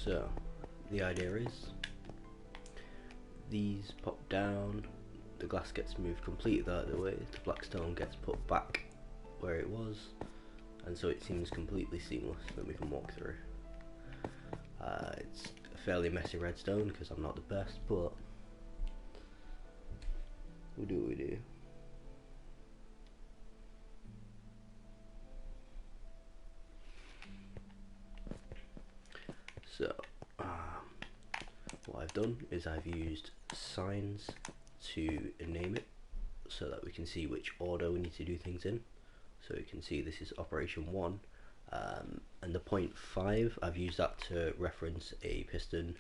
So the idea is these pop down, the glass gets moved completely the other way, the black stone gets put back where it was, and so it seems completely seamless that we can walk through. It's a fairly messy redstone because I'm not the best, but we'll do what we do. So what I've done is I've used signs to name it so that we can see which order we need to do things in. So you can see this is operation 1, and the 0.5, I've used that to reference a piston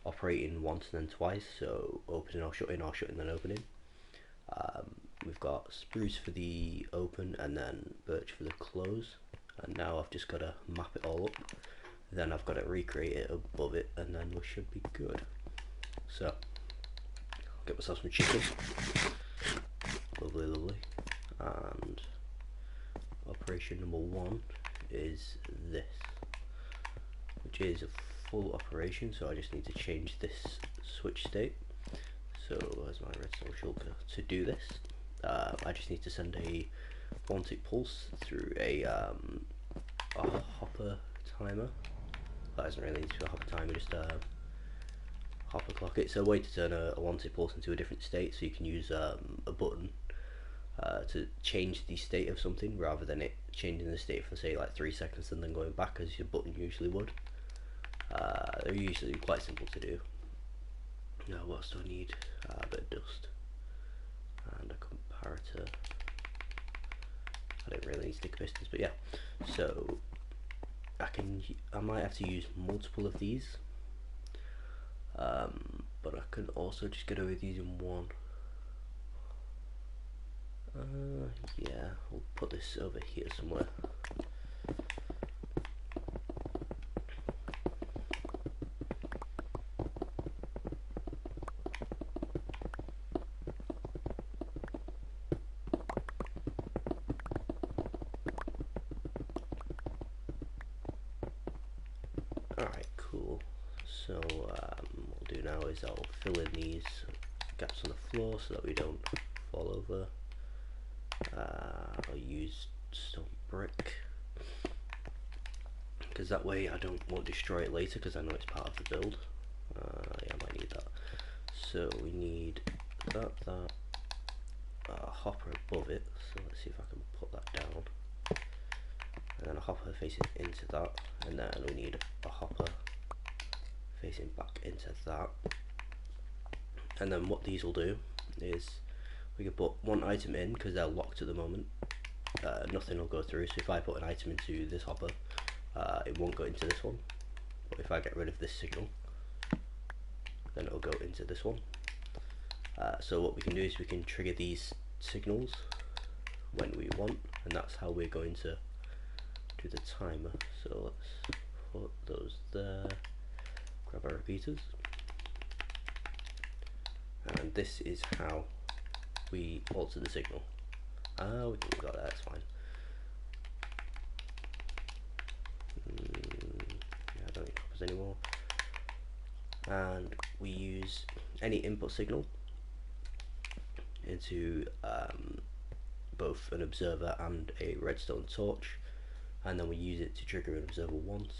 operating once and then twice, so opening or shutting then opening. We've got spruce for the open and then birch for the close, and now I've just got to map it all up, then I've got to recreate it above it, and then we should be good. So I'll get myself some chicken, lovely, and operation number 1 is this, which is a full operation, so I just need to change this switch state. So as my redstone shulker, to do this I just need to send a 1-tick pulse through a hopper timer. That doesn't really need to be a hopper timer, just a hopper clock. It's a way to turn a 1-tick pulse into a different state, so you can use a button to change the state of something rather than it changing the state for say like 3 seconds and then going back as your button usually would. They're usually quite simple to do. Now what else do I need? A bit of dust and a comparator. I don't really need stick pistons, but yeah. So I might have to use multiple of these, but I can also just get away with using one. Yeah, we'll put this over here somewhere. Alright, cool. So what we'll do now is I'll fill in these gaps on the floor so that we don't fall over. I'll use stone brick because that way I won't destroy it later, because I know it's part of the build. Yeah, I might need that. So we need that, hopper above it. So let's see if I can put that down, and then a hopper facing into that, and then we need a hopper facing back into that. And then what these will do is we can put one item in, because they're locked at the moment. Nothing will go through, so if I put an item into this hopper, it won't go into this one. But if I get rid of this signal, then it'll go into this one. So what we can do is we can trigger these signals when we want, and that's how we're going to do the timer. So let's put those there, grab our repeaters, and this is how we alter the signal. We got that, that's fine. Yeah, I don't need coppers anymore. And we use any input signal into both an observer and a redstone torch, and then we use it to trigger an observer once,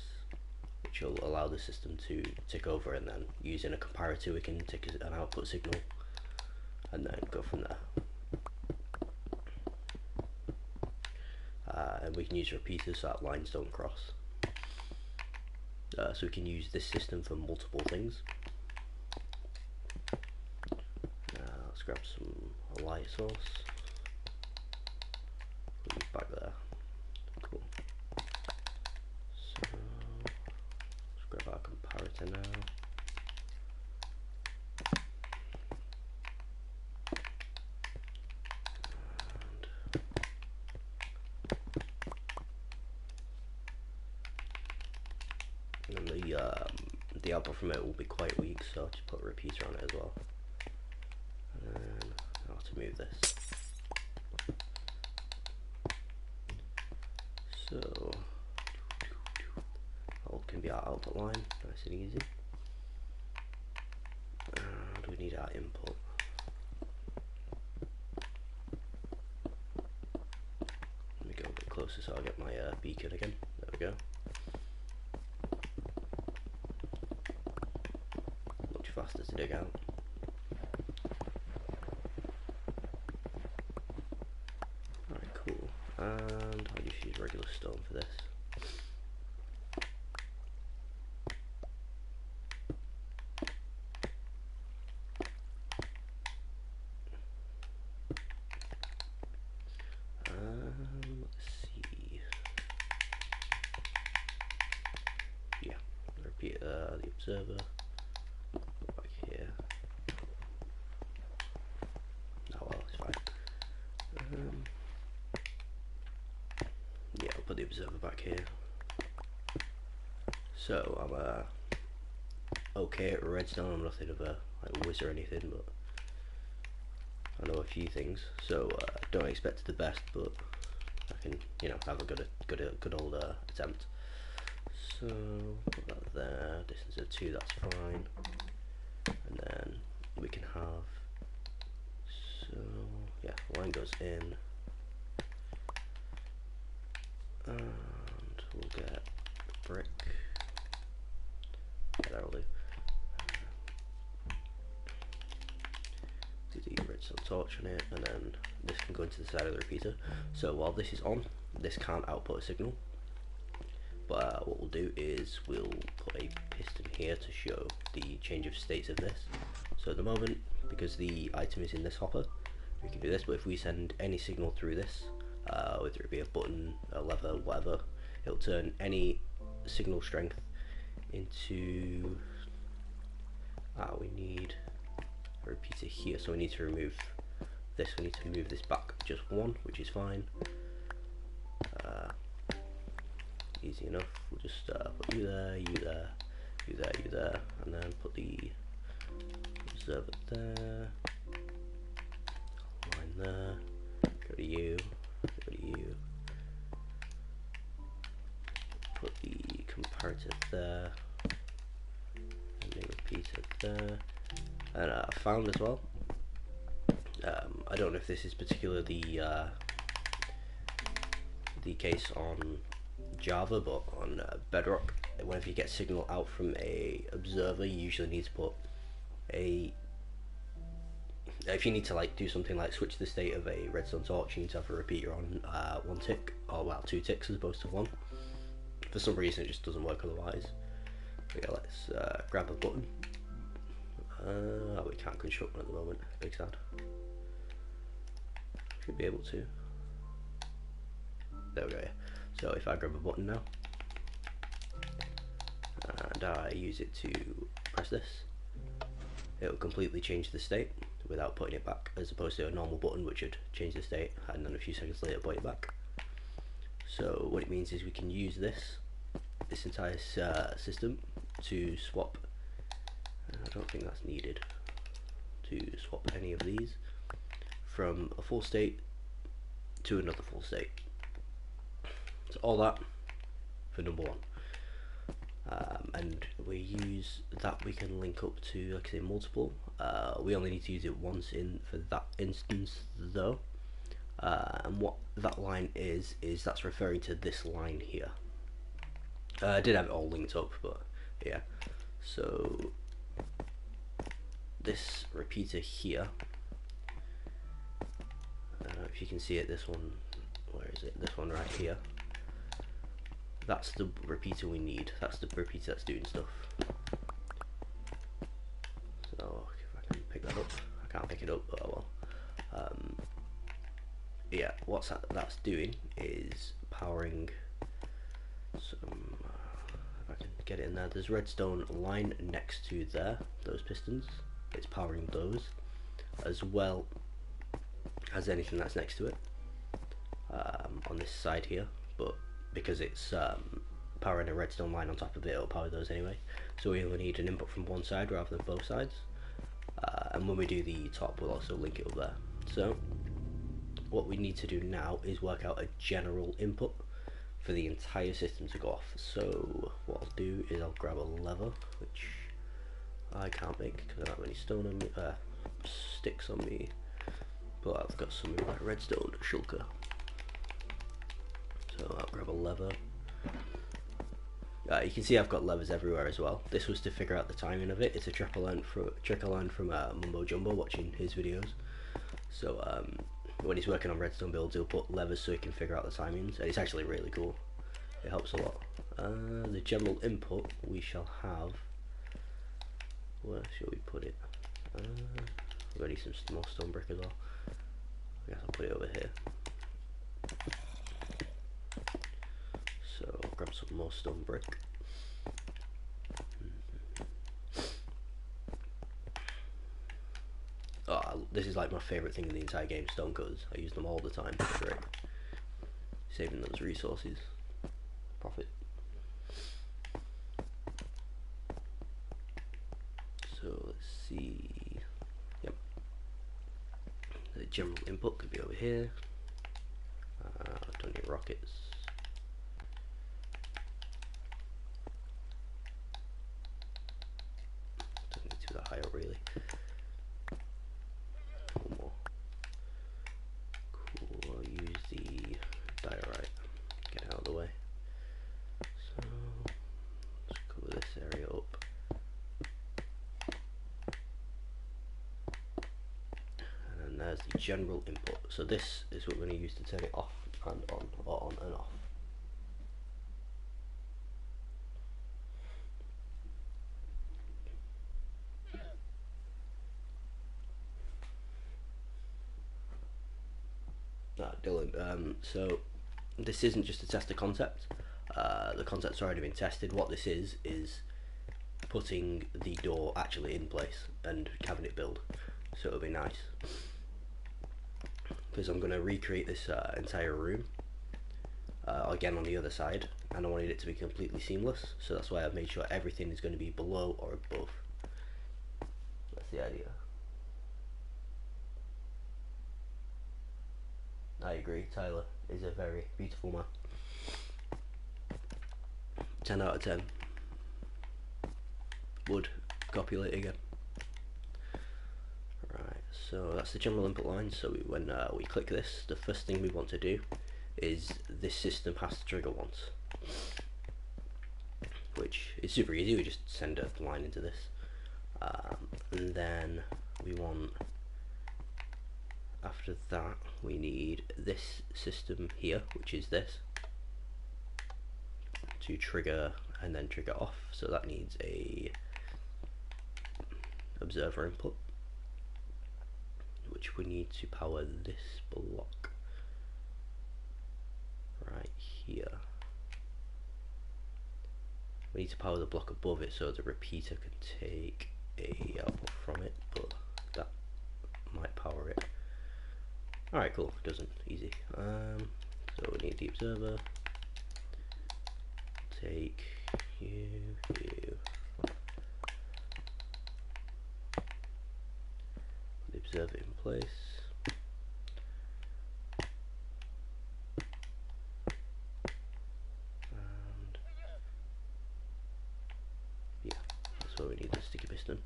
which will allow the system to tick over, and then using a comparator we can tick an output signal and then go from there. And we can use repeaters so that lines don't cross. So we can use this system for multiple things. Let's grab some light source. Put these back there. Cool. So let's grab our comparator now. And the output from it will be quite weak, so I'll just put a repeater on it as well. And then I'll have to move this. So all can be our output line, nice and easy. And we need our input. Let me go a bit closer so I get my beacon again. There we go. Much faster to dig out. Alright, cool. And I'll just use regular stone for this. Let's see. Yeah, repeat the observer back here. Oh well, it's fine. Yeah, I'll put the observer back here. So I'm okay at redstone. I'm nothing of a like whiz or anything, but I know a few things. So don't expect the best, but I can, you know, have a good old attempt. So put that there. Distance of 2, that's fine. And then we can have. So yeah, line goes in, and we'll get brick. Yeah, that'll do. Do the redstone torch on it, and then this can go into the side of the repeater. So while this is on, this can't output a signal. But what we'll do is we'll put a piston here to show the change of states of this. So at the moment, because the item is in this hopper, we can do this. But if we send any signal through this, whether it be a button, a lever, whatever, it'll turn any signal strength into. We need a repeater here, so we need to remove this. We need to move this back just 1, which is fine. Easy enough. We'll just put you there, you there, you there, you there, and then put the observer there, line there, go to you, go to you, put the comparator there, and the repeater there. And I found as well, I don't know if this is particularly the case on Java, but on Bedrock, whenever you get signal out from a observer, you usually need to put a, if you need to like do something like switch the state of a redstone torch, you need to have a repeater on 1 tick, or well 2 ticks as opposed to 1. For some reason it just doesn't work otherwise. But yeah, let's grab a button. We can't construct one at the moment, big sad. Should be able to. There we go. So if I grab a button now, and I use it to press this, it will completely change the state without putting it back, as opposed to a normal button which would change the state and then a few seconds later put it back. So what it means is we can use this entire system to swap, I don't think that's needed, to swap any of these from a full state to another full state. So all that for number 1, and we use that, we can link up to, like I say, multiple. We only need to use it once for that instance though, and what that line is that's referring to this line here. I did have it all linked up, but yeah. So this repeater here, I don't know if you can see it, this one, where is it, this one right here, that's the repeater we need. That's the repeater that's doing stuff. So if I can pick that up, I can't pick it up, but oh well. Yeah, what's that's doing is powering some, if I can get it in there, there's redstone line next to there, those pistons, it's powering those, as well as anything that's next to it, on this side here, but because it's powering a redstone line on top of it, it'll power those anyway. So we only need an input from one side rather than both sides. And when we do the top, we'll also link it up there. So what we need to do now is work out a general input for the entire system to go off. So what I'll do is I'll grab a lever, which I can't make because I don't have any stone on me, sticks on me, but I've got some of my redstone shulker. So I'll grab a lever. You can see I've got levers everywhere as well. This was to figure out the timing of it. It's a trick I learned from Mumbo Jumbo, watching his videos. So when he's working on redstone builds, he'll put levers so he can figure out the timings, and it's actually really cool. It helps a lot. The general input we shall have. Where shall we put it? We're gonna need some more stone brick as well. I guess I'll put it over here. So I'll grab some more stone brick. Oh, this is like my favourite thing in the entire game, stone cutters. I use them all the time. They're great. Saving those resources. Profit. So let's see. Yep. The general input could be over here. Don't need rockets. Don't need to be that high up really. One more. Cool. I'll use the diorite. Get out of the way. So let's cover this area up. And then there's the general input. So this is what we're going to use to turn it off and on, or on and off. Dylan, so this isn't just to test the concept. The concept's already been tested. What this is putting the door actually in place and having it build. So it'll be nice. Because I'm going to recreate this entire room again on the other side, and I wanted it to be completely seamless, so that's why I've made sure everything is going to be below or above. That's the idea. I agree, Tyler is a very beautiful man. 10 out of 10. Would copulate again. Right, so that's the general input line. So when we click this, the first thing we want to do is this system has to trigger once, which is super easy. We just send a line into this, and then we want, after that we need this system here, which is this, to trigger and then trigger off. So that needs a observer input, which we need to power this block right here. We need to power the block above it so the repeater can take a output from it, but that might power it. Alright, cool, doesn't, easy. So we need the observer, take you, put the observer in place. And yeah, that's where we need the sticky piston.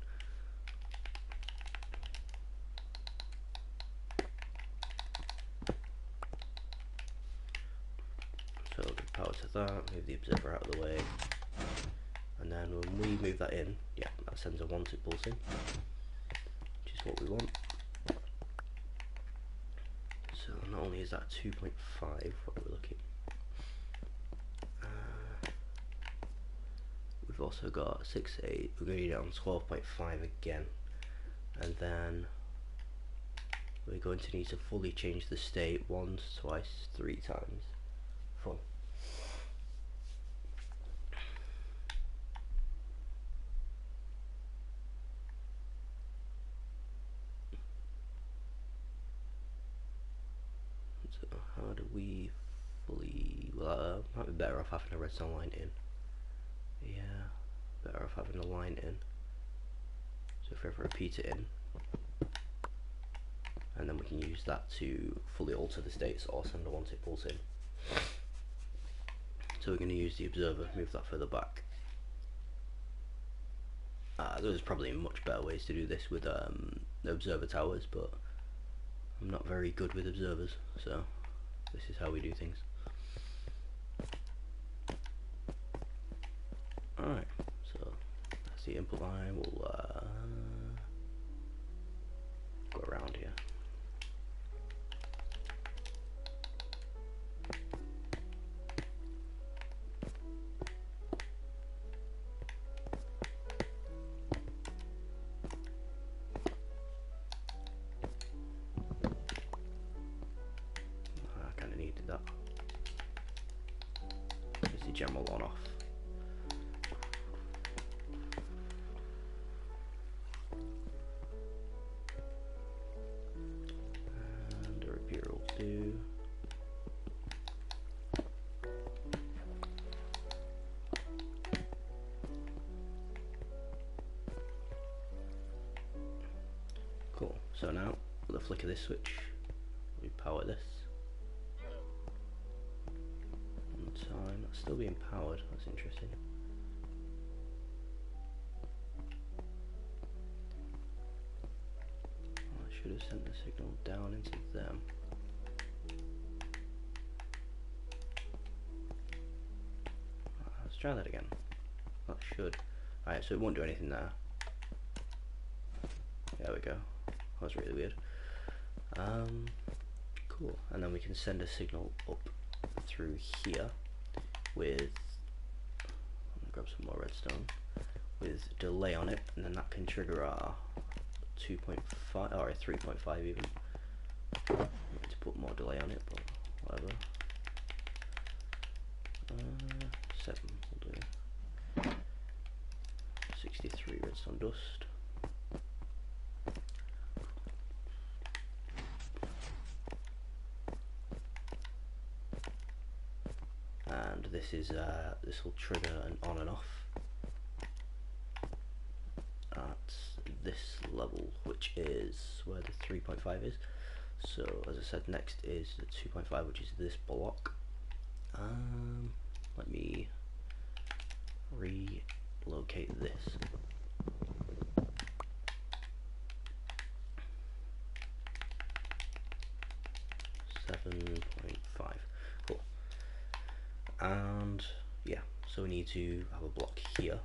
So the power to that, move the observer out of the way, and then when we move that in, yeah, that sends a wanted pulse in, which is what we want. So not only is that 2.5, what we're looking, we've also got 6.8, we're going to need it on 12.5 again, and then we're going to need to fully change the state once, twice, 3 times. Fun. So how do we fully, well, might be better off having a redstone line in. Yeah, better off having a line in. So if we ever repeat it in, and then we can use that to fully alter the states or send a wanted pulse in. So we're going to use the observer, move that further back. There's probably much better ways to do this with the observer towers, but I'm not very good with observers, so this is how we do things. Alright, so that's the input line. We'll go around here. I kind of needed that. Here's the general on off. Do cool. So now with the flick of this switch we power this on time. That's still being powered. That's interesting. I should have sent the signal down into them. Let's try that again. That should. Alright, so it won't do anything there. There we go. That was really weird. Cool. And then we can send a signal up through here with, I'm gonna grab some more redstone, with delay on it, and then that can trigger our 2.5 or 3.5 even. I need to put more delay on it, but whatever. 7 will do. 63 redstone dust. And this is this will trigger an on and off at this level, which is where the 3.5 is. So as I said, next is the 2.5, which is this block. Let me relocate this. Cool. And yeah, so we need to have a block here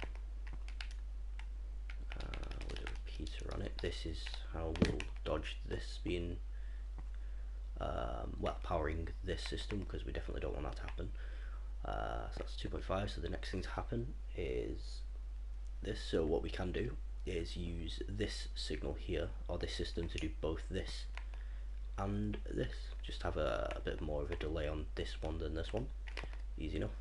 with a repeater on it. This is how we'll dodge this being well, powering this system, because we definitely don't want that to happen. So that's 2.5. So the next thing to happen is this. So what we can do is use this signal here, or this system, to do both this and this. Just have a bit more of a delay on this one than this one. Easy enough.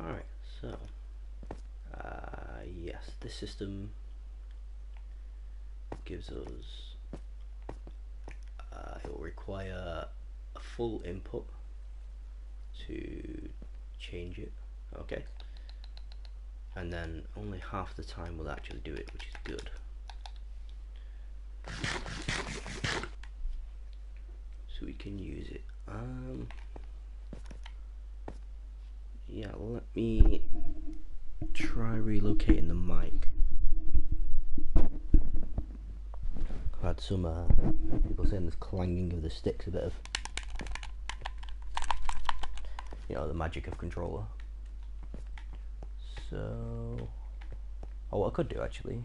Alright, so yes, this system gives us, it will require a full input to change it, okay, and then only half the time will actually do it, which is good. So we can use it. Yeah, let me try relocating the mic. I've had some people saying this clanging of the sticks, a bit of, you know, the magic of controller. So, what I could do actually,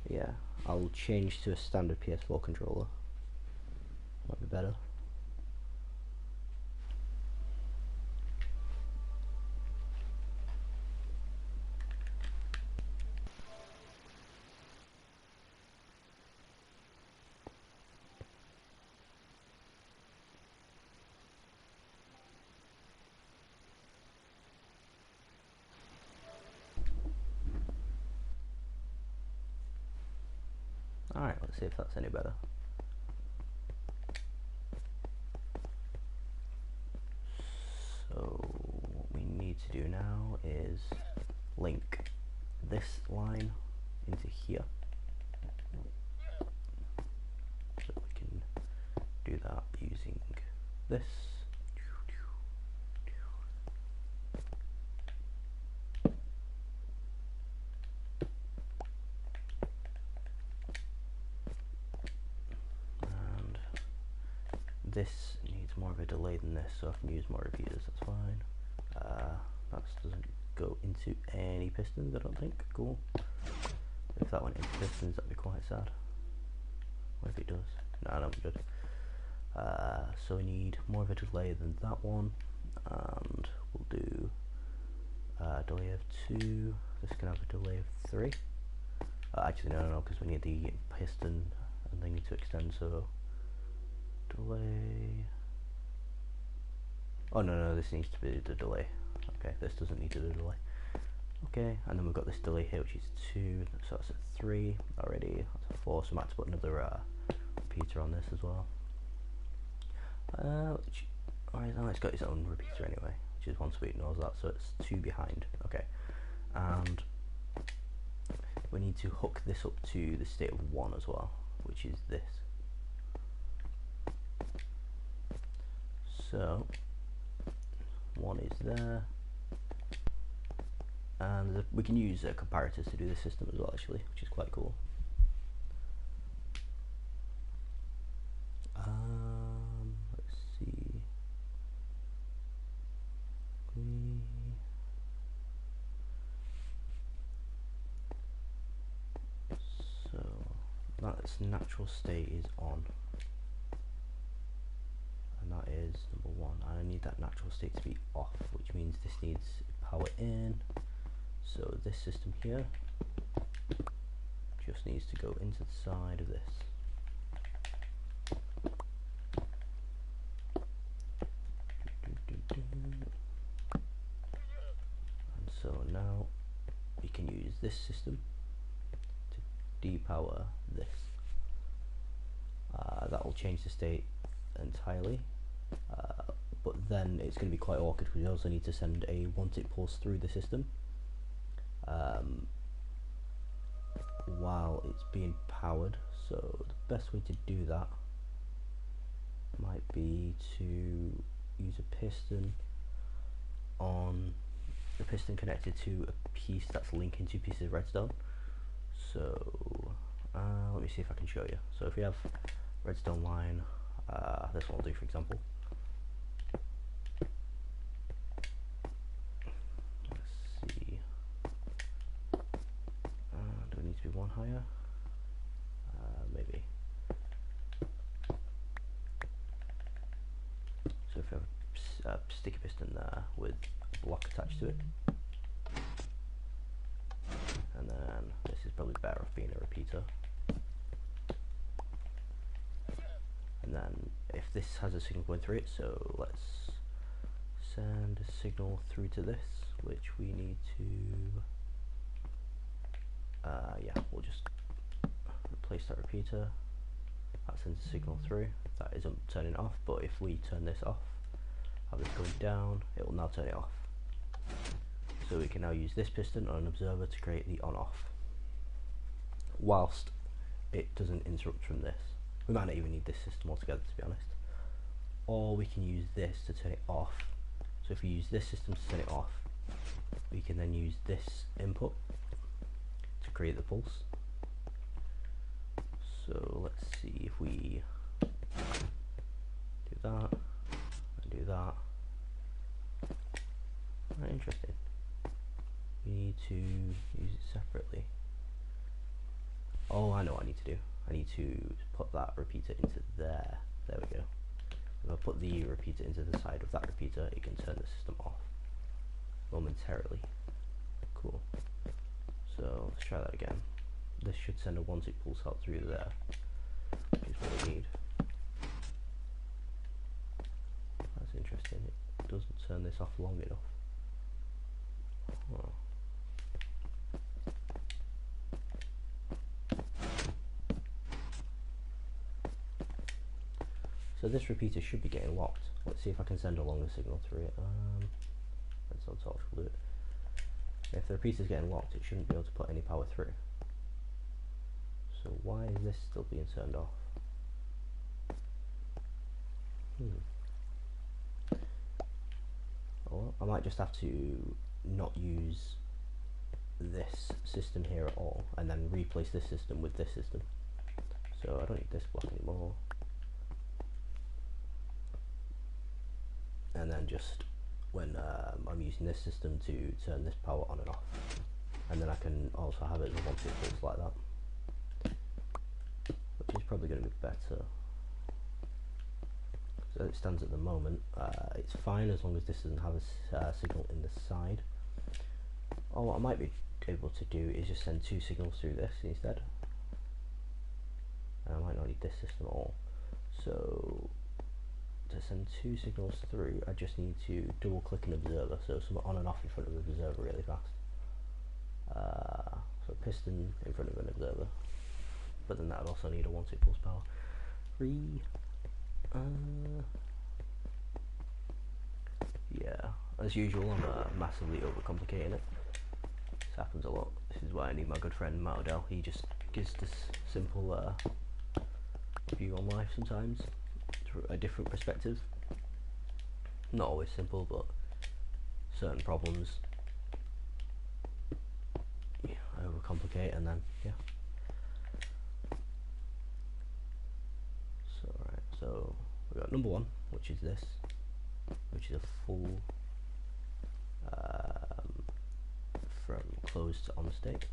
yeah, I'll change to a standard PS4 controller. Might be better. Let's see if that's any better. So what we need to do now is link this line into here. So we can do that using this. And this needs more of a delay than this, so I can use more repeaters, that's fine. That doesn't go into any pistons, I don't think. Cool. If that went into pistons, that'd be quite sad. What if it does? No, that'd be good. So we need more of a delay than that one, and we'll do a delay of 2. This can have a delay of 3. Actually, no, because we need the piston and they need to extend, so delay. Oh no, this needs to be the delay. Okay, this doesn't need to do delay. Okay, and then we've got this delay here, which is 2, so that's a 3 already. That's a 4, so I might have to put another repeater on this as well. Alright, now it's got its own repeater anyway, which is one sweet knows that, so it's 2 behind. Okay, and we need to hook this up to the state of 1 as well, which is this. So 1 is there, and we can use comparators to do this system as well, actually, which is quite cool. Let's see. So that's natural state is on, and that is number 1. And I need that natural state to be off, which means this needs power in. So this system here just needs to go into the side of this. And so now we can use this system to depower this. That will change the state entirely, but then it's going to be quite awkward because we also need to send a 1-tick pulse through the system while it's being powered. So the best way to do that might be to use a piston on the piston connected to a piece that's linking 2 pieces of redstone. So let me see if I can show you. So if we have redstone line, this one will do, for example. Let's see. Do we need to be 1 higher? Maybe. So if we have a sticky piston there with a block attached to it, and then this is probably better off being a repeater. And then if this has a signal going through it, so let's send a signal through to this, which we need to yeah, we'll just replace that repeater. That sends a signal through. That isn't turning off, but if we turn this off, have this going down, it will now turn it off. So we can now use this piston on an observer to create the on-off, whilst it doesn't interrupt from this. We might not even need this system altogether, to be honest. Or we can use this to turn it off. So if we use this system to turn it off, we can then use this input to create the pulse. So let's see if we do that and do that. Right, interesting. We need to use it separately. Oh, I know what I need to do. I need to put that repeater into there. There we go. If I put the repeater into the side of that repeater, it can turn the system off momentarily. Cool. So let's try that again. This should send a 1-tick pulse out through there, which is what we need. That's interesting. It doesn't turn this off long enough. Oh. So this repeater should be getting locked. Let's see if I can send a longer signal through it. Let's on torch, we'll do it. If the repeater's getting locked, it shouldn't be able to put any power through. So why is this still being turned off? Well, I might just have to not use this system here at all, and then replace this system with this system. So I don't need this block anymore. And then just when I'm using this system to turn this power on and off, and then I can also have it as a one-tip pulse like that, which is probably going to be better. So it stands at the moment, it's fine as long as this doesn't have a signal in the side. Or what I might be able to do is just send two signals through this instead. And I might not need this system at all. So to send two signals through, I just need to double click an observer, so some on and off in front of an observer really fast. So piston in front of an observer, but then that would also need a 1-tip pulse power. Yeah, as usual, I'm massively overcomplicating it. This happens a lot. This is why I need my good friend Matt Odell. He just gives this simple view on life sometimes through a different perspective. Not always simple, but certain problems, yeah, I overcomplicate, and then yeah. So right, so we got number one, which is this, which is a full from closed to on state.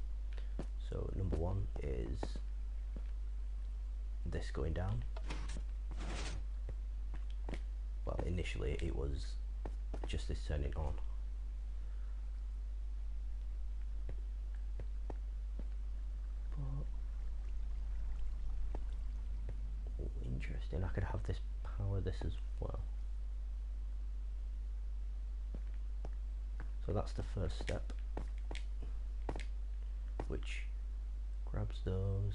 So number one is this going down. Well, initially it was just this turning on. But interesting, I could have this power this as well. So that's the first step, which grabs those.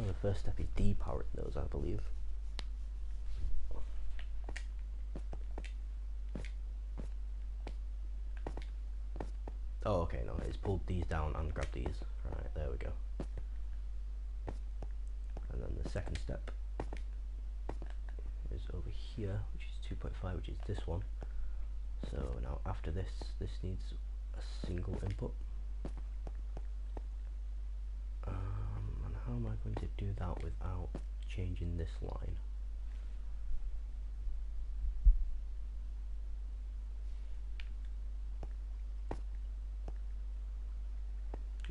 The first step is depowering those, I believe. Oh, okay, no, it's pulled these down and grabbed these. Right, there we go. And then the second step is over here, which is 2.5, which is this one. So now after this, this needs a single input. And how am I going to do that without changing this line?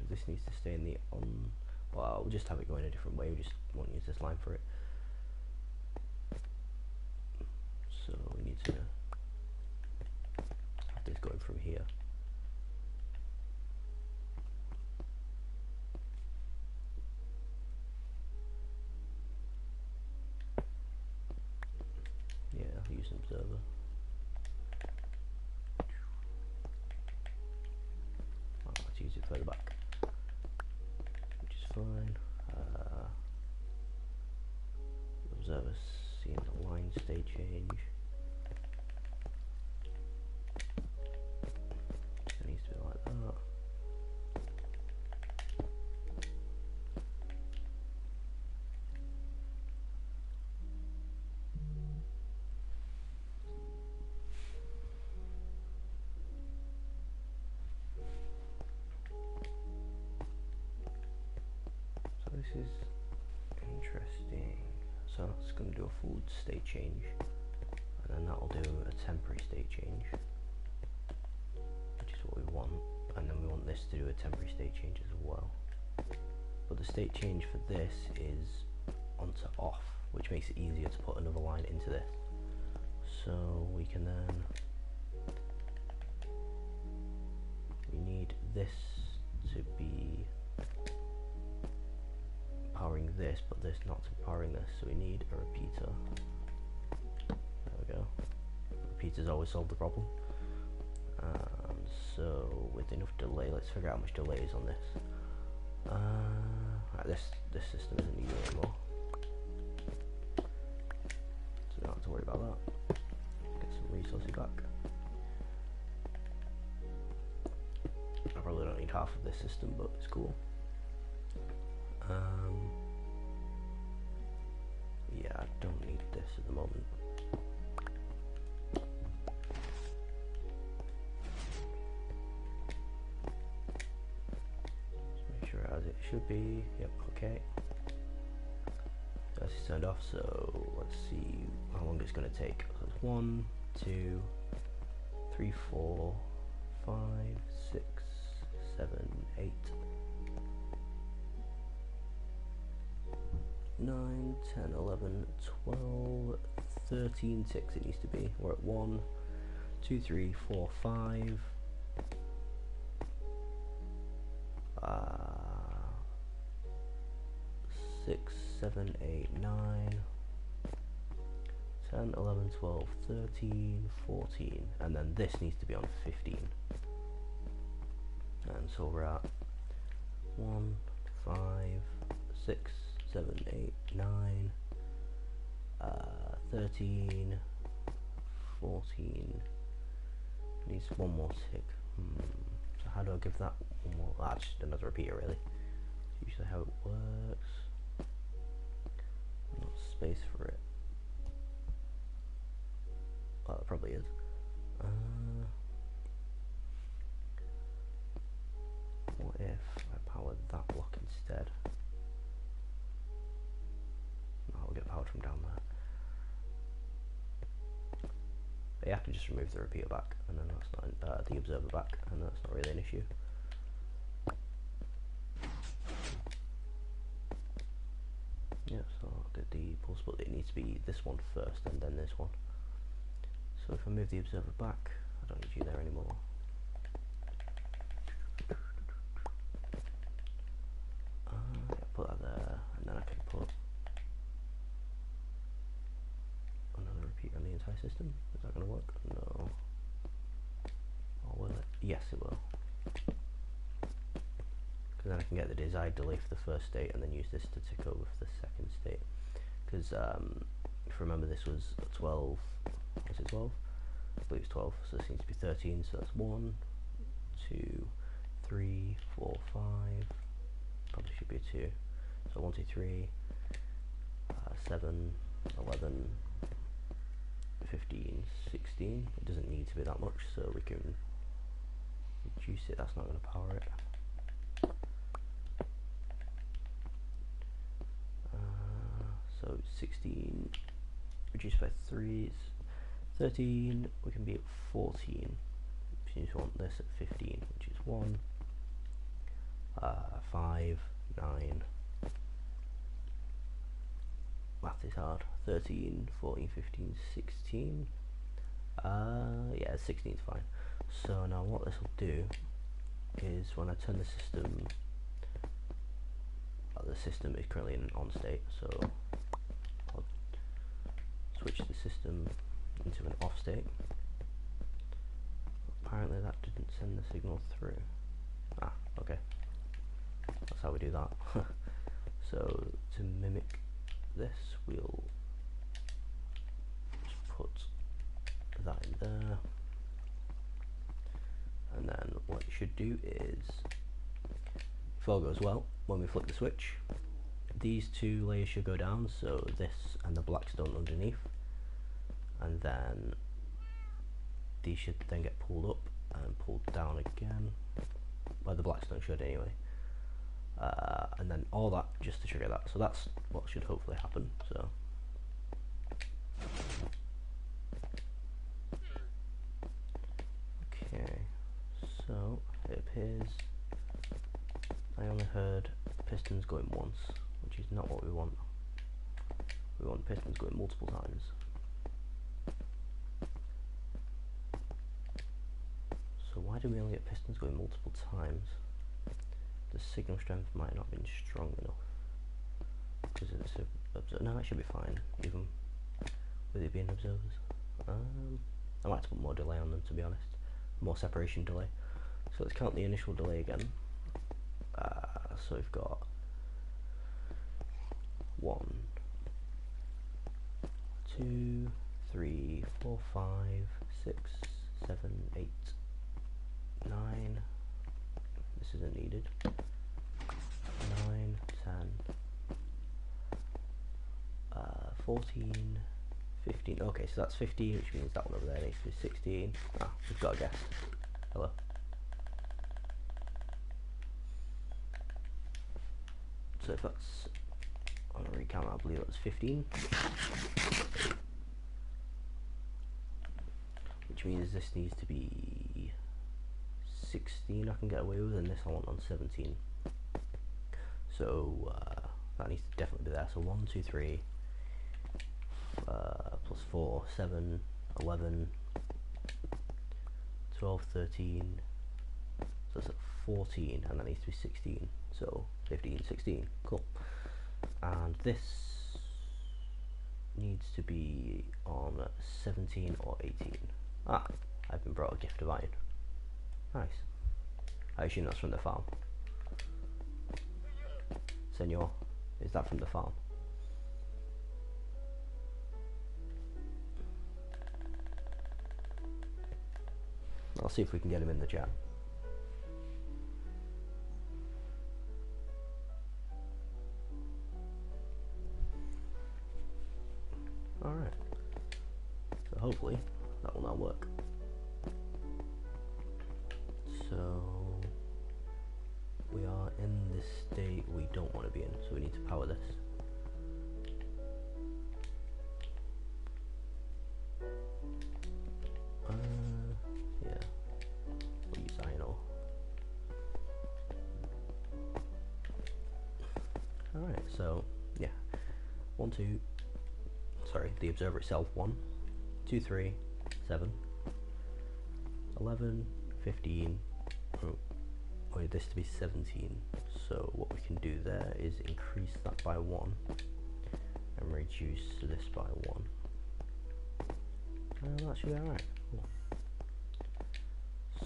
This needs to stay in the on. Well, we'll just have it going a different way. We just won't use this line for it. So we need to have this going from here. Yeah, I'll use an observer. I'll have to use it further back, which is fine. Observer seeing the line state change. It needs to be like that. So this is interesting. So it's going to do a full state change, and then that will do a temporary state change, which is what we want, and then we want this to do a temporary state change as well. But the state change for this is on to off, which makes it easier to put another line into this. So we can then, we need this to be powering this, but this not to powering this, so we need a repeater. There we go. Repeaters always solve the problem. So with enough delay, let's figure out how much delay is on this. Right, this system isn't needed anymore, so don't have to worry about that. Get some resources back. I probably don't need half of this system, but it's cool. Yeah, I don't need this at the moment. Just make sure as it should be. Yep, okay. That's turned off, so let's see how long it's going to take. So it's 1, 2, 3, 4, 5, 6, 7, 8, 9, 10, 11, 12, 13 ticks it needs to be. We're at 1, 2, 3, 4, 5, 6, 7, 8, 9, 10, 11, 12, 13, 14, and then this needs to be on 15. And so we're at 1, 5, 6, 7, 8, 9, 13, 14, needs one more tick. So how do I give that one more? Ah, just another repeater really. That's usually how it works. Not space for it. Well, it probably is. What if I powered that block instead? No, I'll get powered from down there. But you have to just remove the repeater back, and then that's not the observer back, and that's not really an issue. Yeah, so I'll get the pulse, but it needs to be this one first, and then this one. So if I move the observer back, I don't need you there anymore. Yeah, put that there, and then I can put another repeater on the entire system. Is that going to work? No. Or will it? Yes, it will. Because then I can get the desired delay for the first state, and then use this to tick over for the second state. Because if you remember, this was 12. Was it 12? I believe it's 12. So this needs to be 13. So that's 1, 2, 3, 4, 5. Probably should be a 2. So 1, 2, 3, 7, 11, 15, 16. It doesn't need to be that much, so we can reduce it. That's not going to power it. So 16 reduced by 3 is 13. We can be at 14. So you want this at 15, which is 1, 5, 9. Math is hard. 13, 14, 15, 16. Yeah, 16 is fine. So now what this will do is when I turn the system is currently in an on state, so I'll switch the system into an off state. Apparently that didn't send the signal through. Ah, okay. That's how we do that. So to mimic this, we'll just put that in there, and then what it should do is, if all goes well, when we flick the switch, these two layers should go down, so this and the black stone underneath, and then these should then get pulled up and pulled down again. Well, the black stone should anyway. And then all that just to trigger that. So that's what should hopefully happen. So okay, so it appears I only heard pistons going once, which is not what we want. We want pistons going multiple times. So why do we only get pistons going multiple times? The signal strength might not have been strong enough. Because it's a no, it should be fine, even with it being observers. I might have to put more delay on them, to be honest. More separation delay. So let's count the initial delay again. So we've got 1, 2, 3, 4, 5, 6, 7, 8, 9. This isn't needed. 9, 10, 14, 15. Okay, so that's 15, which means that one over there needs to be 16. Ah, we've got a guest. Hello. So if that's on a recount, I believe that's 15. Which means this needs to be 16 I can get away with, and this I want on 17. So that needs to definitely be there. So 1, 2, 3 plus 4, 7, 11, 12, 13. So that's at 14, and that needs to be 16. So 15, 16. Cool. And this needs to be on 17 or 18. Ah, I've been brought a gift of iron. Nice. I assume that's from the farm. Senor, is that from the farm? I'll see if we can get him in the chat. Alright. So hopefully that will now work. So we are in this state we don't want to be in, so we need to power this. Yeah, we'll use iron ore. Alright, so yeah, 1, 2, sorry, the observer itself, 1, 2, 3, 7, 11, 15, oh, I need this to be 17, so what we can do there is increase that by 1 and reduce this by 1. That should be alright. Cool.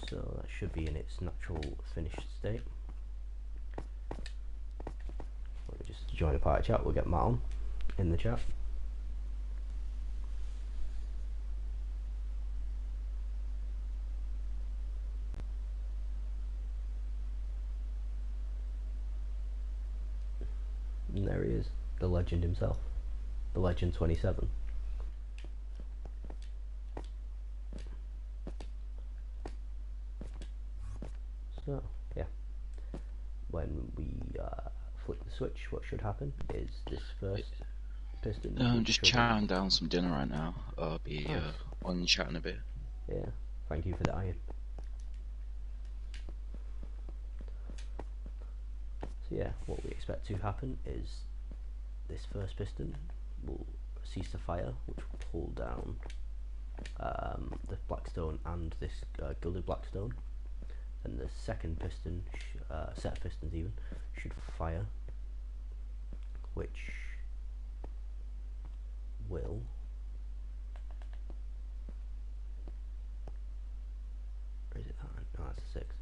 So that should be in its natural finished state. Let me just join a party chat, we'll get Matt on in the chat. And there he is, the legend himself, the legend 27. So yeah, when we flick the switch, what should happen is this first piston. I'm just chowing down some dinner right now. I'll be nice. On chat in a bit. Yeah, thank you for the iron. So yeah, what we expect to happen is this first piston will cease to fire, which will pull down the blackstone and this gilded blackstone. And the second piston, set of pistons even, should fire, which will or is it that? No, that's a 6.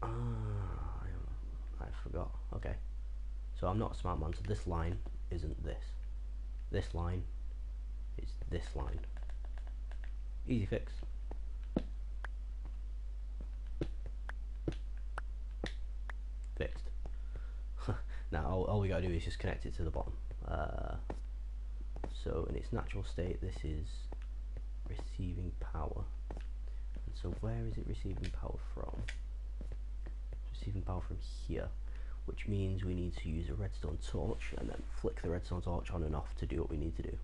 I forgot. Okay, so I'm not a smart man, so this line isn't this. This line is this line. Easy fix. Fixed. Now all we gotta do is just connect it to the bottom. So in its natural state, this is receiving power. And so where is it receiving power from? It's receiving power from here, which means we need to use a redstone torch and then flick the redstone torch on and off to do what we need to do.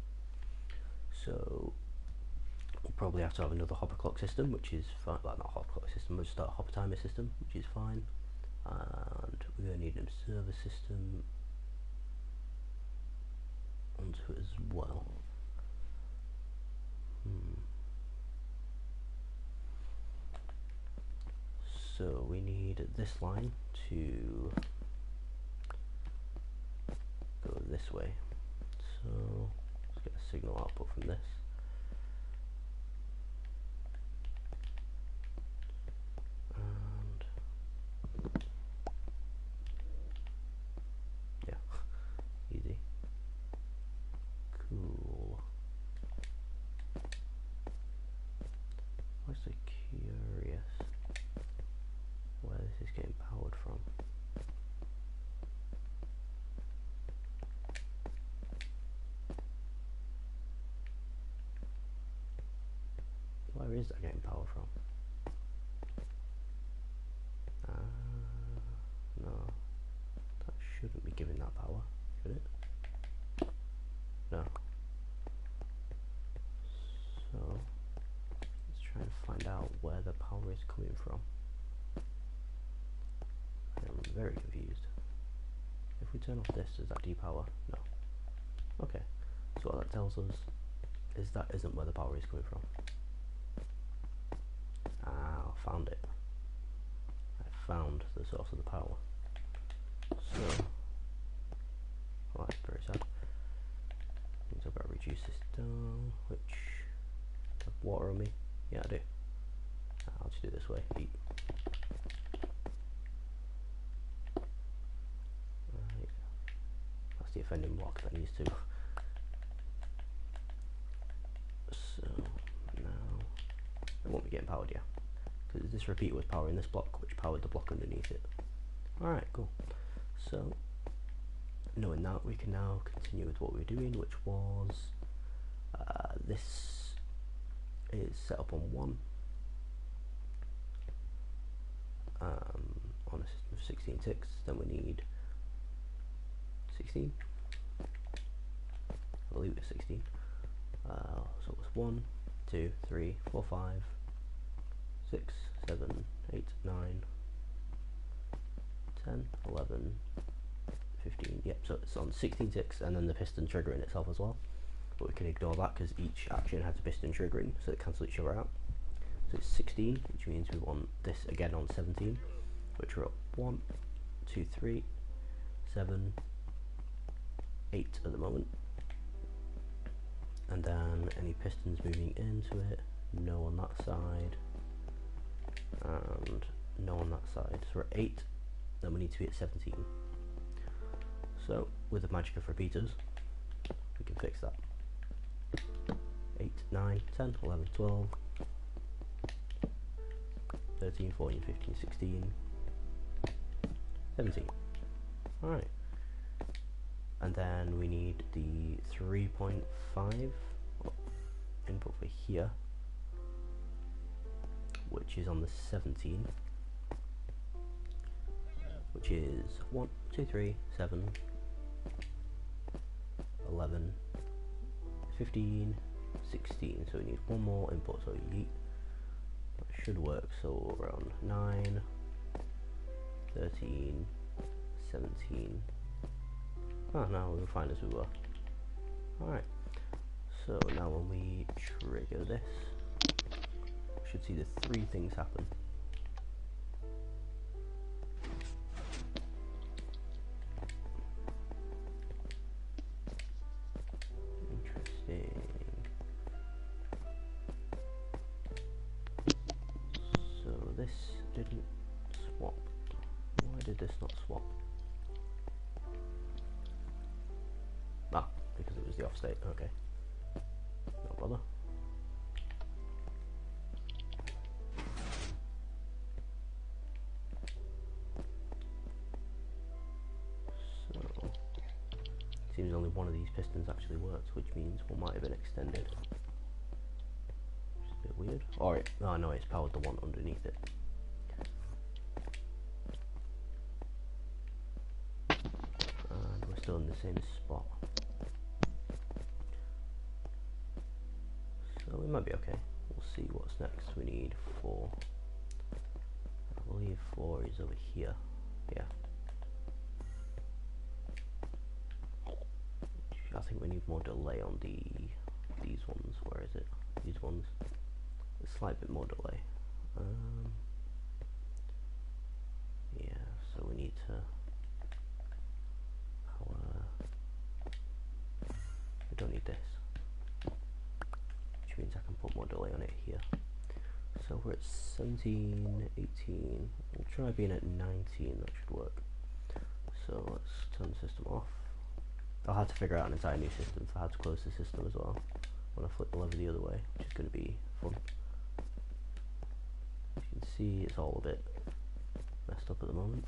So we'll probably have to have another hopper clock system, which is fine. Well, not hopper clock system, we'll just start a hopper timer system, which is fine. And we're going to need an observer system onto it as well. So we need this line to go this way. So let's get a signal output from this. And Where is that getting power from? No, that shouldn't be giving that power, should it? No. So let's try and find out where the power is coming from. I'm very confused. If we turn off this, does that depower? No. Okay, so what that tells us is that isn't where the power is coming from. Ah, I found it. I found the source of the power. So, well, that's very sad. I've got to reduce this down, which, have water on me? Yeah, I do. I'll just do it this way, heat. Right. That's the offending block that needs to. So, now, it won't be getting powered, yeah. Because this repeater was powering this block, which powered the block underneath it. Alright, cool. So, knowing that, we can now continue with what we're doing, which was this is set up on 1 on a system of 16 ticks. Then we need 16. I believe it's 16. So it was 1, 2, 3, 4, 5, 6, 7, 8, 9, 10, 11, 15. Yep, so it's on 16 ticks, and then the piston triggering itself as well. But we can ignore that because each action has a piston triggering, so it cancels each other out. So it's 16, which means we want this again on 17, which we're at 1, 2, 3, 7, 8 at the moment. And then any pistons moving into it, no on that side, and no on that side. So we're at 8, then we need to be at 17. So with the magic of repeaters, we can fix that. 8, 9, 10, 11, 12, 13, 14, 15, 16, 17. Alright. And then we need the 3.5 input for here, which is on the 17, which is 1, 2, 3, 7, 11, 15, 16. So we need one more input, so yeet. That should work. So around 9, 13, 17. Oh, now we're fine as we were. Alright, so now when we trigger this, we should see the 3 things happen. Interesting. So this didn't swap. Why did this not swap? Ah, because it was the off state. Okay, no bother. So seems only one of these pistons actually works, which means one might have been extended. Which is a bit weird. Alright, oh no, it's powered the one underneath it. And we're still in the same spot. So we might be okay. We'll see what's next. We need 4. I believe 4 is over here. Yeah. I think we need more delay on these ones. Where is it? These ones. A slight bit more delay. Yeah. So we need to power. We don't need this. Means I can put more delay on it here. So we're at 17, 18. We'll try being at 19, that should work. So let's turn the system off. I'll have to figure out an entire new system for how to close the system as well when I flip the lever the other way, which is going to be fun. As you can see, it's all a bit messed up at the moment.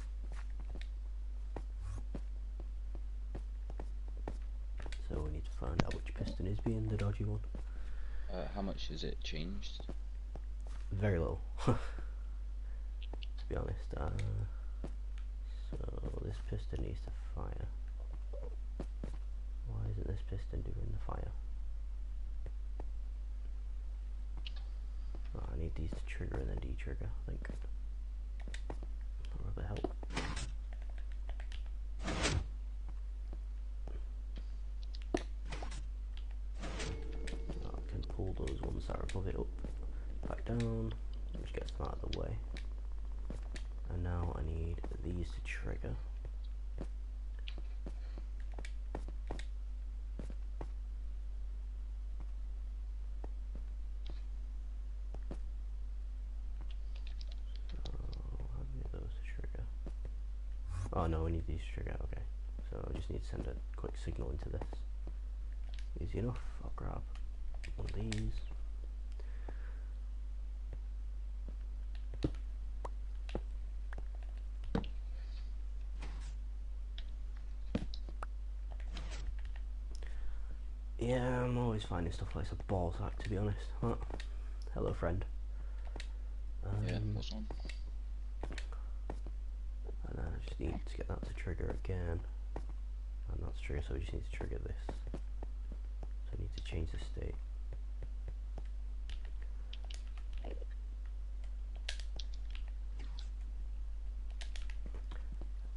So we need to find out which piston is being the dodgy one. How much has it changed? Very little, to be honest. So this piston needs to fire. Why isn't this piston doing the fire? Oh, I need these to trigger and then de-trigger, I think. That would help. I can pull those ones that are above it up, back down, which gets them out of the way. And now I need these to trigger. Oh no, we need these to trigger, okay. So I just need to send a quick signal into this. Easy enough, I'll grab one of these. Yeah, I'm always finding stuff like a ball sack, to be honest. Huh? Hello, friend. Yeah, what's on? And then I just need to get that to trigger again. And that's trigger, so we just need to trigger this. So I need to change the state.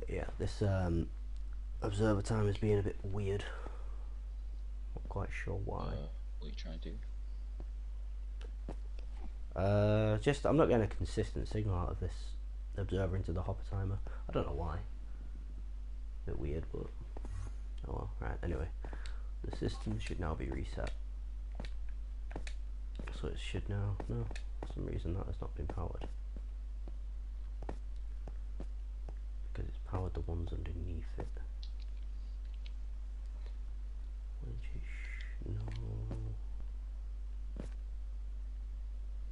Yeah, this observer time is being a bit weird. Not quite sure why. What are you trying to do? Just I'm not getting a consistent signal out of this observer into the hopper timer. I don't know why. A bit weird, but oh well. Right. Anyway, the system should now be reset. So it should now. No, for some reason that has not been powered. Because it's powered the ones underneath it. Which is no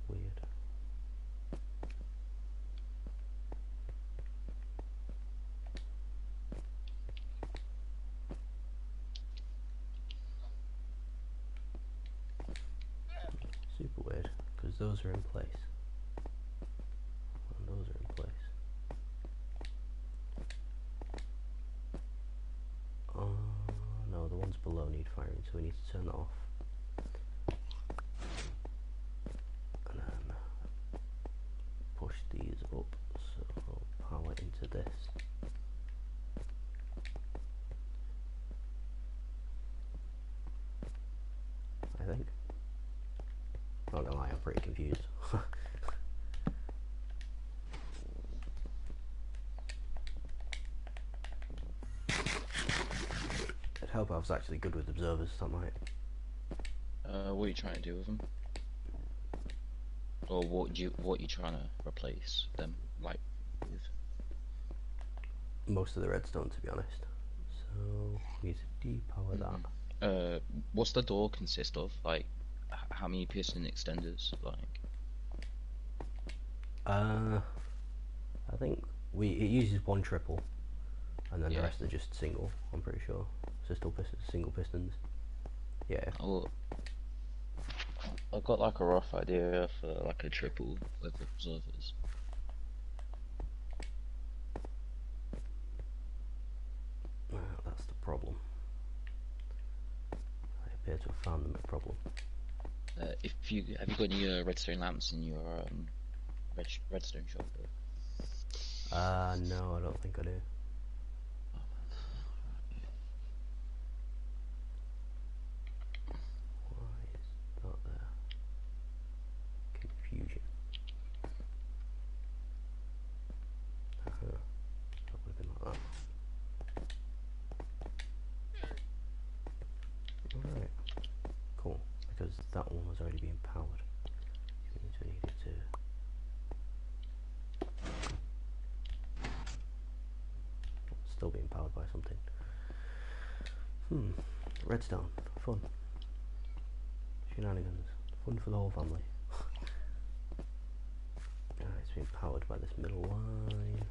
weird. Super weird, because those are in place. And those are in place. No, the ones below need firing, so we need to turn that off. And then push these up, so power into this. I think. Not gonna lie, I'm pretty confused. I'd hope I was actually good with observers, that might. What are you trying to do with them? Or what you trying to replace them like with? Most of the redstone, to be honest. So we need to depower that. What's the door consist of? Like, how many piston extenders? Like, I think it uses one triple, and then the Yeah. rest are just single. I'm pretty sure. So still single pistons. Yeah. oh, I've got like a rough idea for like a triple with observers. Well, that's the problem. I appear to have found them a problem. If you have you got any redstone lamps in your redstone shop? No, I don't think I do. Why is that there? Confusion. That would have been like that. Alright. Cool. Because that one was already being powered. Which means we needed to. Still being powered by something. Redstone. Fun. Shenanigans. Fun for the whole family. It's being powered by this middle line.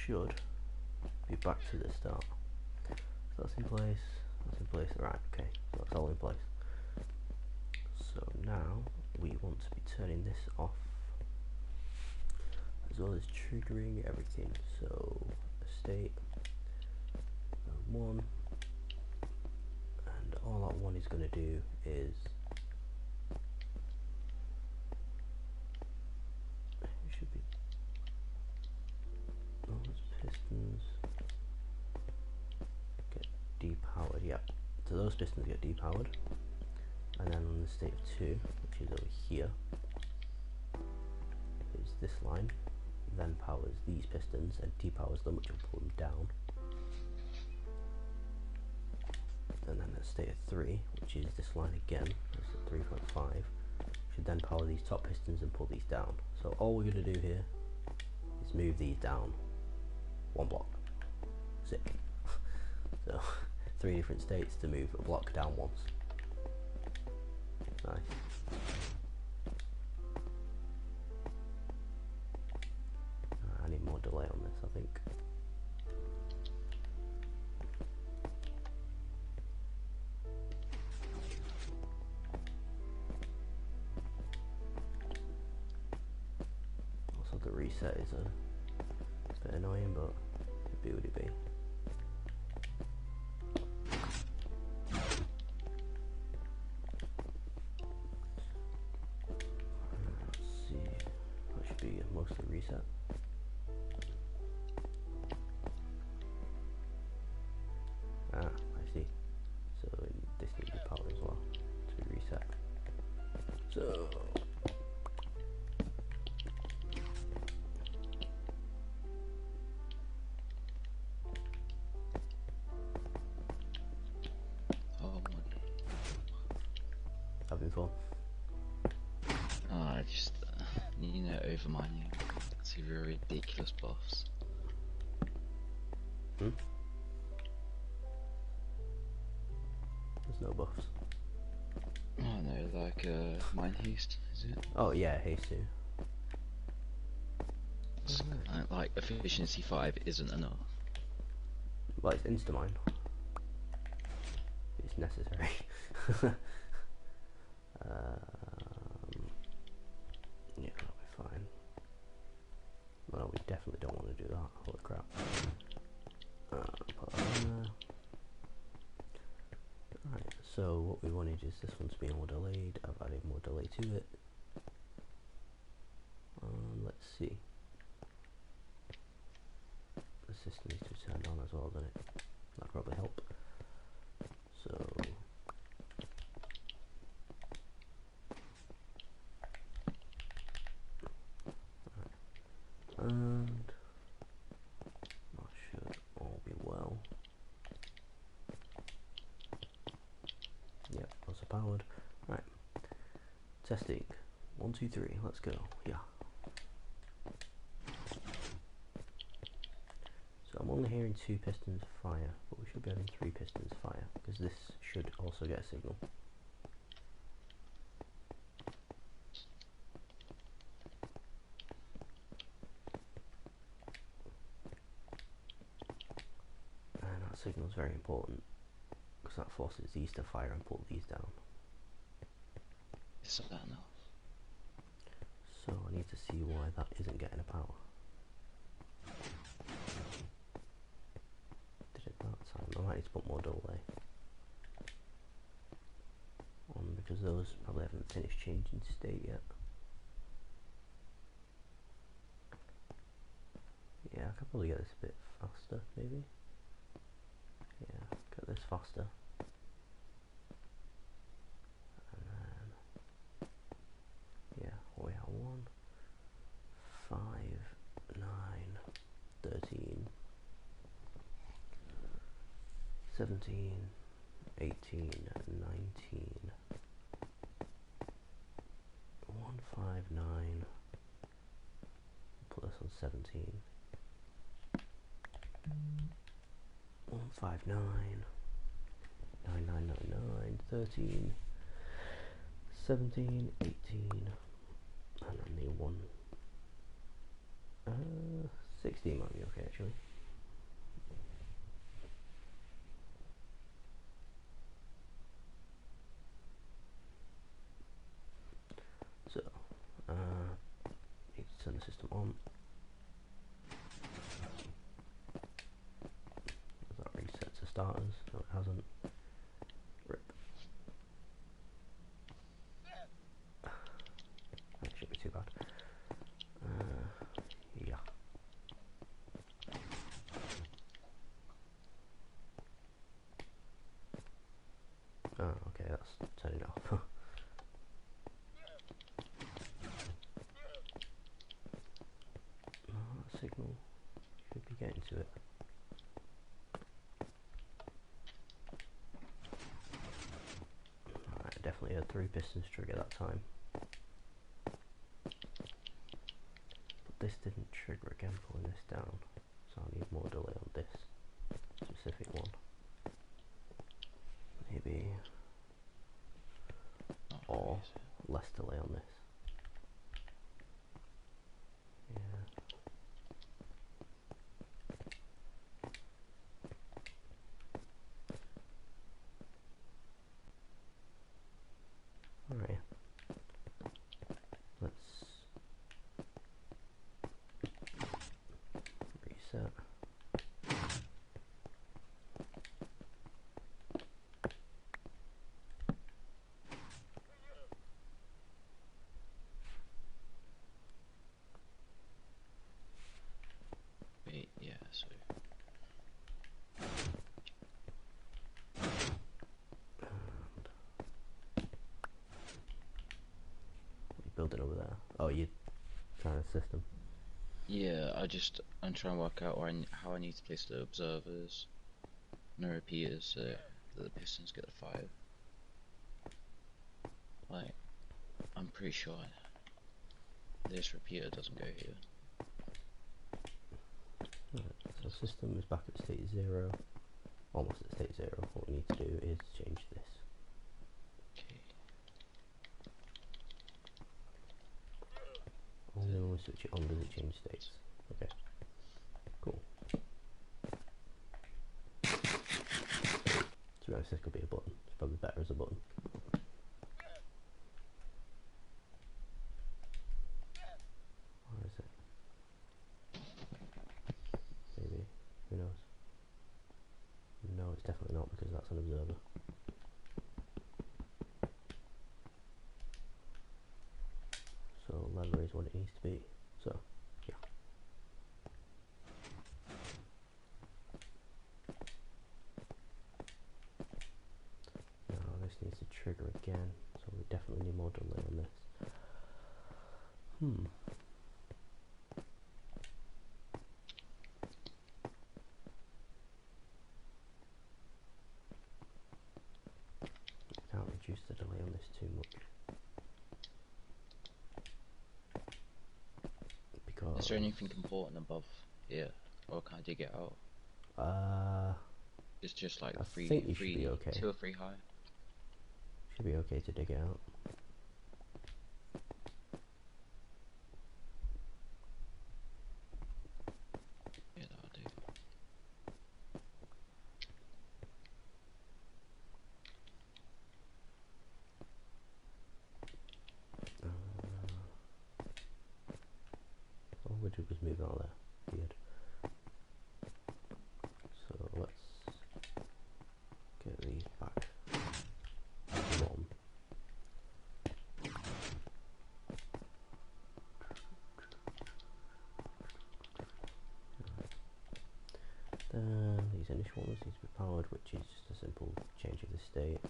should be back to the start. So that's in place, right, okay, so that's all in place. So now we want to be turning this off, as well as triggering everything. So state 1, and all that one is going to do is it should be those pistons get depowered. Yeah, so those pistons get depowered, and then on the state of 2, which is over here, is this line, then powers these pistons and depowers them, which will pull them down. And then at state of 3, which is this line again, that's at 3.5, should then power these top pistons and pull these down. So all we're going to do here is move these down 1 block. Sick. So 3 different states to move a block down once. Nice. I need more delay on this, I think. Also the reset is a bit annoying, but it be what it be. Mostly reset. I see. So this needs power as well to be reset. So having fun. I just you know, overmining. It's a very ridiculous buffs. There's no buffs. Oh no, like mine haste, is it? Oh yeah, haste too. Like efficiency 5 isn't enough. Well, it's instamine. It's necessary. Yeah, that'll be fine. Well, we definitely don't want to do that. Holy crap. Put that on there. Right, so what we wanted is this one's being more delayed. I've added more delay to it. Let's see. The system needs to be turned on as well, doesn't it? That'd probably help. So and that should all be well. Yep, those are powered. Right, testing. 1, 2, 3. Let's go. Yeah. So I'm only hearing 2 pistons fire, but we should be having 3 pistons fire because this should also get a signal. Signal is very important because that forces these to fire and pull these down. Is that enough? So I need to see why that isn't getting a power. Did it that time? I might need to put more delay on because those probably haven't finished changing state yet. Yeah, I could probably get this a bit faster maybe. Yeah, get this faster. And then, yeah, we are 1, 5, 9, 13, 17, 18, 19, 1, 5, 9, put this on 17. 1, 5, 9, 9, 9, 9, 9, 13, 17, 18, and then the 1, 6, 16 might be okay actually. So, need to turn the system on. Does that reset to starters? No, it hasn't. Rip. That shouldn't be too bad. Yeah. Oh, okay, that's turning it off. Signal should be getting to it. Alright, definitely had 3 pistons trigger that time. But this didn't trigger again pulling this down, so I need more delay on this specific one. Maybe, or less delay on this. Alright, let's reset. Wait, yeah, so Building over there. Oh, you trying a system? yeah, I'm trying to work out how I need to place the observers and the repeaters so that the pistons get the 5. Like, I'm pretty sure this repeater doesn't go here. Right, so system is back at state 0, almost at state 0. What we need to do is change this. Okay. Only when we switch it on does it change states. Okay, cool. To be honest, this could be a button. It's probably better as a button. Or is it? Maybe. Who knows? No, it's definitely not because that's an observer. So lever is what it needs to be. So, yeah. Now this needs to trigger again, so we definitely need more delay on this. Can't reduce the delay on this too much. Because Is there anything important above here, or can I dig it out? It's just like I think you should be okay. 2 or 3 high. Should be okay to dig it out. Yeah, that'll do. All we did was move it out there. Weird. So let's get these back. One. Then these initial ones need to be powered, which is just a simple change of the state.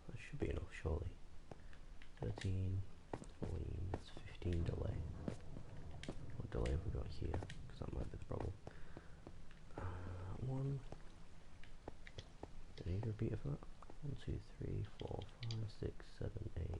That should be enough, surely. 13, 14, that's 15 delay. What delay have we got here? Because that might be the problem. 1. Do I need a repeater for that? 1, 2, 3, 4, 5, 6, 7, 8, 9,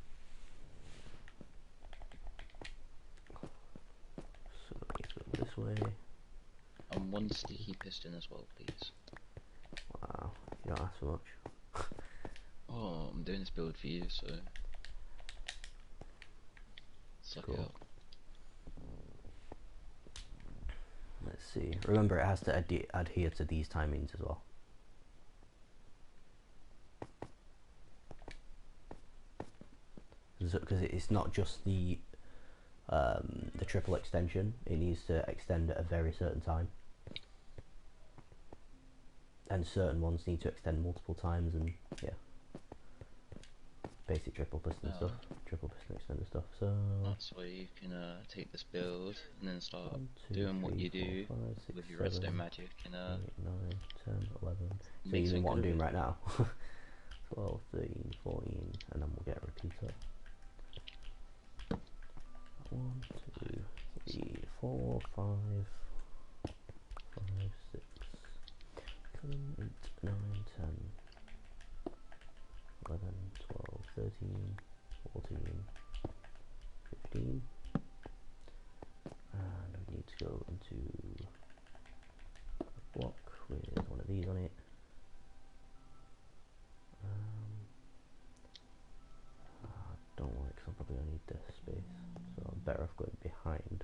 one sticky piston as well, please. Wow, you don't ask for much. Oh, I'm doing this build for you, so suck it Cool. up. Let's see. Remember, it has to adhere to these timings as well. Because it's not just the triple extension, it needs to extend at a very certain time, and certain ones need to extend multiple times, and yeah, basic triple piston stuff, triple piston extender stuff. So that's why you can take this build and then start 1, 2, doing what 3, you 4, do 5, 6, with your 7, redstone magic and 8, 9, 10, 11. So make you mean something what I'm good of doing it. right now? 12, 13, 14, and then we'll get a repeater. 1, 2, 3, 4, 5, 5, 6, 7, 8, 9, 10, 11, 12, 13, 14, 15. And we need to go into a block with one of these on it. I don't want it because I'm probably going to need this space, so I'm better off going behind.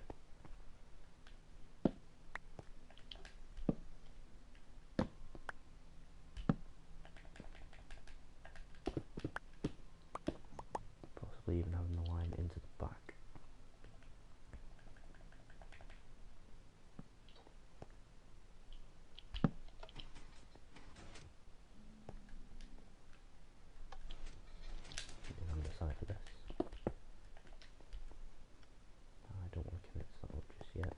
Possibly even having the line into the back. I'm decided for this. I don't want to commit to that one just yet.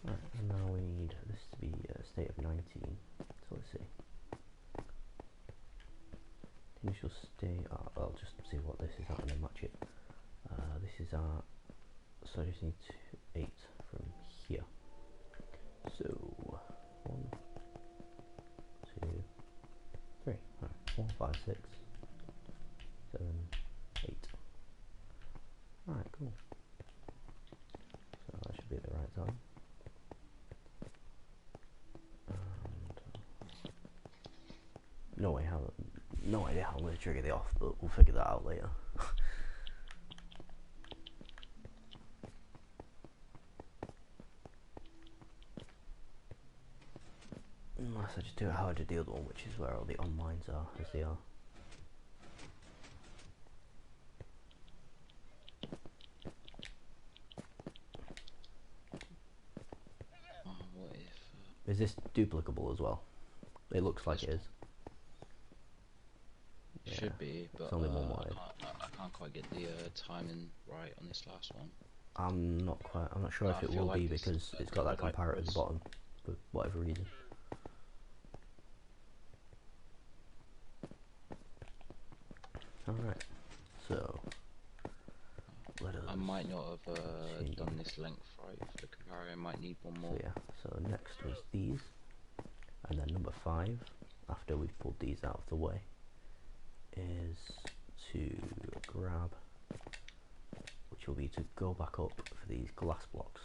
Right, and now we need this to be a state of 19. So let's see. Initial state. I'll just see what this is at and then match it. This is at. So I just need 8 from here. So 1, 2, 3. Right, 4, 5, 6, 7, 8. Alright, cool. So that should be at the right time. And no idea how I'm going to trigger the off, but we'll figure that out later. Unless I just do it how I did the other one, which is where all the on lines are, as they are. What if? Is this duplicable as well? It looks like it is. Should be, but it's only one wide. I can't quite get the timing right on this last one. I'm not sure if it will be because it's got that comparator at the bottom, for whatever reason. Alright, so let us. I might not have done this length right for the comparator. I might need one more. So yeah, so next was these, and then number 5, after we've pulled these out of the way, is to grab, which will be to go back up for these glass blocks.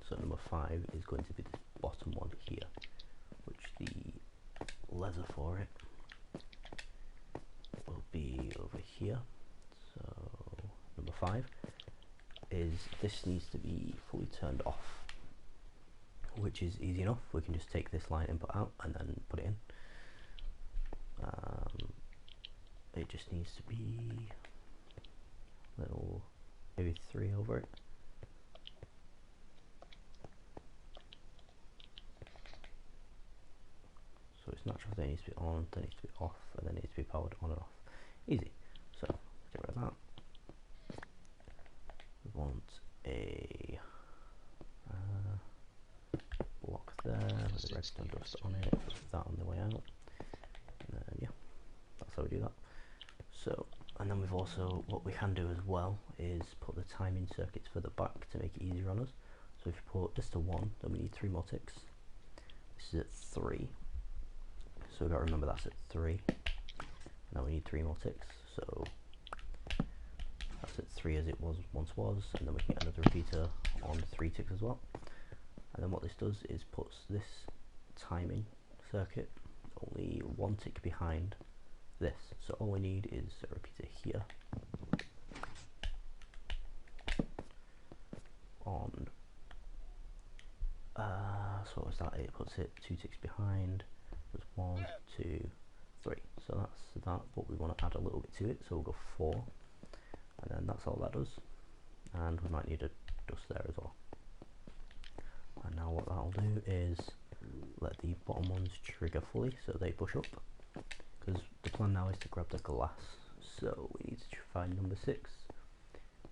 So number 5 is going to be the bottom one here, which the leather for it will be over here. So number 5 is this needs to be fully turned off, which is easy enough. We can just take this line input out and then put it in. It just needs to be little, maybe 3 over it. So it's natural, then it needs to be on, then it needs to be off, and then it needs to be powered on and off. Easy. So get rid of that. We want a block there with a redstone dust on it, put that on the way out, and then yeah, that's how we do that. So, and then we've also, what we can do as well is put the timing circuits further back to make it easier on us. So if you put this to 1, then we need 3 more ticks. This is at 3, so we've got to remember that's at 3. Now we need 3 more ticks, so that's at 3 as it once was, and then we can get another repeater on 3 ticks as well. And then what this does is puts this timing circuit only 1 tick behind this. So all we need is a repeater here on so what was that? It puts it 2 ticks behind. There's 1, 2, 3. So that's that, but we want to add a little bit to it, so we'll go 4, and then that's all that does. And we might need a dust there as well. And now what that'll do is let the bottom ones trigger fully, so they push up. Because the plan now is to grab the glass, so we need to find number 6,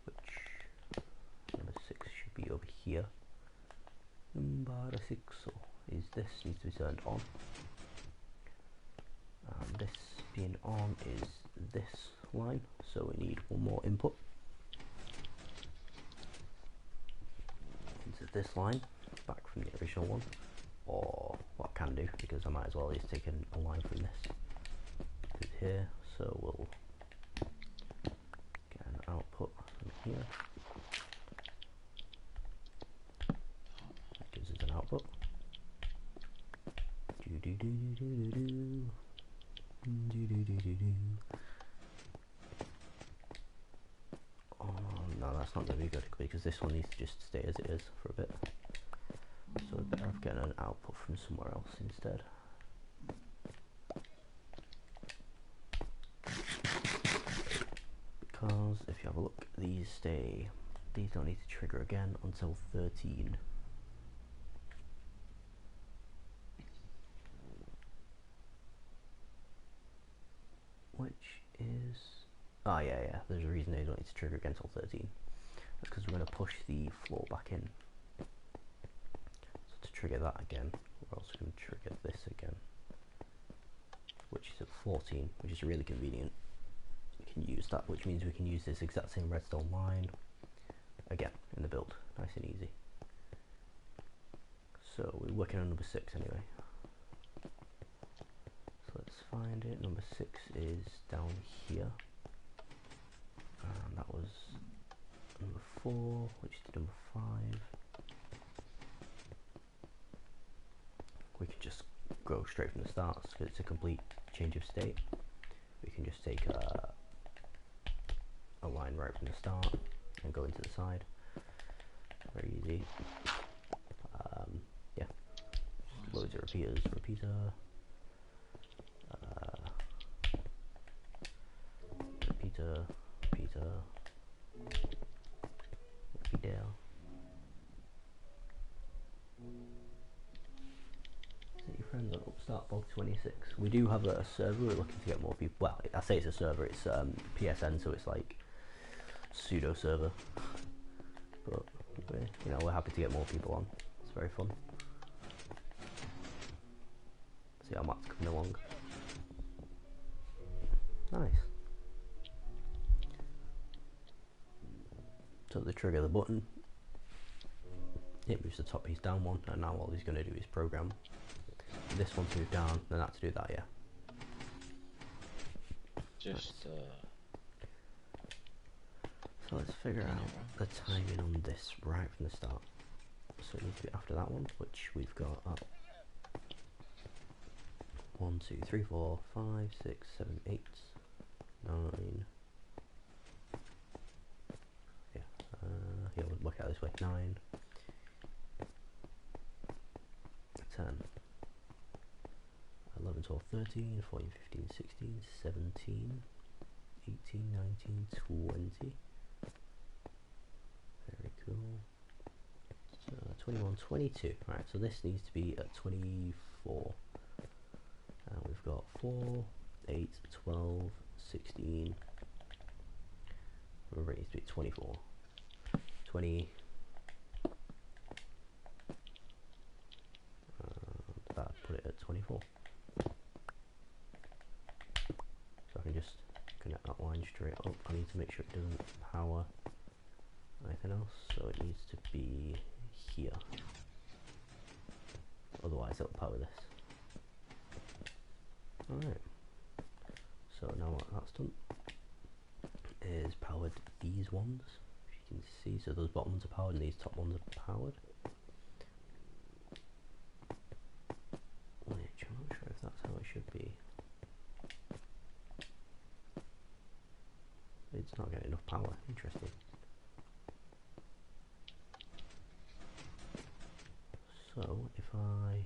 which number 6 should be over here. Number 6 is this, needs to be turned on. And this being on is this line, so we need 1 more input into this line, back from the original one. Or what I can do, because I might as well is take a line from this to here, so we'll get an output from here. That gives us an output. Oh no, that's not going to be good because this one needs to just stay as it is for a bit. So we're better off getting an output from somewhere else instead. Because if you have a look, these don't need to trigger again until 13. Which is, yeah, there's a reason they don't need to trigger again until 13. That's because we're going to push the floor back in. So to trigger that again, we're also going to trigger this again, which is at 14, which is really convenient. We can use that, which means we can use this exact same redstone line again in the build, nice and easy. So we're working on number 6 anyway. So let's find it. Number 6 is down here, and that was number 4, which is number 5. We can just go straight from the start because it's a complete change of state. We can just take a line right from the start and go into the side. Very easy. Yeah, loads of repeaters. Repeater. Repeater. Set your friends on Upstart Bog 26. We do have a server. We're looking to get more people. Well, I say it's a server. It's PSN, so it's like pseudo server. But we're happy to get more people on. It's very fun. See how Matt's coming along. Nice. So the trigger the button, it moves the top piece down 1, and now all he's going to do is program this one to move down, then that to do that, yeah. Just so let's figure out the timing on this right from the start. So it needs to be after that one, which we've got up 1, 2, 3, 4, 5, 6, 7, 8, 9. Yeah, we'll work out this way. 9, 10, 11, 12, 13, 14, 15, 16, 17, 18, 19, 20. Very cool. So 21, 22. Right, so this needs to be at 24. And we've got 4, 8, 12, 16. Remember, it needs to be 24. 20. That make sure it doesn't power anything else, so it needs to be here. Otherwise it'll power this. Alright. So now what that's done is powered these ones. If you can see, so those bottom ones are powered and these top ones are powered. Which I'm not sure if that's how it should be. It's not getting enough power. Interesting. So if I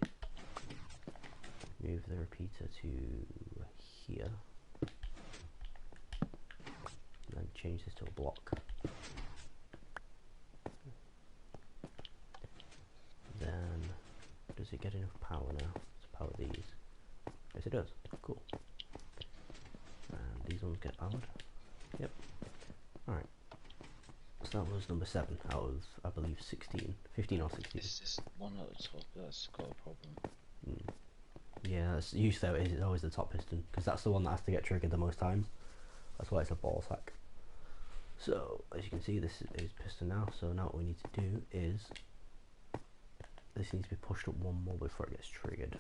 move the repeater to here, and then change this to a block, then does it get enough power now to power these? Yes, it does. Cool. And these ones get powered. Yep. Alright. So that was number 7 out of, I believe, 16. 15 or 16. It's just one at the top that's got a problem. Yeah, that's usually how it is. It's always the top piston, because that's the one that has to get triggered the most times. That's why it's a ball sack. So, as you can see, this is piston now. So now what we need to do is, this needs to be pushed up one more before it gets triggered.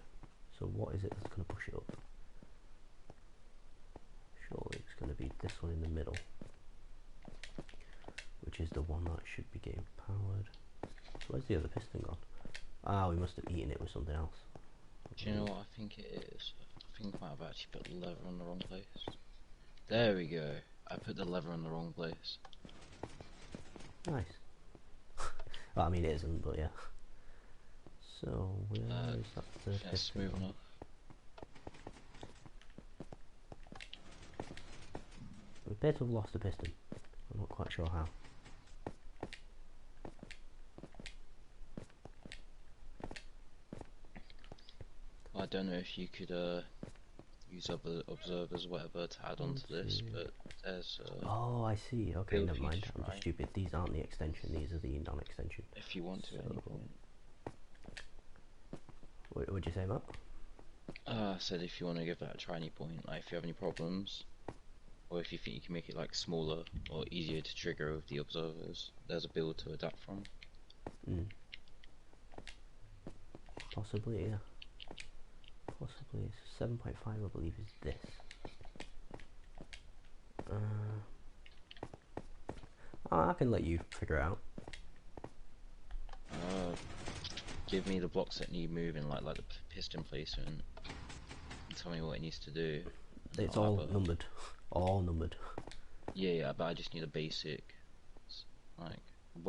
So what is it that's going to push it up? Surely it's going to be this one in the middle, which is the one that should be getting powered. So where's the other piston gone? Ah, we must have eaten it with something else. Do you know what I think it is? I think I might have actually put the lever on the wrong place. There we go. I put the lever in the wrong place. Nice. Well, I mean it isn't, but yeah. So where is that third piston? Smooth enough. We appear to have lost a piston. I'm not quite sure how. I don't know if you could use other observers or whatever to add on to this, but there's oh, I see. Okay, build never mind. feature, I'm just right? stupid. These aren't the extension. These are the non-extension. If you want to at any point. What would you say, Matt? I said if you want to give that a try any point, like if you have any problems, or if you think you can make it like smaller or easier to trigger with the observers, there's a build to adapt from. Possibly, yeah. Possibly. 7.5, I believe, is this. I can let you figure it out. Give me the blocks that need moving, like the piston placement, and tell me what it needs to do. It's all numbered. All numbered. Yeah, but I just need a basic, like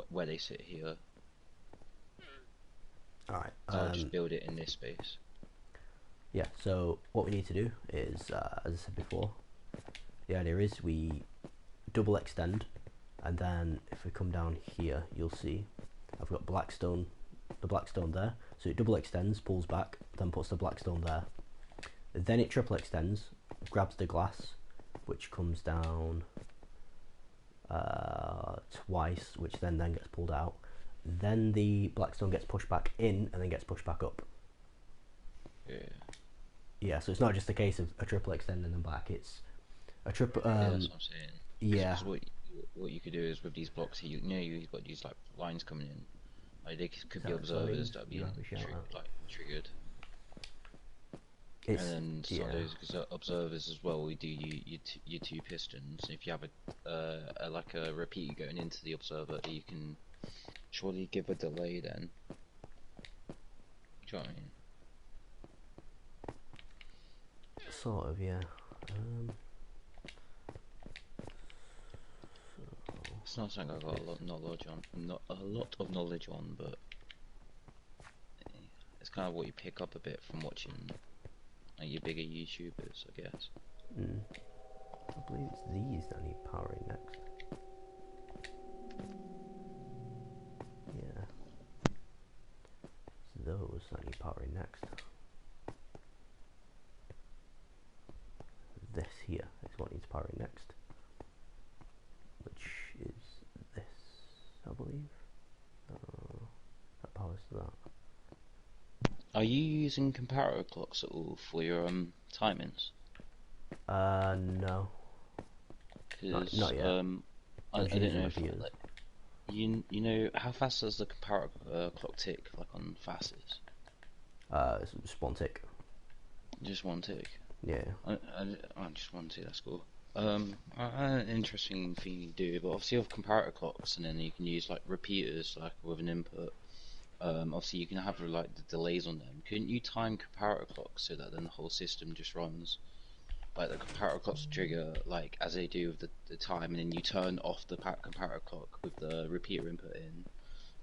where they sit here. Alright. I'll just build it in this space. Yeah, so what we need to do is, as I said before, the idea is we double extend, and then if we come down here, you'll see I've got blackstone, the blackstone there. So it double extends, pulls back, then puts the blackstone there. Then it triple extends, grabs the glass, which comes down twice, which then gets pulled out. Then the blackstone gets pushed back in, and then gets pushed back up. Yeah. Yeah, so it's not just a case of a triple extend and then back, it's a triple... yeah, that's what I'm saying. Yeah. Because what you could do is with these blocks here, you know you've got these like lines coming in. Like they could be observers that be triggered. And then some of those observers as well, we do your two pistons. If you have a like a repeater going into the observer, you can surely give a delay then. Do you know what I mean? Sort of, yeah. It's not something I've got a lot of knowledge on, but it's kind of what you pick up a bit from watching like your bigger YouTubers, I guess. I believe it's these that need powering next. Yeah. It's those that need powering next. This here is what needs powering next, which is this, I believe. That powers to that. Are you using comparator clocks at all for your timings? No. Because Not yet. I I'm just don't using know if repeaters. like you know how fast does the comparator clock tick like on fastest? It's just one tick. Just one tick. Yeah. I just one tick. That's cool. An interesting thing you do, but obviously you have comparator clocks, and then you can use like repeaters like with an input. Obviously you can have like the delays on them. Couldn't you time comparator clocks so that then the whole system just runs? Like the comparator clocks trigger like as they do with the time, and then you turn off the comparator clock with the repeater input in,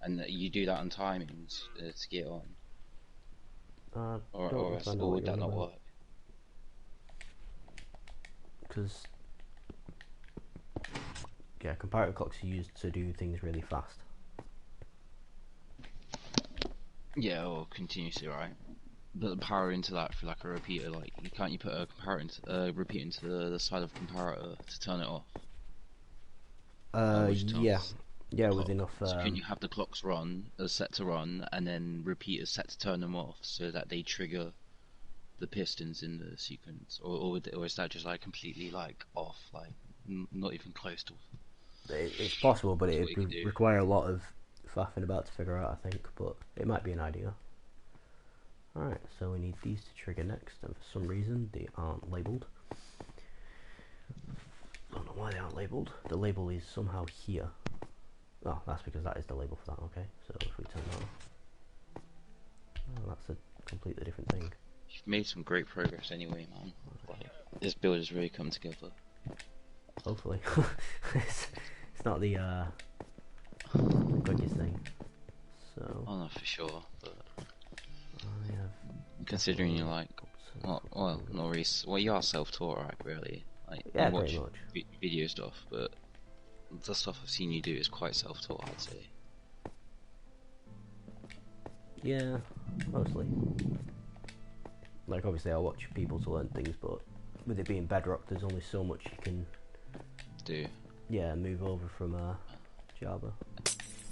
and you do that on timings to get on, I don't know if I know or what would you're that on not about. work? Because, yeah, comparator clocks are used to do things really fast. Yeah, or continuously, right? But the power into that for like a repeater, like can't you put a comparator repeater into the side of comparator to turn it off? Which Yeah. tells the Yeah, with clock. enough, So can you have the clocks run, set to run, and then repeaters set to turn them off so that they trigger the pistons in the sequence, or is that just like completely like off, like not even close to it's possible, but what it you can would do? require a lot of faffing about to figure out, I think, but it might be an idea. Alright, so we need these to trigger next, and for some reason they aren't labelled. I don't know why they aren't labelled. The label is somehow here. Oh, that's because that is the label for that, okay. So if we turn that off, oh, that's a completely different thing. You've made some great progress anyway, man. Like this build has really come together. Hopefully. it's not the quickest thing. So Oh no, for sure. But I have considering you're like, not really. Well, you are self-taught, right? Really, like yeah, you pretty watch much. video stuff, but the stuff I've seen you do is quite self-taught, I'd say. Yeah, mostly. Like obviously I watch people to learn things, but with it being Bedrock, there's only so much you can Do move over from Java.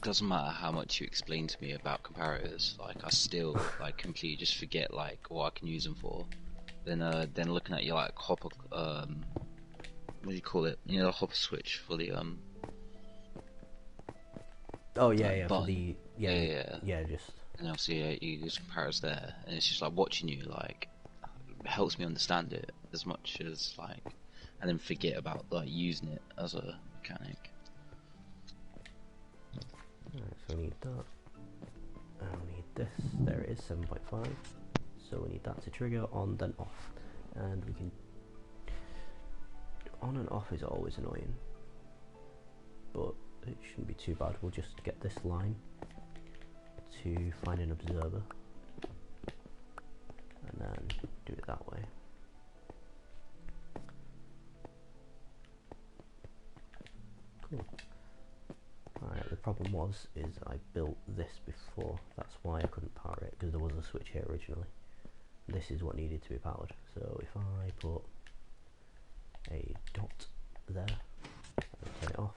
doesn't matter how much you explain to me about comparators, like I still like completely just forget like what I can use them for. Then looking at your like hopper, what do you call it? You know, the hopper switch for the Oh yeah, like yeah, for button. the yeah, just And obviously you use comparators there, and it's just like watching you like helps me understand it as much as like, and then forget about like using it as a mechanic. alright, so we need that. And we need this. There it is, 7.5. So we need that to trigger on then off. And we can on and off is always annoying. But it shouldn't be too bad. We'll just get this line to find an observer. And then do it that way. Cool. Alright, the problem is I built this before. That's why I couldn't power it, because there was a switch here originally. This is what needed to be powered. So if I put a dot there and turn it off,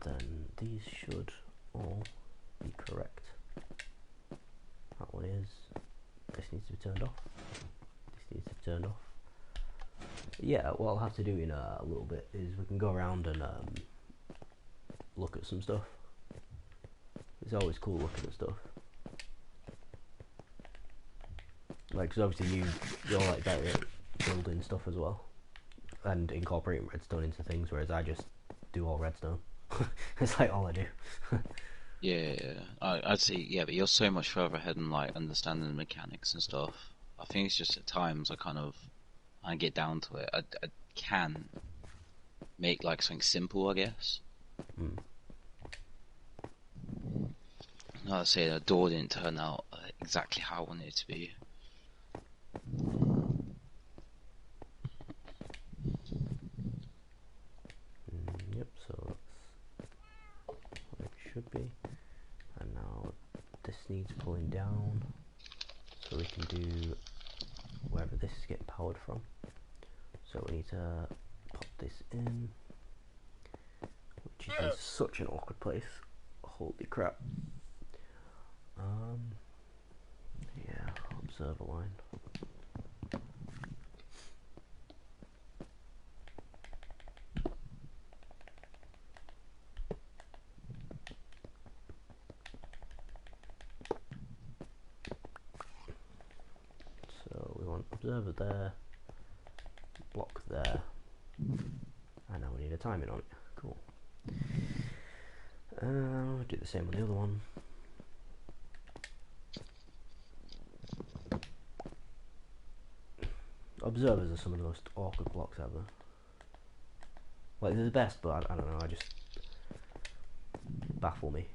then these should all be correct. That one is. This needs to be turned off. This needs to be turned off. Yeah, what I'll have to do in a little bit is we can go around and look at some stuff. It's always cool looking at stuff. Like, because obviously you're like better at building stuff as well, and incorporating redstone into things, whereas I just do all redstone. It's like all I do. Yeah, I'd say yeah, but you're so much further ahead in like understanding the mechanics and stuff. I think it's just at times I get down to it. I can make like something simple, I guess. Mm. Like I say, the door didn't turn out exactly how I wanted it to be. Yep, so that's what it should be. And now this needs pulling down, so we can do wherever this is getting powered from. So we need to pop this in, which is in such an awkward place. Holy crap. Yeah, observer line. want observer there, block there, and now we need a timing on it. Cool. Do the same on the other one. Observers are some of the most awkward blocks ever. Like, they're the best, but I don't know, I just baffle me.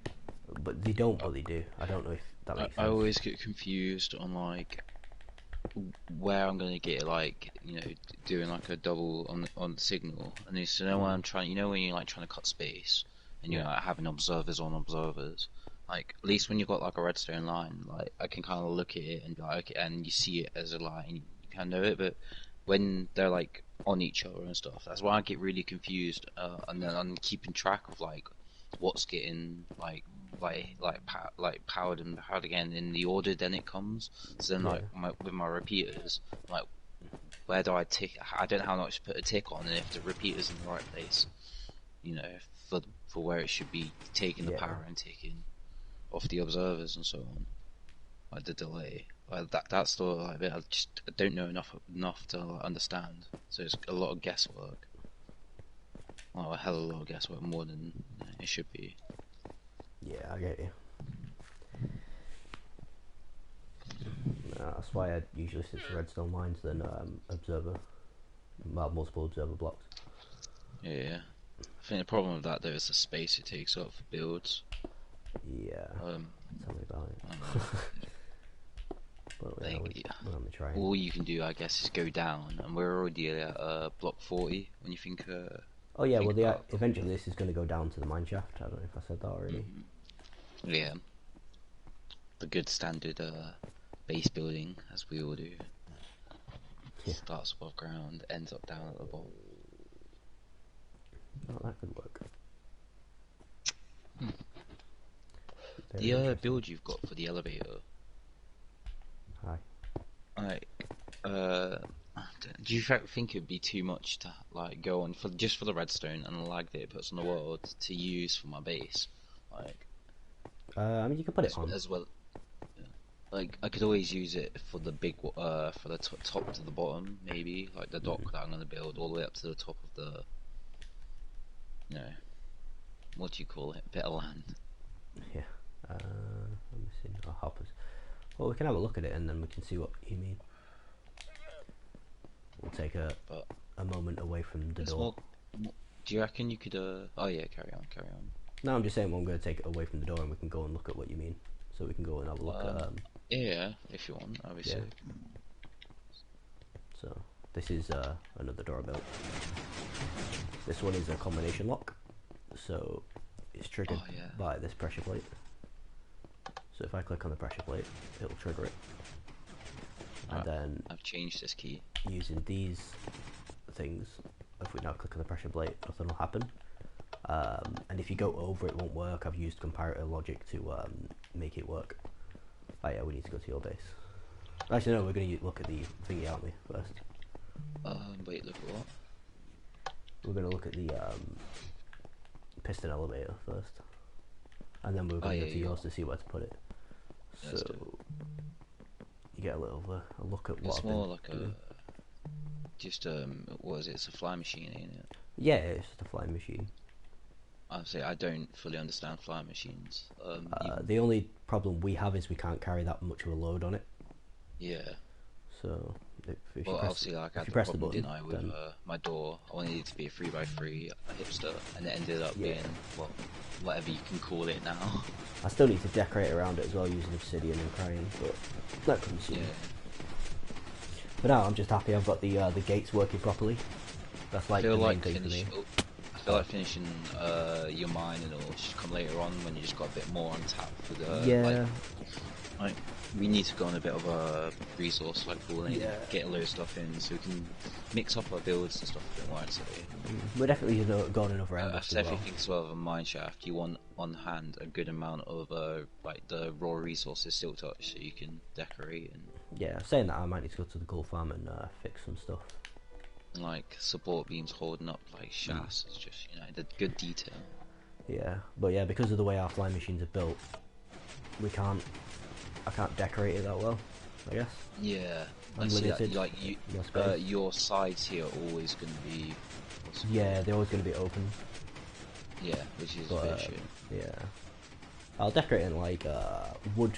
But they don't, but they do. I don't know if that makes sense. I always get confused on like where I'm gonna get like, you know, doing like a double on the signal, and it's, you know, when I'm trying, you know, when you're like trying to cut space and you're like having observers on observers. Like, at least when you've got like a redstone line, like I can kind of look at it and be like, okay, and you see it as a line, you kind of know it. But when they're like on each other and stuff, that's why I get really confused. And then I'm keeping track of like what's getting powered and powered again in the order then it comes. So then like with my repeaters, like where do I tick? I don't know how much to put a tick on, and if the repeater's in the right place, you know, for where it should be taking the power and taking off the observers and so on, like the delay, like that's the like bit I don't know enough to like, understand. So it's a lot of guesswork. Well, a hell of a lot of guesswork, more than it should be. Yeah, I get you. That's why I usually stick to redstone lines than multiple observer blocks. Yeah. I think the problem with that though is the space it takes up for builds. Yeah. Tell me about it. Well, yeah, we're on the train. All you can do, I guess, is go down, and we're already at block 40. When you think. Oh yeah, well, eventually this is going to go down to the mine shaft. I don't know if I said that already. Yeah. The good standard base building, as we all do. Yeah. Starts above ground, ends up down at the bottom. Oh, that could work. The build you've got for the elevator. Hi. Like, do you think it'd be too much to like go on just for the redstone and the lag that it puts on the world to use for my base? Like, I mean, you can put it on as well. Yeah. Like, I could always use it for the big, for the top to the bottom, maybe like the dock that I'm gonna build all the way up to the top of the, you know, what do you call it? Bit of land. Yeah. Let me see. Oh, hoppers. Well, we can have a look at it and then we can see what you mean. We'll take a moment away from the door. Do you reckon you could? Oh yeah, carry on. No, I'm just saying. Well, I'm going to take it away from the door and we can go and look at what you mean. So we can go and have a look at. Yeah, if you want, obviously. Yeah. So this is another door built. This one is a combination lock, so it's triggered by this pressure plate. So if I click on the pressure plate, it'll trigger it. And then I've changed this key. Using these things, if we now click on the pressure plate, nothing will happen. And if you go over, it won't work. I've used comparator logic to make it work. Oh yeah, we need to go to your base. Actually, no, we're going to look at the thingy, aren't we, first? Wait, look at what? We're going to look at the piston elevator first. And then we're going to go to yours to see where to put it. So, you get a little a look at what it's more like what is it? It's a fly machine, ain't it? Yeah, it's just a flying machine. I don't fully understand flying machines. The only problem we have is we can't carry that much of a load on it. Yeah. So, if well, you press, obviously, like, I had the press problem, the button, didn't I, with my door. I wanted it to be a 3x3 hipster, and it ended up being, well, whatever you can call it now. I still need to decorate around it as well using obsidian and crying, but that comes soon. Yeah. But now I'm just happy I've got the gates working properly. That's like the main thing for me. I feel like finishing your mine and all should come later on when you just got a bit more on tap for the like we need to go on a bit of a resource like pool and get a load of stuff in so we can mix up our builds and stuff a bit more actually. We're definitely going enough around. I definitely think as well of a mine shaft you want on hand a good amount of like the raw resources still touch so you can decorate and saying that I might need to go to the gold farm and fix some stuff. Like support beams holding up like shafts, it's just, you know, the good detail. Yeah, but yeah, because of the way our flying machines are built, I can't decorate it that well. I guess. Yeah, I see that. Unlimited. Like More space. your sides here are always going to be. What's it Yeah, called? they're always going to be open. Yeah, which is a But bit shit. yeah, I'll decorate it in like wood.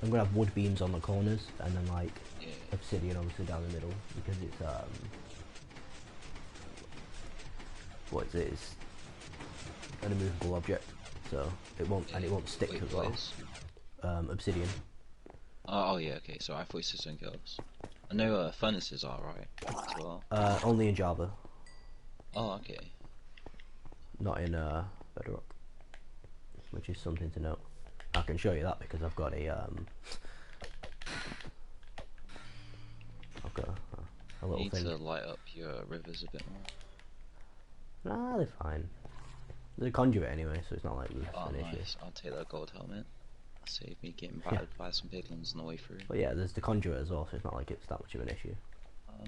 I'm gonna have wood beams on the corners, and then like Yeah. obsidian obviously down the middle because it's what is it? It's an immovable object, so it won't stick Wait, as what well. is? Obsidian. Oh yeah, okay. So I thought you said something else. I know furnaces are right as well. Only in Java, Oh okay. not in Bedrock, which is something to note. I can show you that because I've got a You little need thing. to light up your rivers a bit more. Nah, they're fine. There's a conduit anyway, so it's not like Oh an issue. nice. I'll take that gold helmet. Save me getting battered by some piglins on the way through. But yeah, there's the conduit as well, so it's not like it's that much of an issue. Um,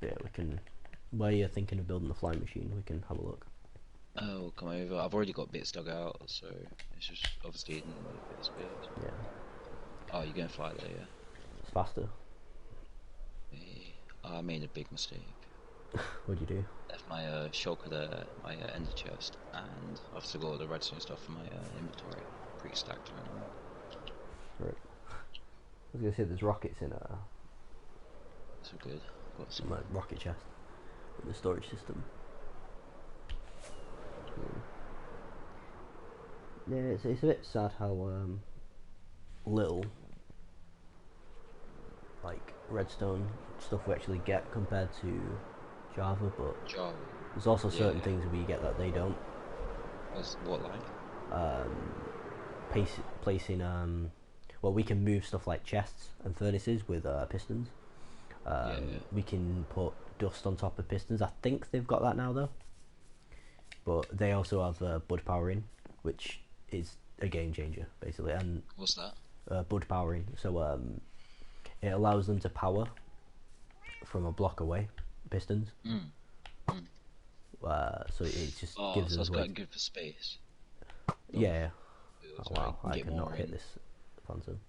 Yeah, we can. While you're thinking of building the flying machine, we can have a look. oh, come over. I've already got bits dug out, so it's just obviously in the bits. Yeah, Oh, you're gonna fly there, yeah? it's faster. Hey, I made a big mistake. What'd you do? Left my shulker there, my ender chest, and I've still got all the redstone stuff in my inventory, pre-stacked right now. Right. I was gonna say there's rockets in So good. Got some some. like rocket chest in the storage system. Yeah, it's a bit sad how little like redstone stuff we actually get compared to Java, but Java. there's also certain Yeah. things we get that they don't. What like? Placing well, we can move stuff like chests and furnaces with pistons. Yeah. We can put dust on top of pistons. I think they've got that now though, but they also have bud powering, which is a game changer basically. And What's that? bud powering, so it allows them to power from a block away pistons. So it just Oh, gives so us it's way. quite good for space. Yeah. Oh, So wow, can I get cannot more hit in. this phantom.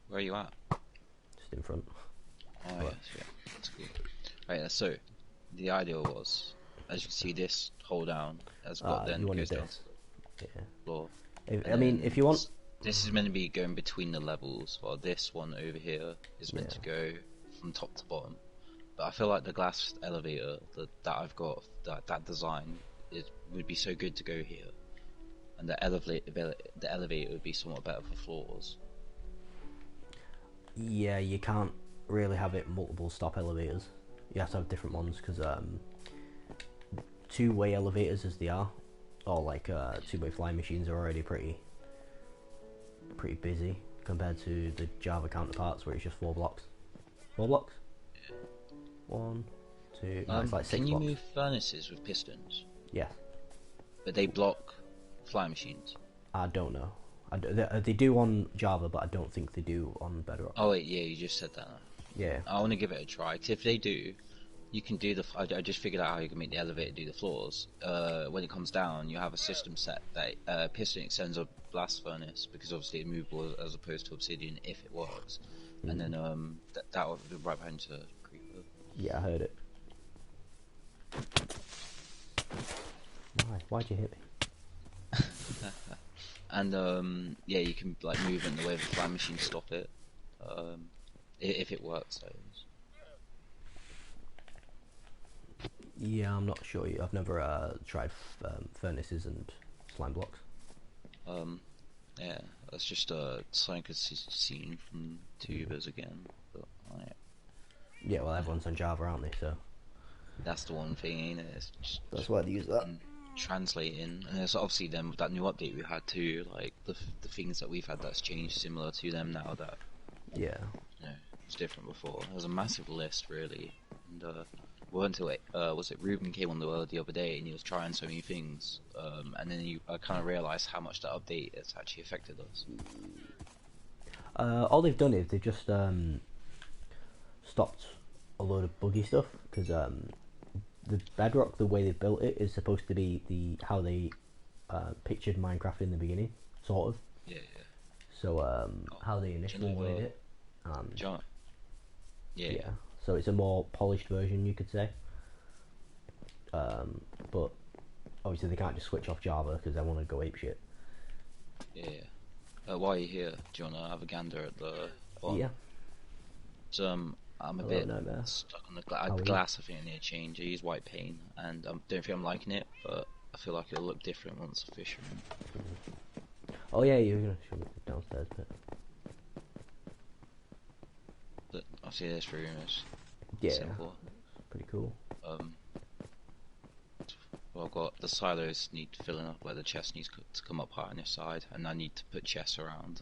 Where are you at? Just in front. Oh Right. yes, yeah, that's good. Right, so the idea was, as you can see, this hold down has got then you wanted goes down this. to Yeah. the floor. I mean, if you want, this is meant to be going between the levels, while this one over here is meant to go from top to bottom. But I feel like the glass elevator that I've got, that design, would be so good to go here, and the elevator would be somewhat better for floors. yeah, you can't really have it multiple stop elevators. You have to have different ones because two-way elevators as they are, or like two-way flying machines are already pretty busy compared to the Java counterparts where it's just 4 blocks. 4 blocks? 1, 2. No, it's like 6 can you blocks. move furnaces with pistons? Yes. But they block fly machines. I don't know. They do on Java, but I don't think they do on Bedrock. Oh wait, yeah, you just said that. Yeah. I want to give it a try. 'Cause if they do, you can do the. I just figured out how you can make the elevator do the floors. When it comes down, you have a system set that piston extends a blast furnace because obviously it's movable as opposed to obsidian if it works. And then that will be right behind the creeper. Yeah, I heard it. Why? Why'd you hit me? And yeah, you can like move it in the way the fly machine stop it. If it works, that is. Yeah, I'm not sure. I've never tried furnaces and slime blocks. Yeah, that's just something I could seen from tubers again. But Yeah, well, everyone's on Java, aren't they? So that's the one thing, ain't it? It's just that's why they use that. translating, and there's obviously then with that new update we had too, like the things that we've had that's changed similar to them now that Yeah. you know it's different before. There's a massive list really, and well until was it Ruben came on the other day and he was trying so many things, and then I kind of realised how much that update has actually affected us. All they've done is they've just stopped a load of buggy stuff because the Bedrock, the way they built it, is supposed to be the how they pictured Minecraft in the beginning, sort of. Yeah, yeah. So Oh, how they do you initially know wanted it, and John? Yeah, yeah. yeah. So it's a more polished version, you could say. But obviously they can't just switch off Java because they want to go ape shit. Yeah, yeah. While you're here, do you wanna have a gander at the bottom? Yeah. So I'm a Hello, bit Nightmare. stuck on the How are you? glass. I think I need to change. I use white paint, and I don't think I'm liking it, but I feel like it'll look different once the fish are in. Oh yeah, you're gonna show me the downstairs bit. But I see this room is Yeah, simple. pretty cool. Um, well, I've got the silos need filling up where the chest needs to come up high on your side, and I need to put chests around.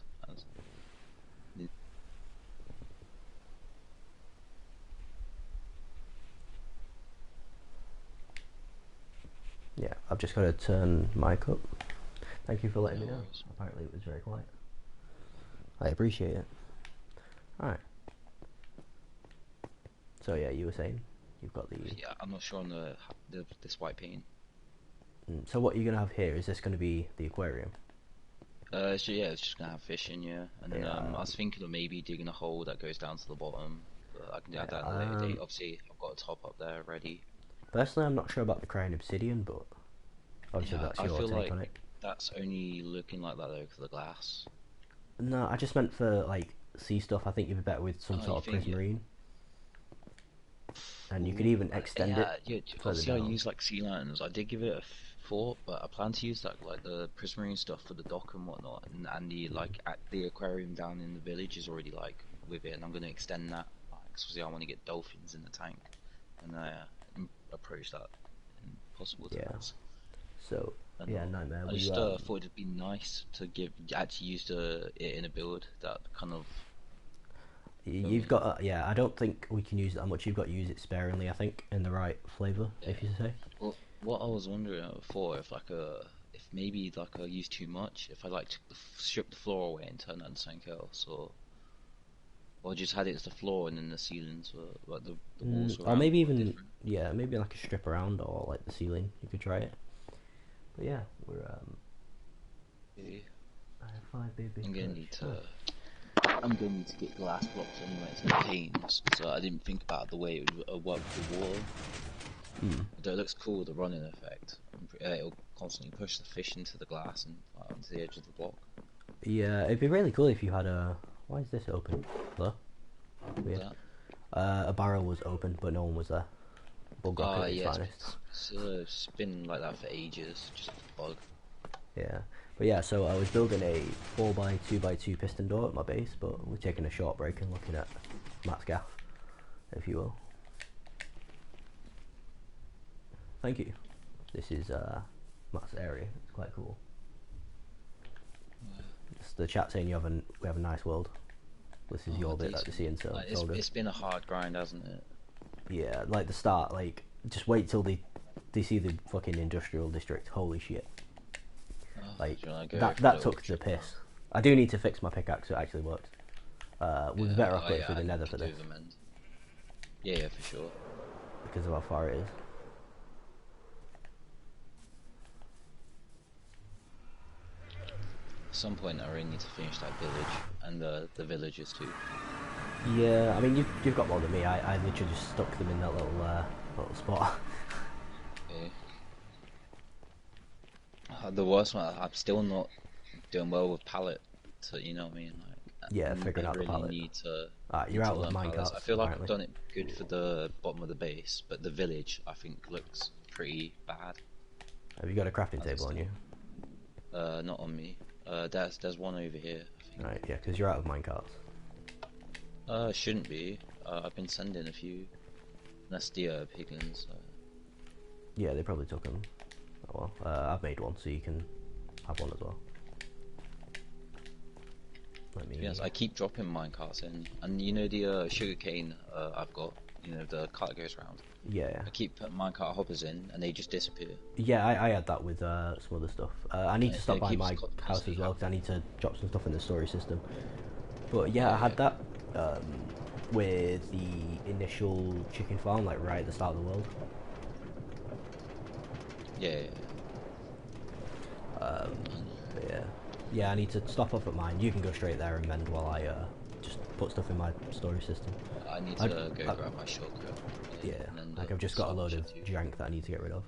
Yeah, I've just got to turn mic up. Thank you for letting me No know. worries. Apparently it was very quiet. I appreciate it. Alright. So yeah, you were saying you've got the. Yeah, I'm not sure on this white paint. So what you're gonna have here is this gonna be the aquarium? So yeah, it's just gonna have fish in, yeah. And then Yeah. I was thinking of maybe digging a hole that goes down to the bottom, but I can do that at a later date. Obviously, I've got a top up there ready. Personally, I'm not sure about the crying obsidian, but obviously Yeah, that's I your feel take like on it. that's only looking like that though for the glass. No, I just meant for like sea stuff. I think you'd be better with some Oh, you sort of think yeah? prismarine, and you could Ooh, even extend it yeah. further Obviously, I down. use like sea lanterns. I did give it a thought, but I plan to use that like the prismarine stuff for the dock and whatnot, and the like at the aquarium down in the village is already like with it, and I'm gonna extend that. Like, 'cause obviously, I want to get dolphins in the tank, and approach that in possible Yeah. terms. So And yeah, nightmare. I We just thought it'd be nice to give actually use it in a build that kind of. You've got yeah. I don't think we can use it that much. You've got to use it sparingly. I think in the right flavor, Yeah. if you say. Well, what I was wondering before, if maybe like I use too much, if I like took strip the floor away and turn that into something else, or just had it as the floor and then the ceilings were like the walls Or around maybe were even different. yeah, maybe like a strip around or like the ceiling. You could try it. But yeah, we're Yeah. I have 5 big I'm gonna perch. need to. I'm gonna need to get glass blocks anyway to the panes, so I didn't think about the way it would work with the wall. Though it looks cool, the running effect. It'll constantly push the fish into the glass and onto the edge of the block. Yeah, it'd be really cool if you had a. Why is this open? Hello? Weird. That. A barrel was open, but no one was there. Bug rocket at its Yeah, finest. it's been like that for ages, just a bug. Yeah, but yeah. So I was building a 4x2x2 piston door at my base, but we're taking a short break and looking at Matt's gaff, if you will. Thank you. This is Matt's area. It's quite cool. It's the chat saying we have a nice world. This is your bit that you're seeing, so Like, it's all good. it's been a hard grind, hasn't it? Yeah, like the start, like just wait till they see the fucking industrial district. Holy shit! Like Do you wanna go that for that a took little the trip piss. I do need to fix my pickaxe so it actually works. With better now? upgrades with the nether could for do this them and- Yeah, for sure. because of how far it is. At some point, I really need to finish that village and the villagers too. Yeah, I mean you've got more than me. I literally just stuck them in that little spot. Yeah. The worst one, I'm still not doing well with pallet. So you know what I mean? Like, Yeah, figuring I out the really pallet. need to. You're need out to with learn pallets. minecarts I feel like apparently. I've done it good for the bottom of the base, but the village I think looks pretty bad. Have you got a crafting As a table on you? Not on me. There's one over here. I think. Right, yeah, because you're out of minecarts. Shouldn't be. I've been sending a few. That's the piglins. Yeah, they probably took them. Oh well, I've made one, so you can have one as well. Let me. Yes, I keep dropping minecarts in, and you know the sugarcane I've got. You know the cart that goes round. Yeah. I keep putting minecart hoppers in, and they just disappear. Yeah, I had that with some other stuff. I need to stop It by keeps my constantly house as well because I happening. need to drop some stuff in the storage system. But yeah, I had that with the initial chicken farm, like right at the start of the world. Yeah. But yeah, I need to stop off at mine. You can go straight there and mend while I just put stuff in my storage system. I need to go grab my shortcut. Yeah, and then like I've just got a load of too. jank that I need to get rid of.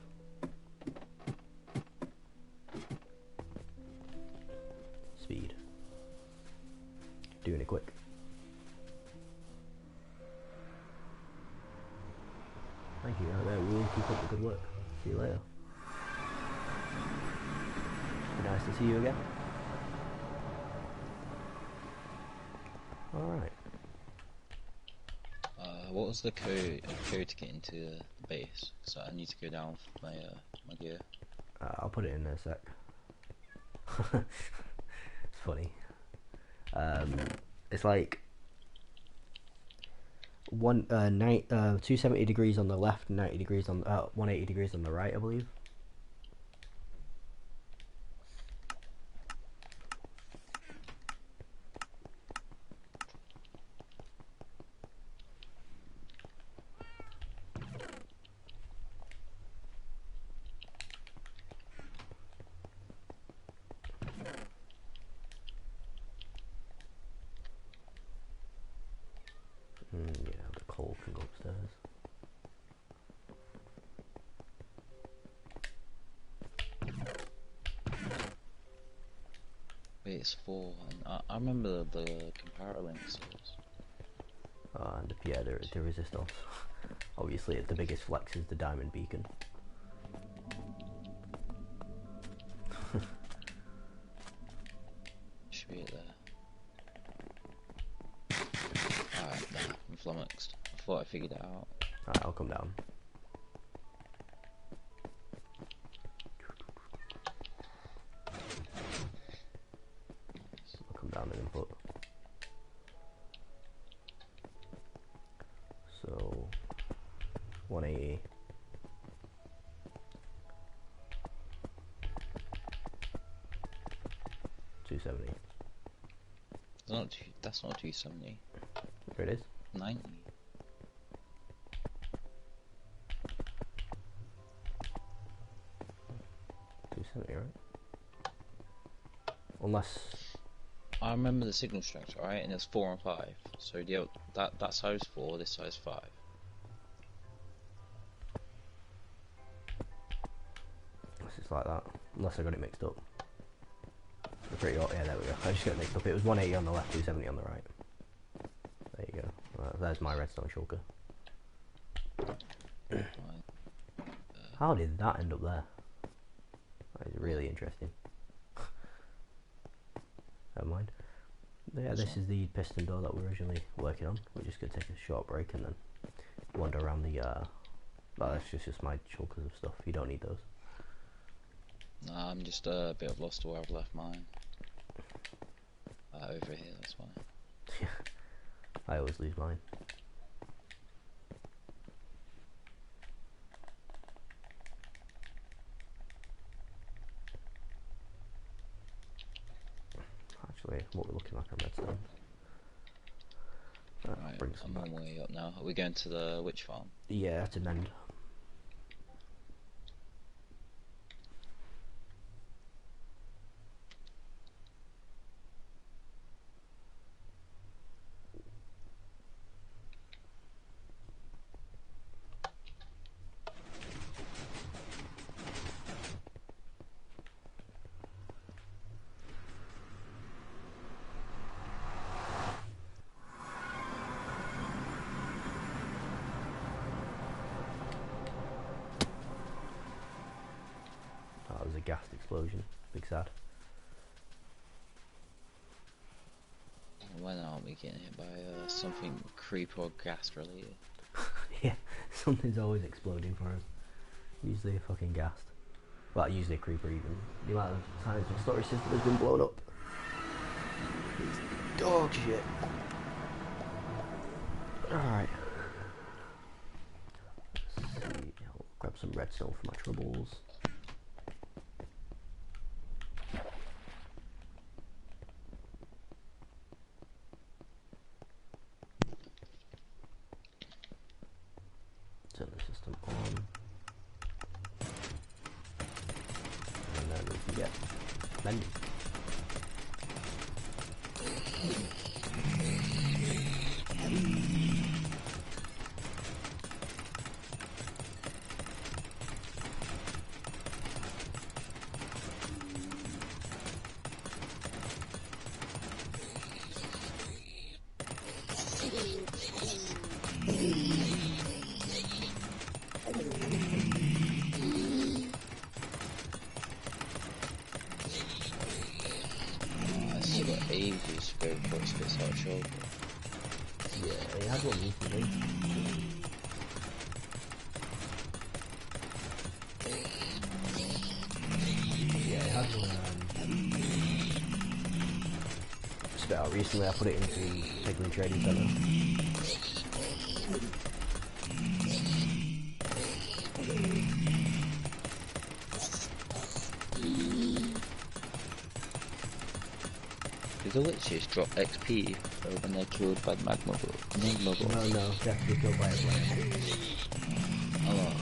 Speed. Doing it quick. Thank you. Right there. We will keep up the good work. See you later. Be nice to see you again. Alright. What was the code to get into the base? So I need to go down for my gear. I'll put it in there a sec. It's funny. It's like 270 degrees on the left, 90 degrees on 180 degrees on the right, I believe. Yeah, the coal can go upstairs. Base 4, and I remember the comparator links. And yeah, the resistance. Obviously, the biggest flex is the diamond beacon. Should be it there. Alright, nah, I'm flummoxed. I thought I figured it out. Alright, I'll come down. I'll come down and input. So 180. That's not 270. There it is. 90. Right? Unless I remember the signal structure, right? And it's 4 and 5. So that size 4, this size 5. this is like that. Unless I got it mixed up. They're pretty hot. Yeah, there we go. I just got it mixed up. It was 180 on the left, 270 on the right. There you go. There's my redstone shulker. How did that end up there? That is really interesting. Never mind. Yeah, this is the piston door that we were originally working on. We're just going to take a short break and then wander around the... that's just my shulkers of stuff. You don't need those. Nah, I'm just a bit lost to where I've left mine. Over here, that's why. Yeah, I always lose mine. Actually, what we're looking like on redstone. Right, I'm on my way up now. Are we going to the witch farm? Yeah, to mend. That was a gas explosion. Big sad. When aren't we getting hit by something creep or gas related? Yeah, something's always exploding for us. Usually a fucking ghast. Well, usually a creeper even. The amount of times my storage system has been blown up. It's dog shit. Alright. Let's see. I'll grab some redstone for my troubles. Turn the system on. mending. Ages ago before it spits out shoulder. Yeah, he had one recently. Yeah, he had one. Spit out recently. I put it into the Pigman Trading Centre. Did the witches drop XP when they're killed by the magma boss? No, they have to be killed by a blade. Oh,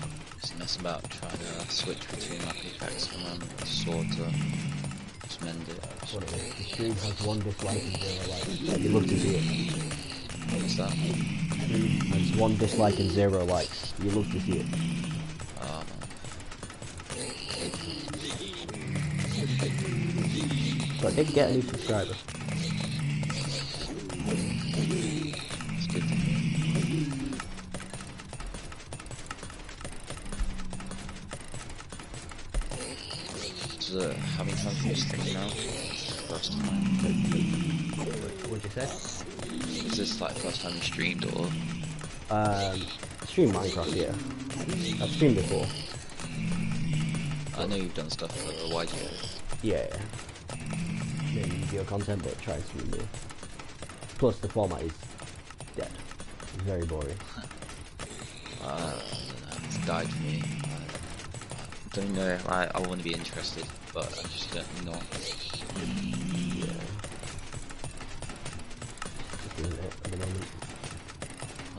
just mess about trying to switch between my pickaxe and a sword to just mend it. What it is, the stream has 1 dislike and 0 likes. You love to see it. What's that? The stream has 1 dislike and 0 likes. You love to see it. So I did get a new subscriber. It's good to hear. So, how many times have you streamed now? First time. What'd you say? Is this like first time you streamed or? Stream Minecraft, yeah. I've streamed before. I know you've done stuff for YGO. Yeah. Maybe video content, but try something new. Plus, the format is dead. It's very boring. It's died for me. I don't know. I want to be interested, but I just don't not. Yeah. Just doing it at the moment.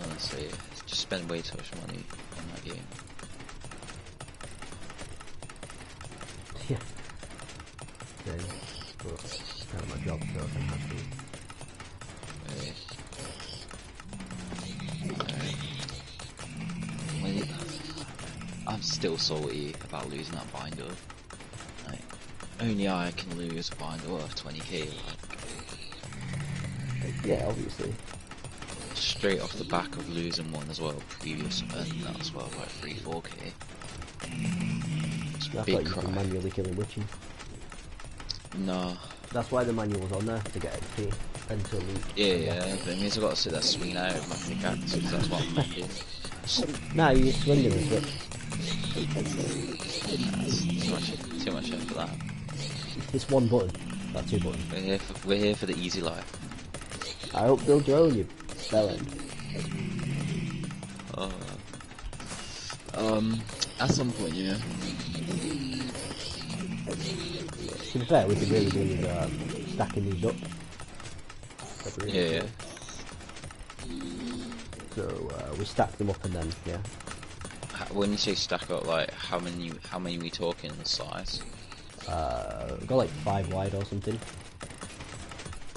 Honestly, just spend way too much money on that game. Yeah. Then, but it's kind of my job, so I'm happy. I'm still salty about losing that binder. Like, only I can lose a binder worth 20k. Yeah, obviously. Straight off the back of losing one as well, previous event, that was well like 3-4k. I thought you could manually killing witches. No. That's why the manual was on there, to get XP and to loot. Yeah, but it means I've got to sit there swinging out with my pickaxe, because that's what I'm doing. Nah, you just swing and switch. Too much effort for that. It's 1 button, not 2 buttons. We're here for the easy life. I hope build your own, you bellend. At some point, yeah. To be fair, we could really do with stacking these up. Yeah. So we stack them up and then, yeah. When you say stack up, like how many we talking in the size? We've got like 5 wide or something.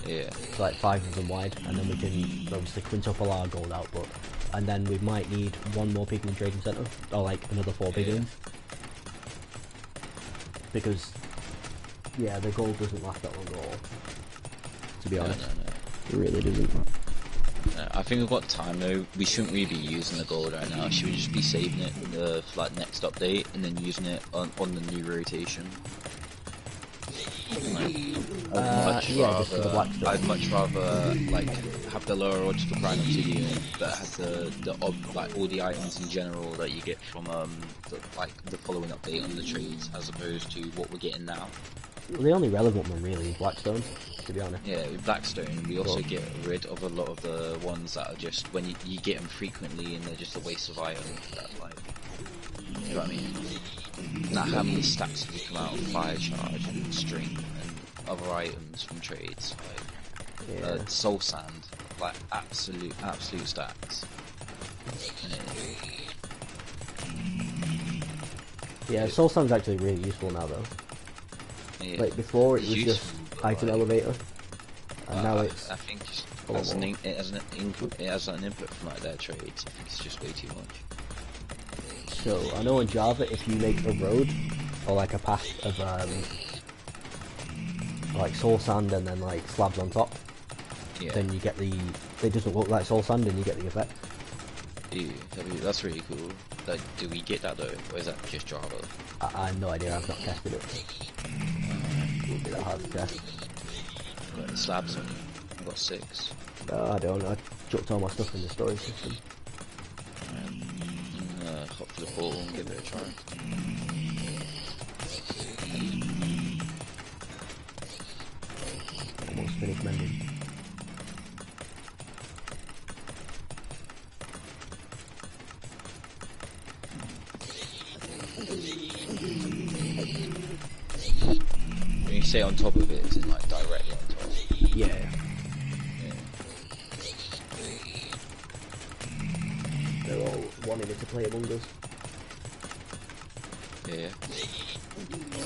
Yeah. So like 5 of them wide, and then we can obviously quintuple our gold output. And then we might need 1 more pigment trading centre, or like another 4 big ones. Because, yeah, the gold doesn't last that long at all. To be honest. No. It really doesn't. I think we've got time though. We shouldn't really be using the gold right now. Should we just be saving it for like next update and then using it on the new rotation? Like, I'd much rather like have the lower odds for grind up to unit, but have the like all the items in general that you get from the following update on the trades, as opposed to what we're getting now. Well, the only relevant one really is Blackstone, to be honest. Yeah, with Blackstone, we also get rid of a lot of the ones that are just when you get them frequently and they're just a waste of items. That, like, you know what I mean? Now, how many stacks have you come out of fire charge and string and other items from trades? Like, soul sand, like absolute stacks. Yeah, soul sand's actually really useful now though. Yeah. Like before, it It's was just useful, but, item like, elevator, and now it's I think just a lot as more. an input from like their trades, I think it's just way too much. So I know in Java, if you make a road or like a path of like soul sand and then like slabs on top, Yeah. then you get the. It doesn't look like soul sand, and you get the effect. Ew, that's really cool. Like, do we get that though, or is that just Java? I have no idea. I've not tested it. It wouldn't be that hard to test. Got any slabs on you? I've got 6. No, I don't. I chucked all my stuff in the storage system. Hop for the portal and give it a try. Almost finished mending. When you say on top of it, it's in like directly on top. Yeah. Yeah. They're all wanting me to play Among Us. Yeah.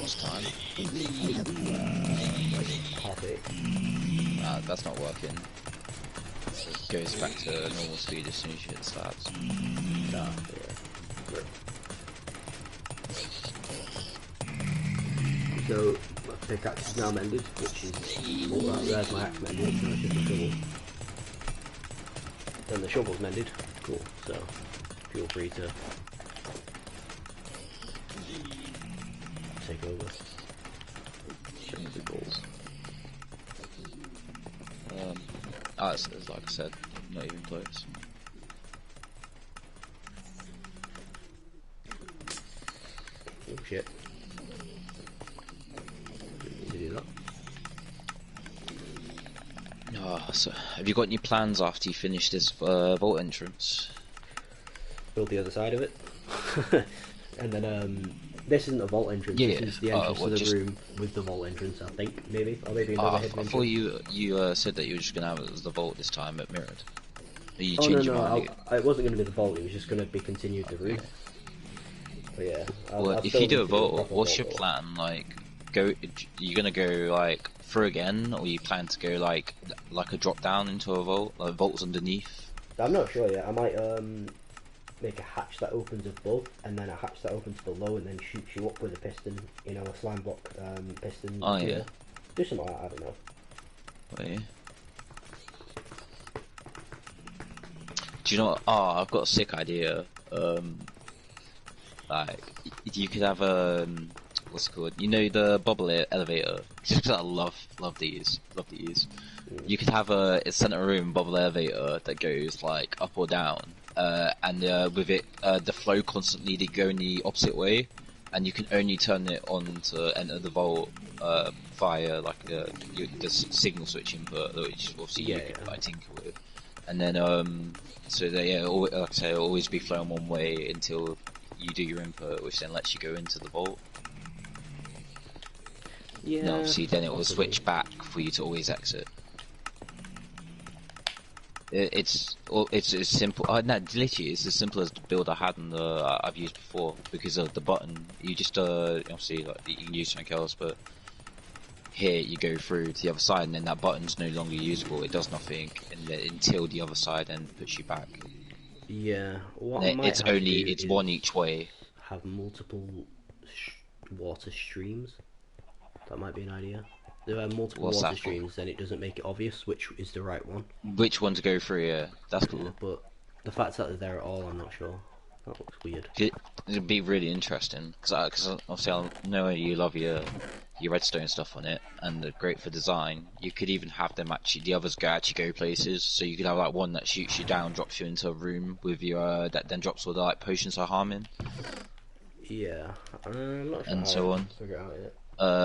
Lost time. Like half 8. That's not working. So it goes back to normal speed as soon as you hit the slabs. Yeah. Great. So my pickaxe is now mended, which is there's my axe mended, so it's just a shovel. Then the shovel's mended. Cool. So feel free to take over. Check the goals. It's like I said, not even close. Oh shit. Need to do that. So have you got any plans after you finish this vault entrance? Build the other side of it. And then this isn't a vault entrance, Yeah, this is the entrance to the room with the vault entrance, I think, maybe. Or maybe another hidden I entrance. thought you said that you were just going to have it as the vault this time at Mirrored. Are you Oh changing your no, mind? it wasn't going to be the vault, it was just going to be continued the room. But yeah. Well, if you do a vault, what's your plan? Like, you gonna go like through again, or you plan to go like a drop down into a vault, like vaults underneath? I'm not sure yet. I might make a hatch that opens above, and then a hatch that opens below, and then shoots you up with a piston, you know, a slime block piston. Oh yeah. Do something like that, I don't know. Wait. Do you know what? Oh, I've got a sick idea. Like, you could have what's it called? You know the bubble elevator? Just 'cause I love these. You could have a center room bubble elevator that goes like up or down, and with it, the flow constantly to go in the opposite way, and you can only turn it on to enter the vault via like the signal switch input, which obviously you could like tinker with, and then so they like I say, it'll always be flowing one way until you do your input, which then lets you go into the vault. Yeah. And obviously, then it will switch back for you to always exit. It's as simple. No, literally, it's as simple as the build I had and I've used before, because of the button. You just obviously like you can use something else, but here you go through to the other side, and then that button's no longer usable. It does nothing until the other side then puts you back. Yeah. It's one each way. Have multiple water streams. That might be an idea. There are multiple water streams, then it doesn't make it obvious which is the right one. Which one to go through? Yeah, that's cool. Yeah, but the fact that they're there at all, I'm not sure. That looks weird. It'd be really interesting because obviously I know you love your redstone stuff on it, and they're great for design. You could even have them the others actually go places. So you could have like one that shoots you down, drops you into a room with your that then drops all the like potions of harm in. Yeah, I'm not sure and how so on. Figure it out yet.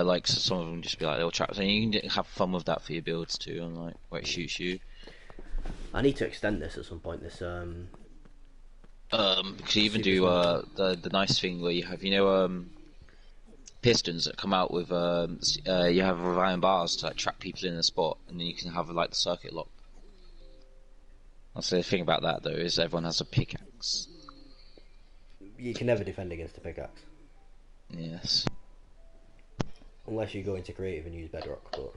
Like so some of them just be like little traps, and you can have fun with that for your builds too, and like where it shoots you. I need to extend this at some point. This because you even do the nice thing where you have pistons that come out with you have iron bars to like trap people in a spot, and then you can have like the circuit lock. That's the thing about that though, is everyone has a pickaxe. You can never defend against a pickaxe. Yes. unless you go into creative and use Bedrock, but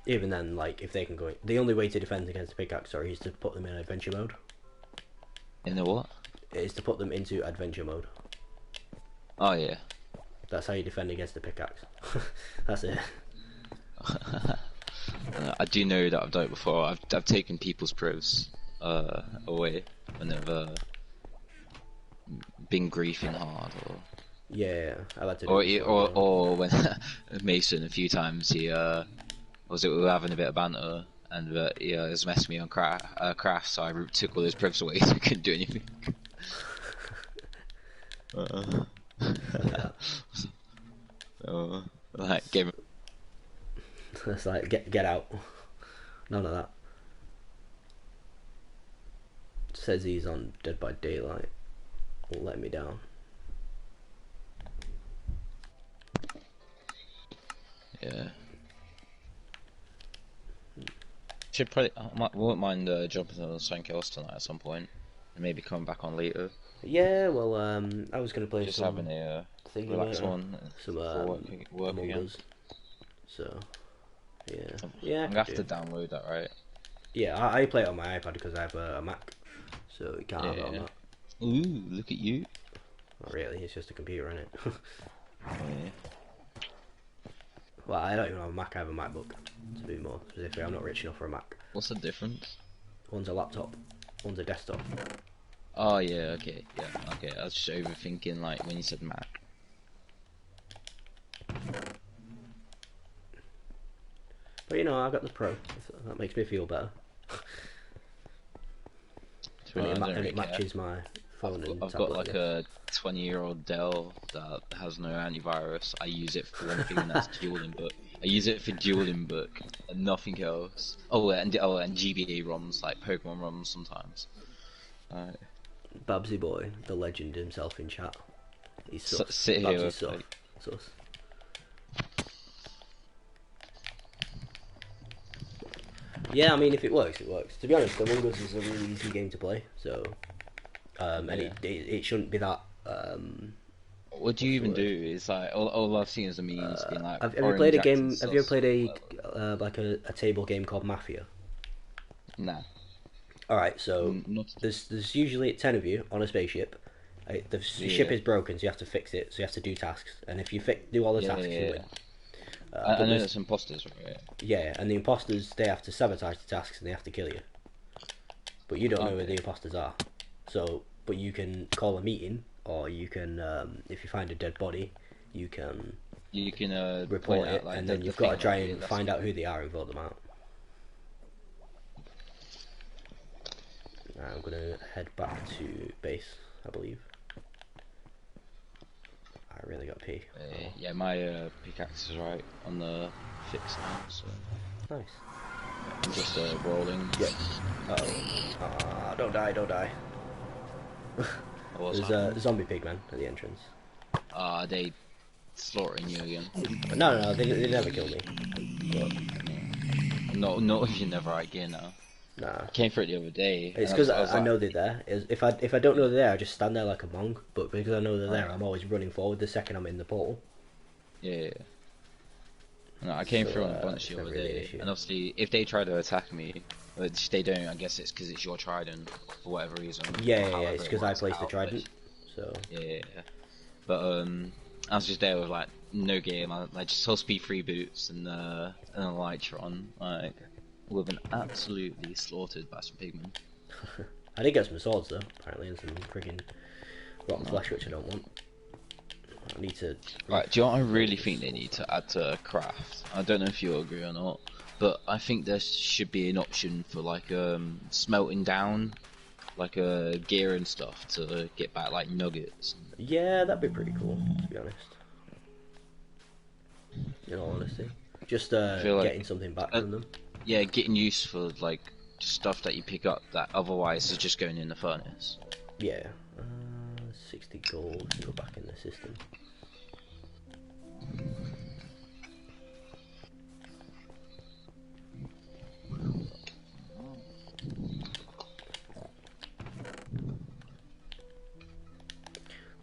even then, like if they can go, the only way to defend against a pickaxe, sorry, is to put them in adventure mode. In the what? Is to put them into adventure mode. Oh yeah. That's how you defend against the pickaxe. That's it. I do know that I've done it before. I've taken people's privs away when they've been griefing hard, or yeah, I've had to do it or when Mason a few times we were having a bit of banter and he was messing me on craft, so I took all his privs away so he couldn't do anything. Yeah. So, like, game. It's like get out. None of that. Says he's on Dead by Daylight. Won't let me down. Yeah. Should probably. Won't mind jumping on something else tonight at some point, and maybe coming back on later. Yeah, well, I was gonna play Just some having a thing relaxed later, one some work Among again. Us. So yeah, I'm gonna have to download that, right? Yeah, I play it on my iPad because I have a Mac, so you can't have it on that. Ooh, look at you. Not really, it's just a computer, isn't it? Yeah. Well, I don't even have a Mac, I have a MacBook, to be more specific. I'm not rich enough for a Mac. What's the difference? One's a laptop, one's a desktop. Oh yeah, okay, yeah, okay. I was just overthinking, like when you said Mac. But you know, I got the Pro. That makes me feel better. And it matches my phone and I've tablet. got like a 20-year-old Dell that has no antivirus. I use it for one thing, and that's dueling book. I use it for dueling book and nothing else. And GBA ROMs, like Pokemon ROMs sometimes. Babsy boy, the legend himself in chat. He's sus. Sit here with sus. like... sus. Yeah, I mean, if it works, it works. To be honest, Among Us is a really easy game to play, so and it shouldn't be that. What do you even do? It's like all I've seen is the memes being like. Have you played a game? Have you ever played a table game called Mafia? Nah. All right, so there's usually 10 of you on a spaceship. The ship is broken, so you have to fix it. So you have to do tasks, and if you do all the tasks, you win. I know there's imposters, right? Yeah, and the imposters, they have to sabotage the tasks and they have to kill you. But you don't know where the imposters are. So, but you can call a meeting, or you can, if you find a dead body, you can report it, and then you've got to try and find out who they are and vote them out. I'm gonna head back to base, I believe. I really got to pee. Yeah, my pickaxe is right on the fix now, so... Nice. I'm just rolling. Yep. Uh-oh. Don't die, don't die. There's a zombie pigman at the entrance. Are they slaughtering you again? No, they never kill me. But... No, if you're never right gear now. Nah. I came for it the other day. It's because I know they're there. If I don't know they're there, I just stand there like a monk. But because I know they're there, I'm always running forward the second I'm in the portal. Yeah. No, I came through on a bunch the other day, and obviously, if they try to attack me, which they don't, I guess it's because it's your trident for whatever reason. Yeah, it's because I placed the trident. So. Yeah. But I was just there with like no game. I just saw speed 3 boots and a Elytron, like. We've been absolutely slaughtered by some pigmen. I did get some swords though, apparently, and some friggin' rotten flesh, which I don't want. I need to... Right, do you know what I really think they need to add to craft? I don't know if you agree or not, but I think there should be an option for like smelting down like gear and stuff to get back like nuggets. Yeah, that'd be pretty cool, to be honest. In all honesty. Just getting something back from them. Yeah, getting used for like stuff that you pick up that otherwise is just going in the furnace. Yeah, 60 gold to go back in the system.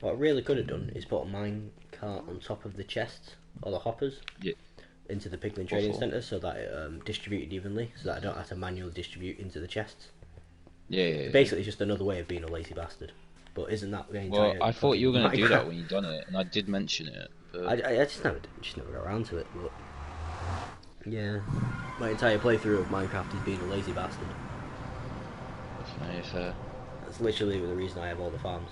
What I really could have done is put a mine cart on top of the chests or the hoppers Yeah. into the piglin What training for? centre so that it distributed evenly, so that I don't have to manually distribute into the chests. Yeah, yeah, yeah. Basically, it's just another way of being a lazy bastard. But isn't that the Well, entire I thought you fucking were gonna do that Minecraft? when you done it, and I did mention it, but I just never got around to it. But yeah, my entire playthrough of Minecraft is being a lazy bastard. definitely fair. That's literally the reason I have all the farms.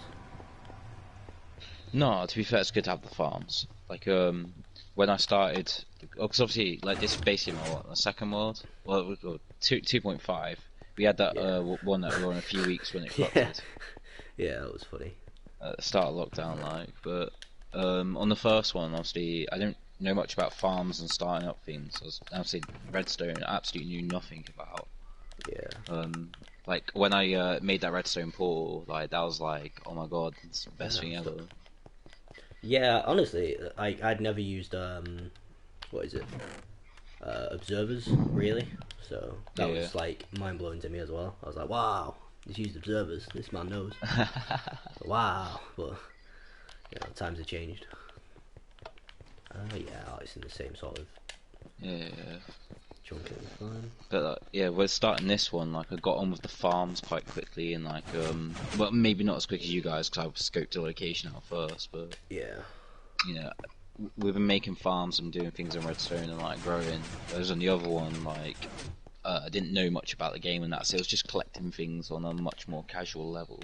No, to be fair, it's good to have the farms. Like, when I started, because obviously, like, this is basically my second world. Well, 2.5. We had that Yeah. one that we were in a few weeks when it Yeah, corrupted yeah, that was funny. at the start of lockdown, like. But on the first one, obviously, I don't know much about farms and starting up things. I was obviously redstone, I absolutely knew nothing about. Yeah. Like when I made that redstone portal, like that was like, oh my god, it's the best thing ever. Yeah, honestly, I'd never used what is it? Observers really. So that Yeah. was like mind blowing to me as well. I was like, wow, he's used observers. This man knows. Wow, but you know, times have changed. Yeah, it's in the same sort of Yeah. chunk at the time. But yeah, we're starting this one. Like I got on with the farms quite quickly, and like well maybe not as quick as you guys because I scoped the location out first. But Yeah. you know, we've been making farms and doing things in redstone and like growing. Whereas on the other one, like I didn't know much about the game and that, so it was just collecting things on a much more casual level.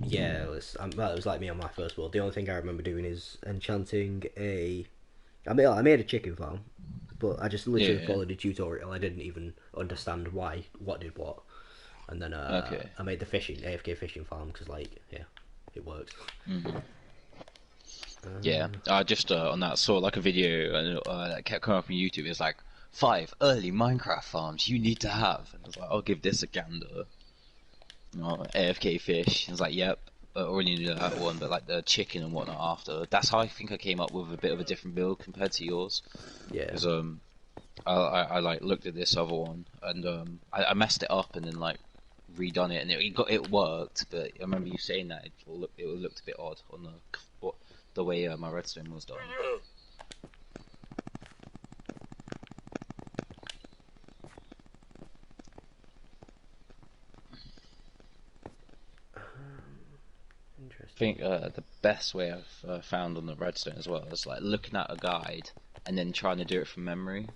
Yeah, well, it was like me on my first world. The only thing I remember doing is enchanting a. I made a chicken farm, but I just literally Yeah. followed a tutorial. I didn't even understand why, what did what, and then Okay. I made the AFK fishing farm because, like, yeah, it works. Yeah, I just on that saw like a video and that kept coming up on YouTube. It's like 5 early Minecraft farms you need to have. And I was like, I'll give this a gander. AFK fish. I was like, yep, I already knew that one, but like the chicken and whatnot after. That's how I think I came up with a bit of a different build compared to yours. Yeah, Because I like looked at this other one and I messed it up and then like redone it and it worked. But I remember you saying that it looked a bit odd on the way my redstone was done. I interesting. think the best way I've found on the redstone as well is like looking at a guide and then trying to do it from memory,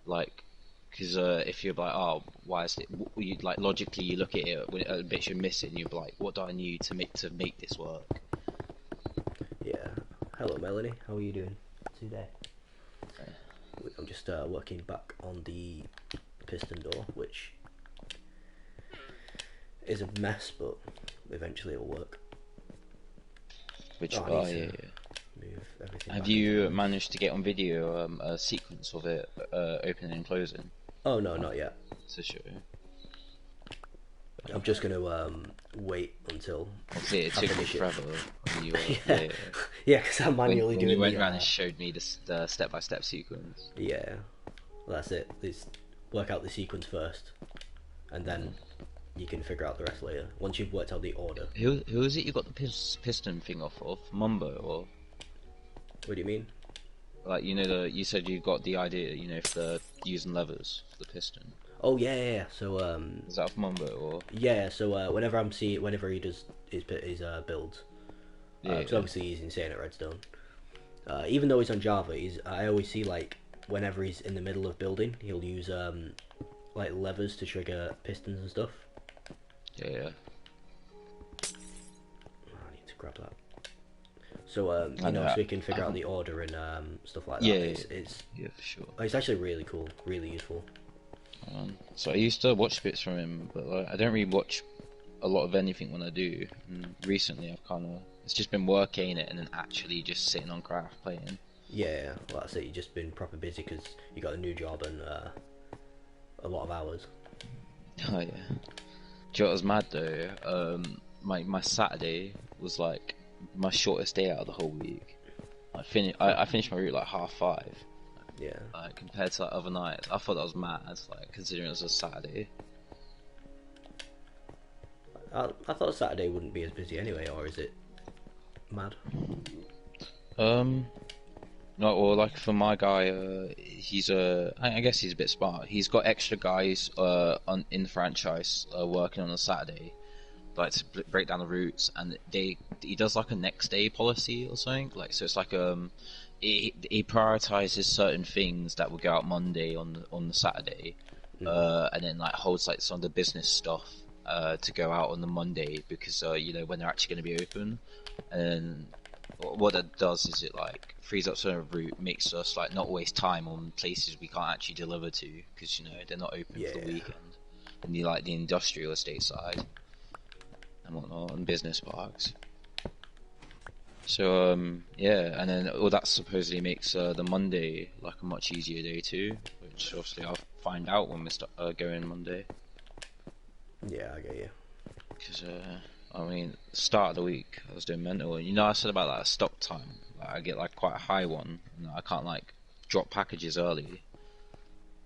like because if you're like, oh, why is it? You like logically you look at it when bits you're missing, you're like, what do I need to make this work? Yeah. Hello, Melanie. How are you doing today? I'm just working back on the piston door, which is a mess, but eventually it'll work. Which I need to yeah. move everything. Have back you into place. managed to get on video a sequence of it opening and closing? Oh no, not yet. To show. I'm just gonna wait until Obviously, it I took me finish it. forever. When you, Yeah, yeah, because I'm manually when doing you went the. around and showed me the step-by-step sequence. Yeah, well, that's it. Let's work out the sequence first, and then you can figure out the rest later. Once you've worked out the order. Who is it you got the piston thing off of? Mumbo or What do you mean? like you said you got the idea for using levers for the piston. Oh yeah. So Is that off Mumbo or yeah. So whenever whenever he does his builds, yeah? because obviously he's insane at redstone. Even though he's on Java, I always see like whenever he's in the middle of building, he'll use like levers to trigger pistons and stuff. Yeah. I need to grab that. So I know, so we can figure out the order and stuff like that. Yeah, It's yeah, for sure. it's actually really cool, really useful. So I used to watch bits from him, but like, I don't really watch a lot of anything when I do. And recently, it's just been working it and then actually just sitting on craft playing. Yeah, well, that's it. You've just been proper busy because you got a new job and a lot of hours. Oh yeah. Do you know what was mad though? My Saturday was like my shortest day out of the whole week. I finished my route like 5:30. Yeah. Compared to like other nights, I thought that was mad. Like considering it was a Saturday. I thought Saturday wouldn't be as busy anyway, or is it mad? Um, no, or like for my guy, he's I guess he's a bit smart. He's got extra guys on in the franchise working on a Saturday, like to break down the routes, and he does like a next day policy or something. Like so, it's like he prioritizes certain things that will go out Monday on the Saturday, and then like holds like some of the business stuff to go out on the Monday because you know when they're actually going to be open, and what that does is it like frees up some of the route, makes us like not waste time on places we can't actually deliver to because you know they're not open for the weekend, and the industrial estate side and whatnot, and business parks. So yeah, and then all that supposedly makes the Monday like a much easier day too, which obviously I'll find out when we start going Monday. Yeah, I get you. Because I mean, start of the week I was doing mental, and you know I said about that stock time. Like, I get like quite a high one, and I can't like drop packages early.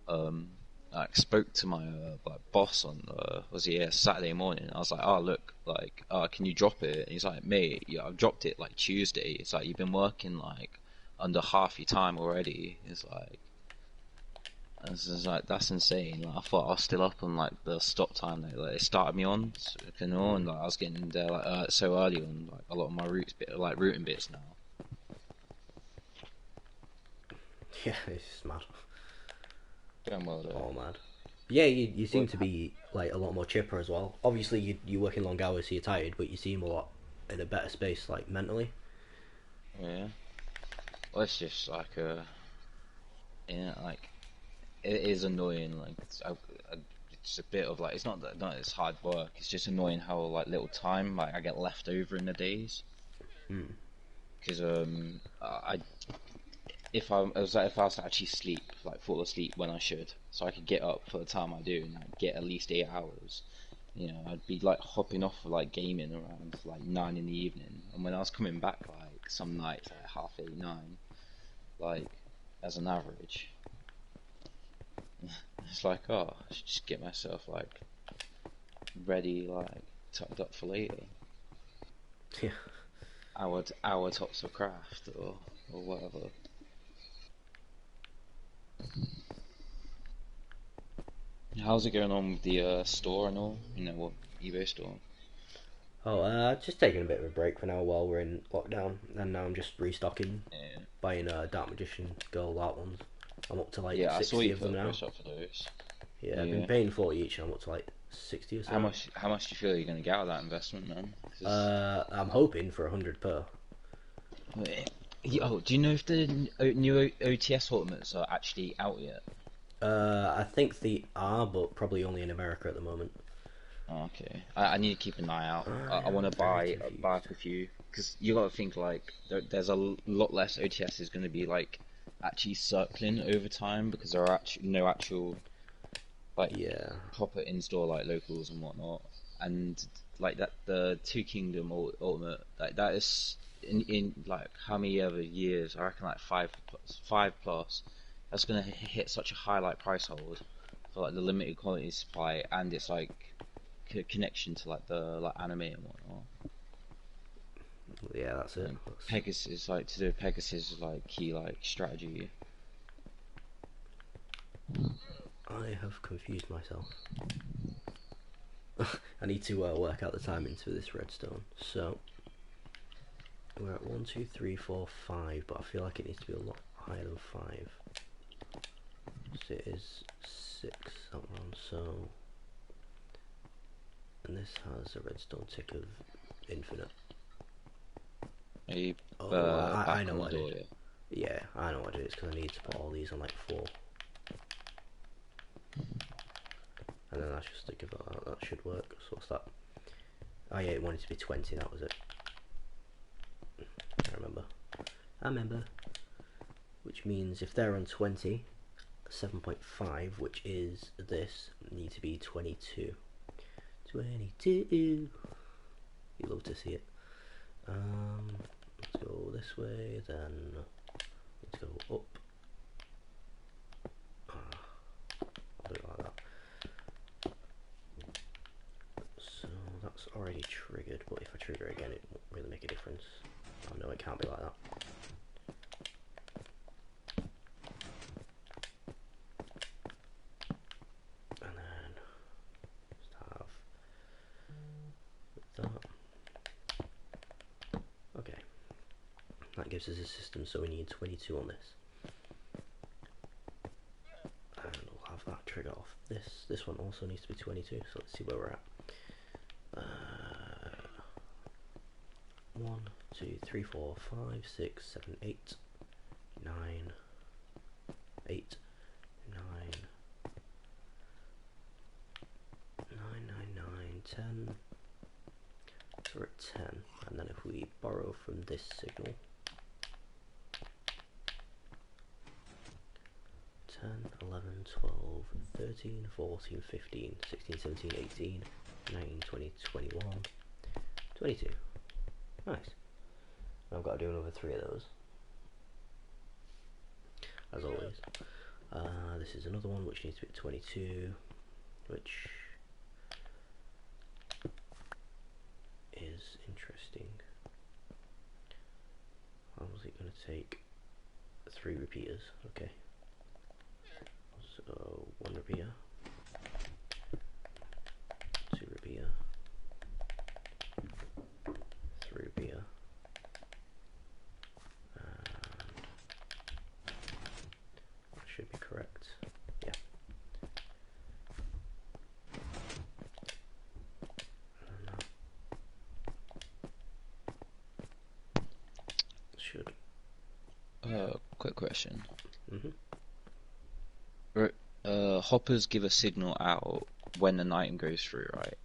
I spoke to my like boss on Saturday morning. I was like, oh look, like, can you drop it? And he's like, mate, yeah, I've dropped it like Tuesday. It's like you've been working like under half your time already. It's like, that's insane. Like I thought I was still up on like the stop time that like, they started me on, so, you know, and like I was getting there like so early on like a lot of my routing bits now. Yeah, it's just mad. Going well though. All mad. Yeah, you seem to be like a lot more chipper as well. Obviously, you work in long hours, so you're tired, but you seem a lot in a better space, like mentally. Yeah. Well, it's just like yeah, like it is annoying. Like it's a bit of like it's not it's hard work. It's just annoying how like little time like I get left over in the days. Because I if I was like if I was to actually sleep like fall asleep when I should, so I could get up for the time I do and like, get at least 8 hours. You know, I'd be like hopping off for like gaming around like 9 in the evening, and when I was coming back like some nights like half 8, 9, like as an average. It's like, oh, I should just get myself like ready, like tucked up for later. Yeah. Hour tops of craft or whatever. How's it going on with the store and all? You know what eBay store? Oh, just taking a bit of a break for now while we're in lockdown, and now I'm just restocking, Yeah. buying Dark Magician Gold art ones. I'm up to like Yeah, I saw 60 you of put them a now. post up for those. Yeah, I've Yeah. been paying 40 each, and I'm up to like 60 or so. How much do you feel you're gonna get out of that investment, man? 'Cause I'm hoping for 100 per. oh, do you know if the new OTS ultimates are actually out yet? I think they are, but probably only in America at the moment. Oh, okay, I need to keep an eye out. I want to am very buy confused. up a few because you got to think like there's a lot less OTS is going to be like actually circling over time because there are actually no actual like Yeah. proper in-store like locals and whatnot, and like that the Two Kingdom ultimate like that is in like how many other years? I reckon like five plus. That's gonna hit such a high like price hold for like the limited quantity supply, and it's like connection to like the like anime and whatnot. Yeah, that's it. And Pegasus like to do Pegasus is like key like strategy. I have confused myself. I need to work out the timings for this redstone. So we're at 1, 2, 3, 4, 5, but I feel like it needs to be a lot higher than 5. So it is 6 that we're on. So, and this has a redstone tick of infinite. Are you I back know on what the I door did. yet? Yeah, I know what it is because I need to put all these on like 4. And then that's just to give that should work. So what's that? Oh yeah, it wanted to be 20, that was it. I remember. Which means if they're on 20, 7.5, which is this, need to be 22. 22. You love to see it. Let's go this way, then let's go up. I'll do it like that. So that's that's already triggered, but if I trigger it again, it won't really make a difference. Oh no, it can't be like that. And then just have that. Okay, that gives us a system, so we need 22 on this. And we'll have that trigger off this. This one also needs to be 22, so let's see where we're at. 1, 2, 3, 4, 5, 6, 7, 8, 9, 8, 9, 9, 9, 9, 10. So we're at 10, and then if we borrow from this signal, 10, 11, 12, 13, 14, 15, 16, 17, 18, 19, 20, 21, 22. Nice. I've got to do another 3 of those, as always. This is another one which needs to be at 22, which is interesting. How was it going to take 3 repeaters? Okay. So 1 repeater, 2 repeater, 3 repeater, and that should be correct. Yeah. And that should. Quick question. Mhm. Hoppers give a signal out when an item goes through, right?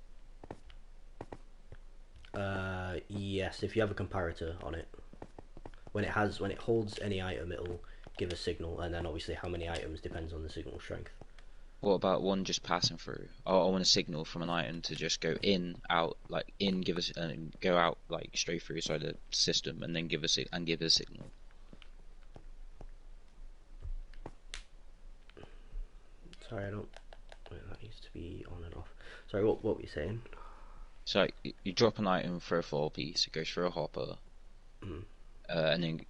Yes, if you have a comparator on it, when it holds any item, it'll give a signal, and then obviously how many items depends on the signal strength. What about one just passing through? I want a signal from an item to just go in, out, like in, give us, and go out like straight through inside the system, and then give a signal. Sorry, I don't. Wait, that needs to be on and off. Sorry, what were you saying? So like, you drop an item for a 4 piece, it goes through a hopper, and then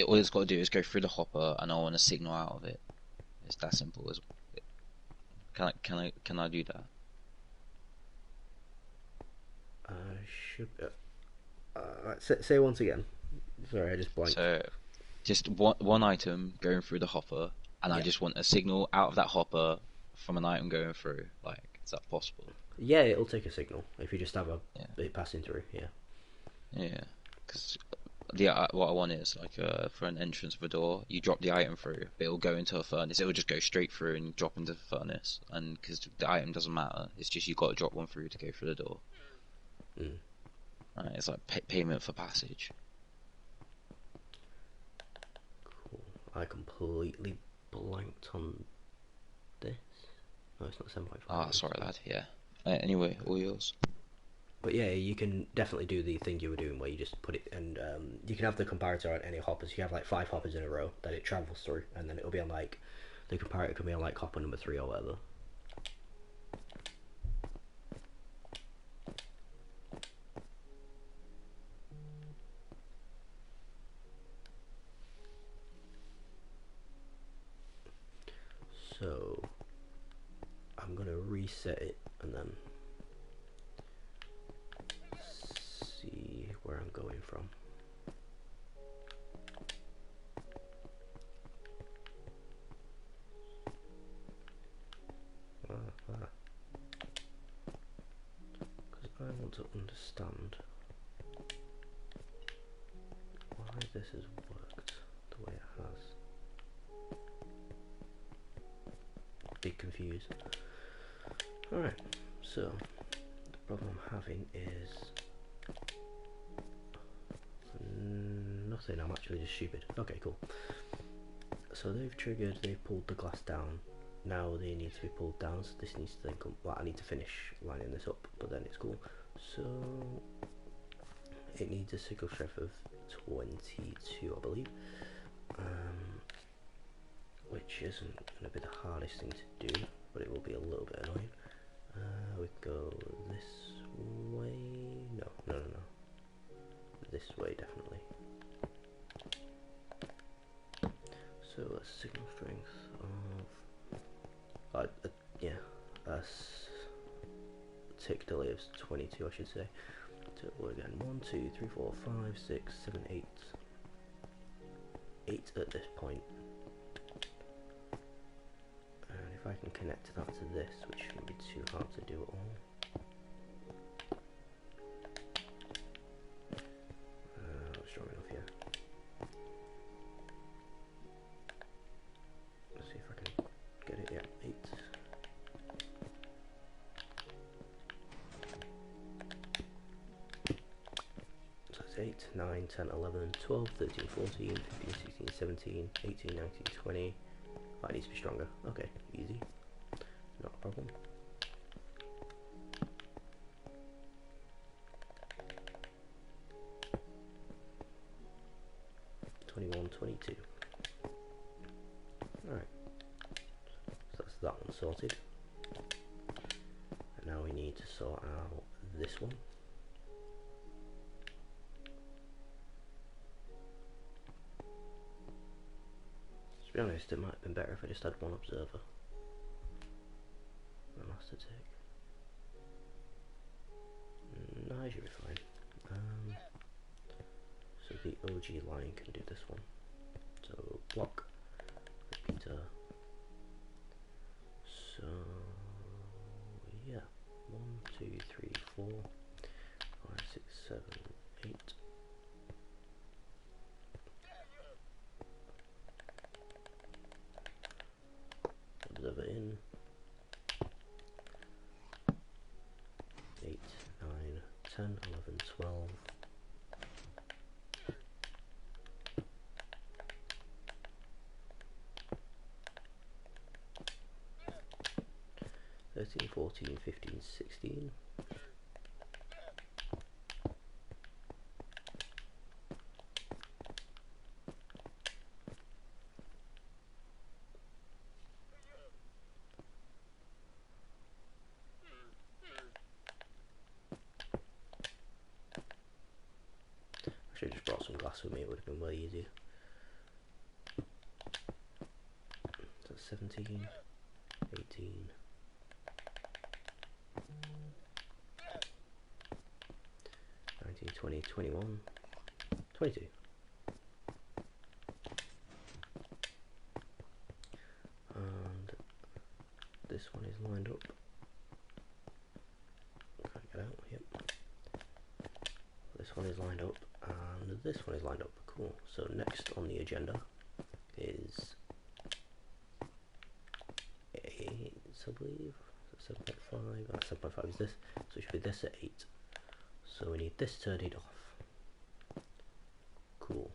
all it's got to do is go through the hopper, and I want a signal out of it. It's that simple. Can I do that? Say once again. Sorry, I just blanked. So, just one item going through the hopper, and I just want a signal out of that hopper from an item going through. Like, is that possible? Yeah, it'll take a signal if you just have it passing through. Yeah. Yeah, because what I want is like for an entrance of a door, you drop the item through, but it'll go into a furnace. It'll just go straight through and drop into the furnace, and because the item doesn't matter, it's just you got to drop one through to go through the door. Right, it's like payment for passage. Cool. I completely blanked on this. No, it's not 7.5. Ah, sorry, lad. Yeah. Anyway, all yours. But yeah, you can definitely do the thing you were doing where you just put it, and you can have the comparator on any hoppers. You have like 5 hoppers in a row that it travels through, and then it'll be on like, the comparator can be on like hopper number 3 or whatever. So I'm gonna reset it and then see where I'm going from. Because I want to understand why this has worked the way it has. Big confused. Alright, so the problem I'm having is nothing. I'm actually just stupid. Okay, cool. So they've triggered, they've pulled the glass down. Now they need to be pulled down, so this needs to then come. Well, I need to finish lining this up, but then it's cool. So it needs a signal strength of 22, I believe, which isn't going to be the hardest thing to do, but it will be a little bit annoying. We go this way. this way definitely. So a signal strength of tick delay of 22, I should say. So again, 1, 2, 3, 4, 5, 6, 7, 8. 8 at this point. And if I can connect that to this, which shouldn't be too hard to do at all. Not strong enough here. Let's see if I can get it. Yeah, 8. So it's 8, 9, 10, 11, 12, 13, 14, 15, 16, 17, 18, 19, 20. Oh, it needs to be stronger. Okay, easy. Not a problem. 21, 22. Alright. So that's that one sorted. And now we need to sort out this one. To be honest, it might have been better if I just had one observer. The master tick. No, I should be fine. So the OG line can do this one. So block, repeater. So yeah, 1, 2, 3, 4, 5, 6, 7, 8. Observer in. 8, 9, 10, 11, 12. 13, 14, 15, 16. I should have just brought some glass with me, it would have been way easier. So 17, 18. 19, 20, 21, 22. And this one is lined up. Can't get out, yep. This one is lined up, and this one is lined up. Cool. So next on the agenda is 8, I believe. 7.5, 7.5 is this. So it should be this at 8. So we need this turned off. Cool.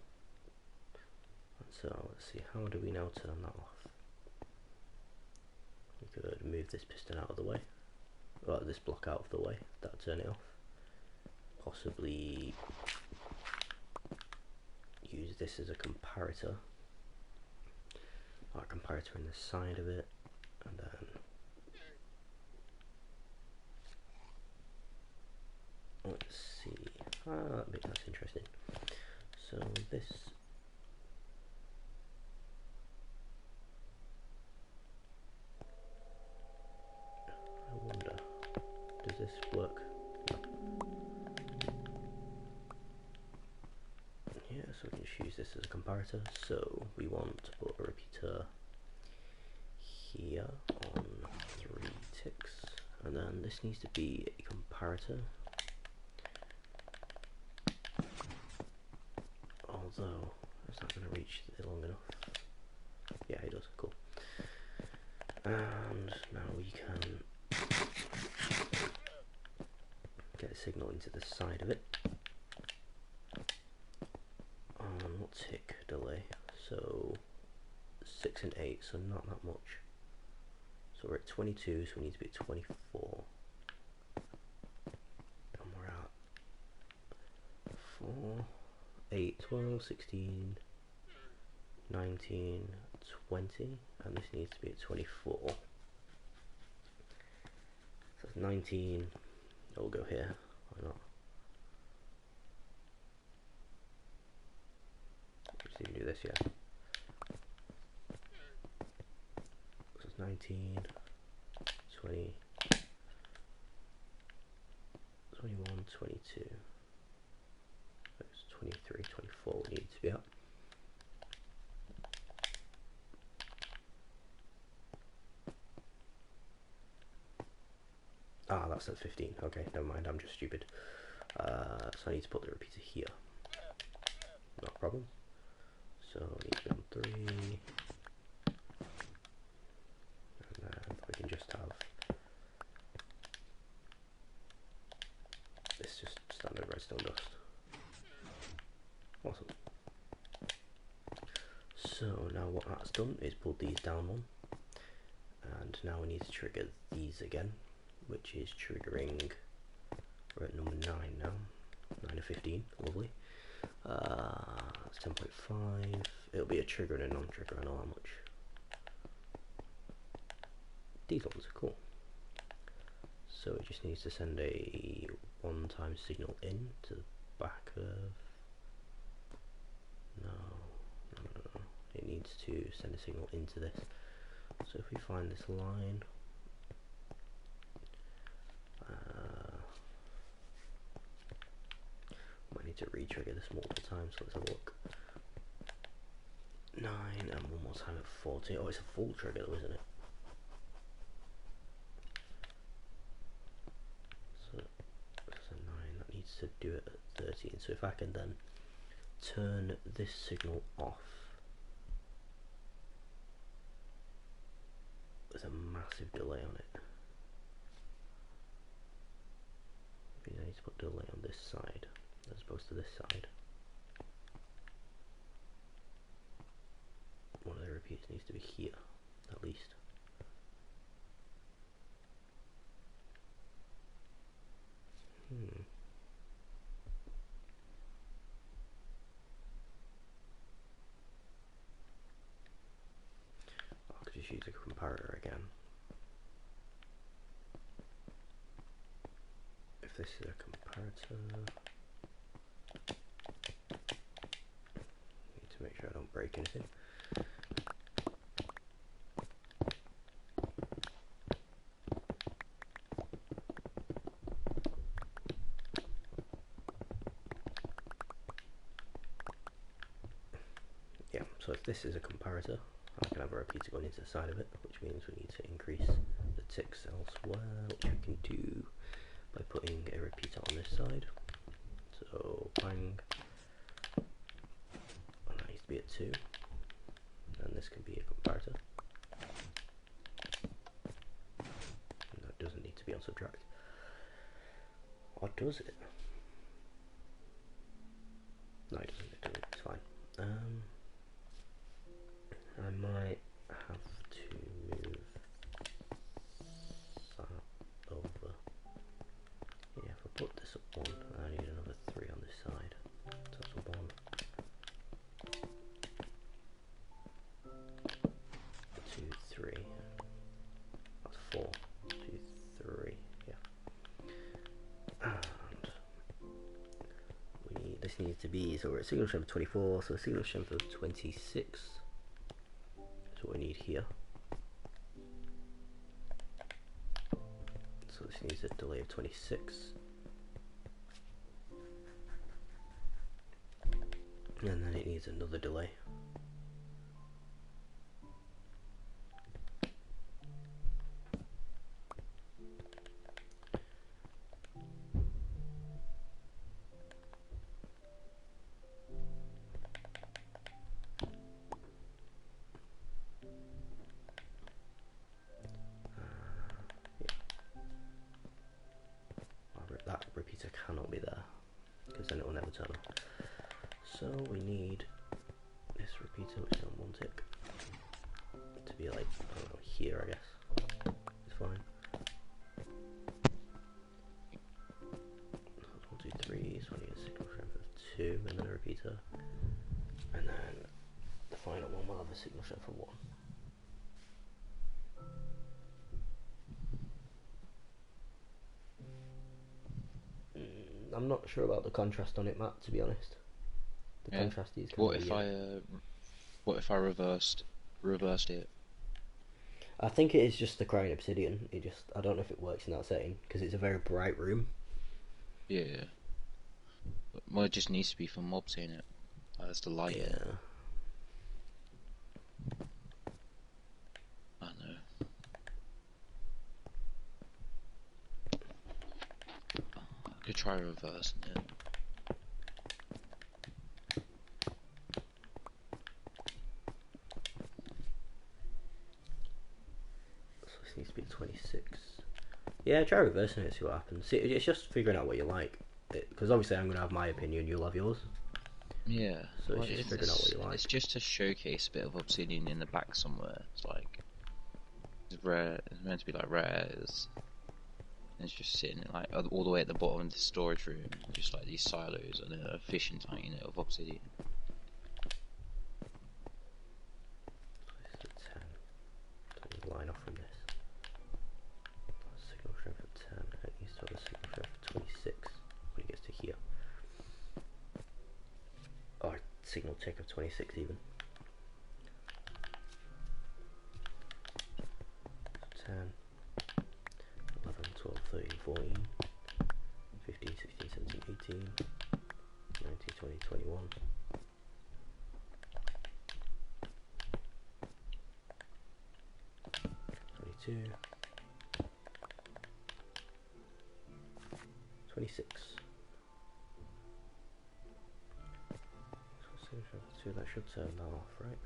So let's see, how do we now turn that off? We could move this piston out of the way, or this block out of the way, that'll turn it off. Possibly use this as a comparator, or a comparator in the side of it, and then let's see. That's interesting. So this. I wonder, does this work? Yeah, so we can just use this as a comparator. So we want to put a repeater here on 3 ticks, and then this needs to be a comparator. Although it's not going to reach it long enough. Yeah, it does. Cool. And now we can get a signal into the side of it. What tick delay? So 6 and 8, so not that much. So we're at 22, so we need to be at 24. And we're at 4, 8, 12, 16, 19, 20, and this needs to be at 24. So that's 19, we'll go here, why not? this, yeah. So it's 19, 20, 21, 22. It's 23, 24 we need to be at. Ah, that's at 15. Okay, never mind, I'm just stupid. So I need to put the repeater here. Not a problem. So I need to be on 3. And then we can just have this just standard redstone dust. Awesome. So now what that's done is pulled these down one. And now we need to trigger these again, which is triggering, we're at number 9 now, 9 of 15, lovely. That's 10.5, it'll be a trigger and a non-trigger, I know how much. These ones are cool. So it just needs to send a one-time signal in to the back of, no, it needs to send a signal into this. So if we find this line, might need to re-trigger this multiple times, so let's have a look. 9 and one more time at 40. Oh, it's a full trigger though, isn't it? So that's a 9, that needs to do it at 13. So if I can then turn this signal off, there's a massive delay on it. I need to put delay on this side as opposed to this side. One of the repeaters needs to be here, at least. I could just use a comparator again. If this is a comparator, need to make sure I don't break anything. Yeah, so if this is a comparator, I can have a repeater going into the side of it, which means we need to increase the ticks elsewhere, which we can do by putting a repeater on this side. So bang, and that needs to be at 2, and this can be a comparator, and that doesn't need to be on subtract. Or does it? No, it doesn't, it's fine. I might have to move that over. Yeah, if I put this up 1, I need another 3 on this side. So that's a 1, 2, 3. That's 4, 2, 3. Yeah. And we need, this needs to be, so we're at signal strength of 24, so a signal strength of 26. That's what we need here. So this needs a delay of 26. And then it needs another delay. That repeater cannot be there, because then it will never turn on. So we need this repeater, which is on 1 tick, to be like, I don't know, here I guess. It's fine. 1, 2, 3, so I need a signal strength of 2, and then a repeater. And then the final one will have a signal strength of 1. I'm not sure about the contrast on it, Matt, to be honest. The contrast is kind What of if weird. What if I reversed it? I think it is just the crying obsidian. I don't know if it works in that setting because it's a very bright room. Yeah. Well, it just needs to be for mobs in it. That's the light in it. Yeah. I know. I could try reversing it. So this needs to be 26. Yeah, try reversing it, see what happens. See, it's just figuring out what you like. Because obviously I'm going to have my opinion, you'll have yours. Yeah. So it's just figuring out what you like. It's just to showcase a bit of obsidian in the back somewhere. It's like it's rare. It's meant to be like rare. It's just sitting like all the way at the bottom of the storage room, just like these silos and a fishing tank in it of obsidian. So this is a 10. Don't need line off from this. Signal strength of 10. It needs to have a signal strength of 26 when it gets to here. Or signal tick of 26 even. 10, 11, 12, 13, 14, 15, 16, 17, 18, 19, 20, 21. 22, 26. So that should turn that off, right?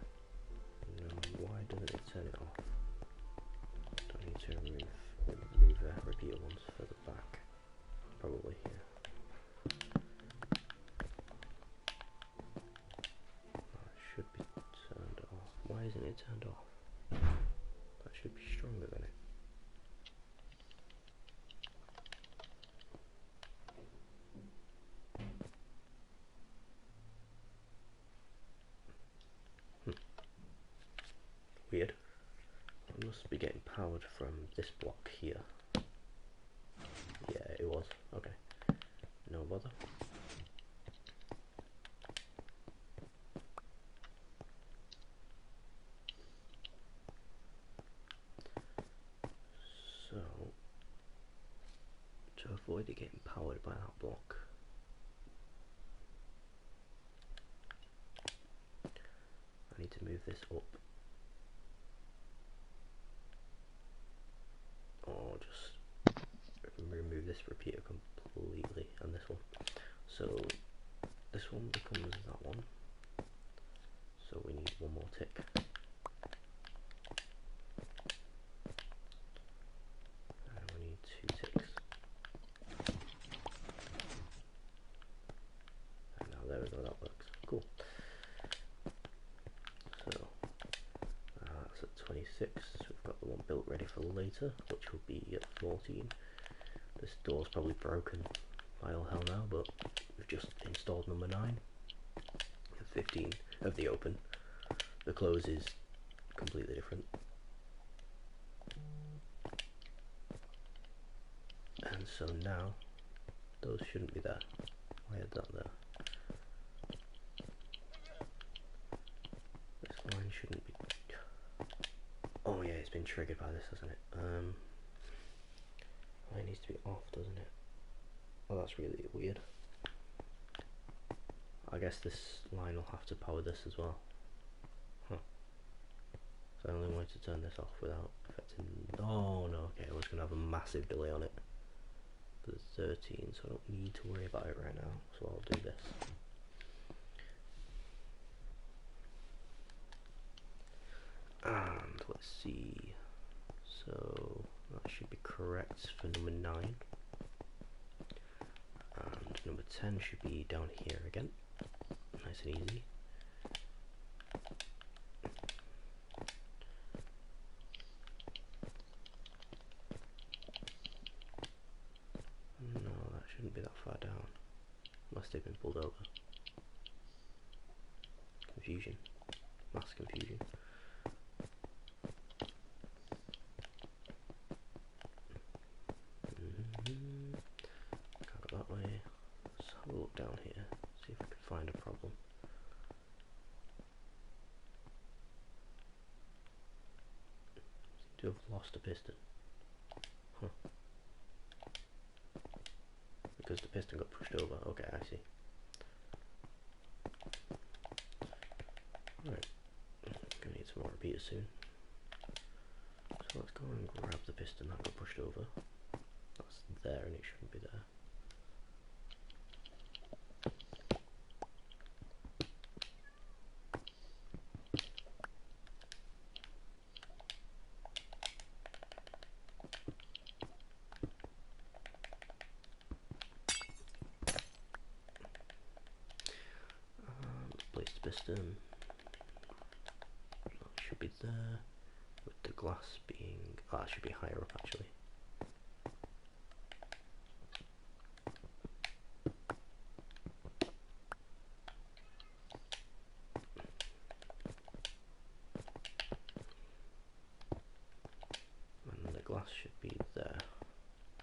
No, why doesn't it turn it off? Do I need to remove repeater ones further back? Probably, yeah. That should be turned off. Why isn't it turned off? That should be stronger than it. Weird. It must be getting powered from this block here. Yeah, it was. Okay. No bother. So, to avoid it getting powered by that block, I need to move this up. Or just remove this repeater completely and this one. So this one becomes that one. So we need one more tick. And we need 2 ticks. And now there we go, that works. Cool. So that's at 26. We've got the one built ready for later, which will be at 14. This door's probably broken by all hell now, but we've just installed number 9. At 15 of the open. The close is completely different. And so now, those shouldn't be there. Why is that there? This line shouldn't be... Oh yeah, it's been triggered by this, hasn't it? It needs to be off, doesn't it? Oh, that's really weird. I guess this line will have to power this as well. Huh. So I only wanted to turn this off without affecting... Oh no, okay, I was going to have a massive delay on it. But it's 13, so I don't need to worry about it right now, so I'll do this. And let's see, so that should be correct for number 9. And number 10 should be down here again, nice and easy. No, that shouldn't be that far down, unless they've been pulled over. Confusion, mass confusion. Can't go that way. Let's have a look down here, see if we can find a problem. to have lost a piston. Huh. Because the piston got pushed over. Okay, I see. Right. Gonna need some more repeaters soon. So let's go and grab the piston that got pushed over. That's there and it shouldn't be there. Place the piston. That should be there. With the glass being... oh, it should be higher up actually. And the glass should be there.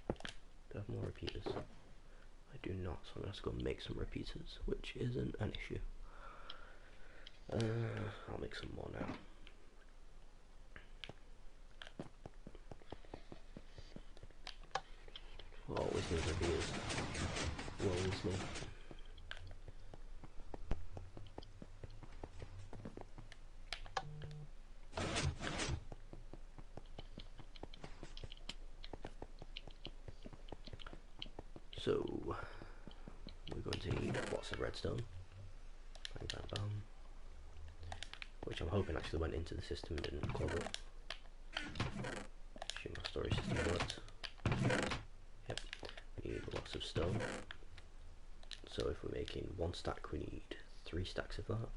Do I have more repeaters? I do not, so I'm going to have to go and make some repeaters, which isn't an issue. I'll make some more now. Always need repeaters. Worries me. So we're going to need lots of redstone. Bang, bang, bam. Which I'm hoping actually went into the system and didn't clog up. Assume my storage system worked. Yep. We need lots of stone. So if we're making 1 stack, we need 3 stacks of that.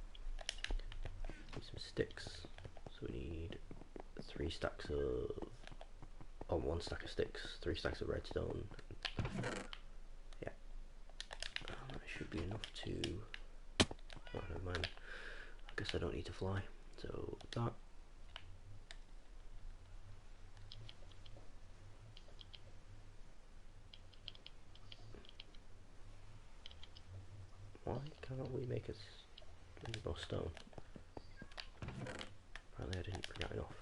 Need some sticks. So we need 3 stacks of... oh, 1 stack of sticks, 3 stacks of redstone. Yeah. That should be enough to... oh, never mind. I guess I don't need to fly. So that. Why can't we make no stone? Apparently I didn't bring out enough.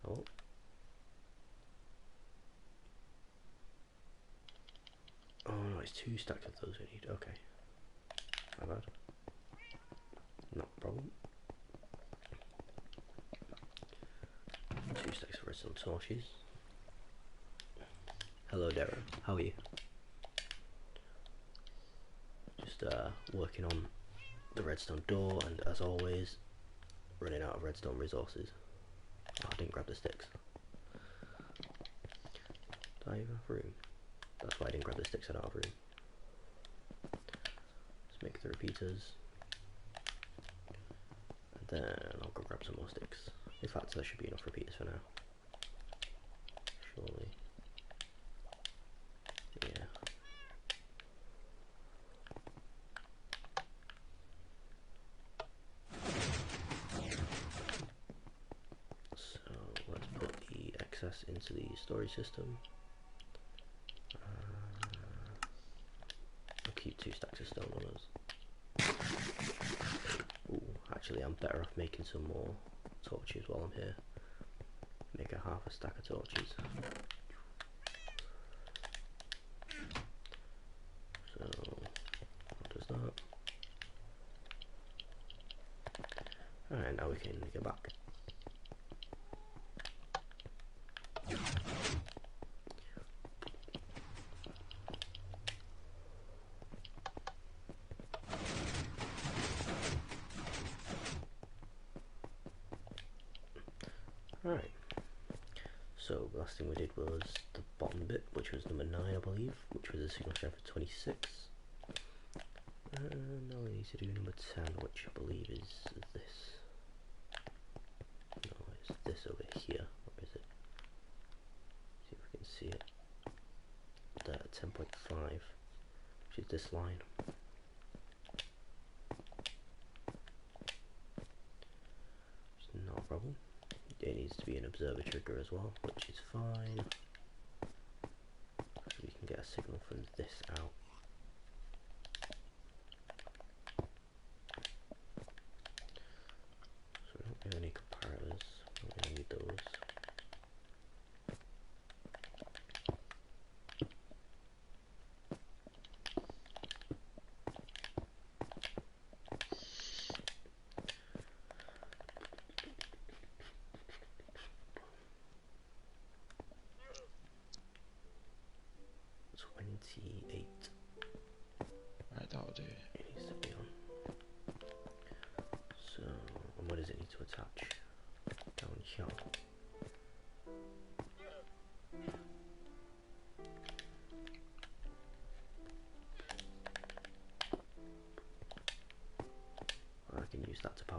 Oh. Oh no, it's 2 stacks of those we need. Okay. My bad. Not a problem. 2 stacks of redstone torches. Hello Darren, how are you? Just working on the redstone door, and as always, running out of redstone resources. Oh, I didn't grab the sticks. Do I even have room? That's why I didn't grab the sticks, I don't have room. Let's make the repeaters. And then I'll go grab some more sticks. In fact, there should be enough repeaters for now. Surely. Yeah. So let's put the excess into the storage system. I'll keep 2 stacks of stone on us. Ooh, actually I'm better off making some more torches while I'm here. Make a half a stack of torches. So, what does that? Alright, now we can get back. Alright, so the last thing we did was the bottom bit, which was number 9 I believe, which was a signal strength of 26. And now we need to do number 10, which I believe is this. No, it's this over here, or is it? See if we can see it. There, 10.5, which is this line. Which is not a problem. It needs to be an observer trigger as well, which is fine. So we can get a signal from this out. So we don't have any comparators, we don't really need those.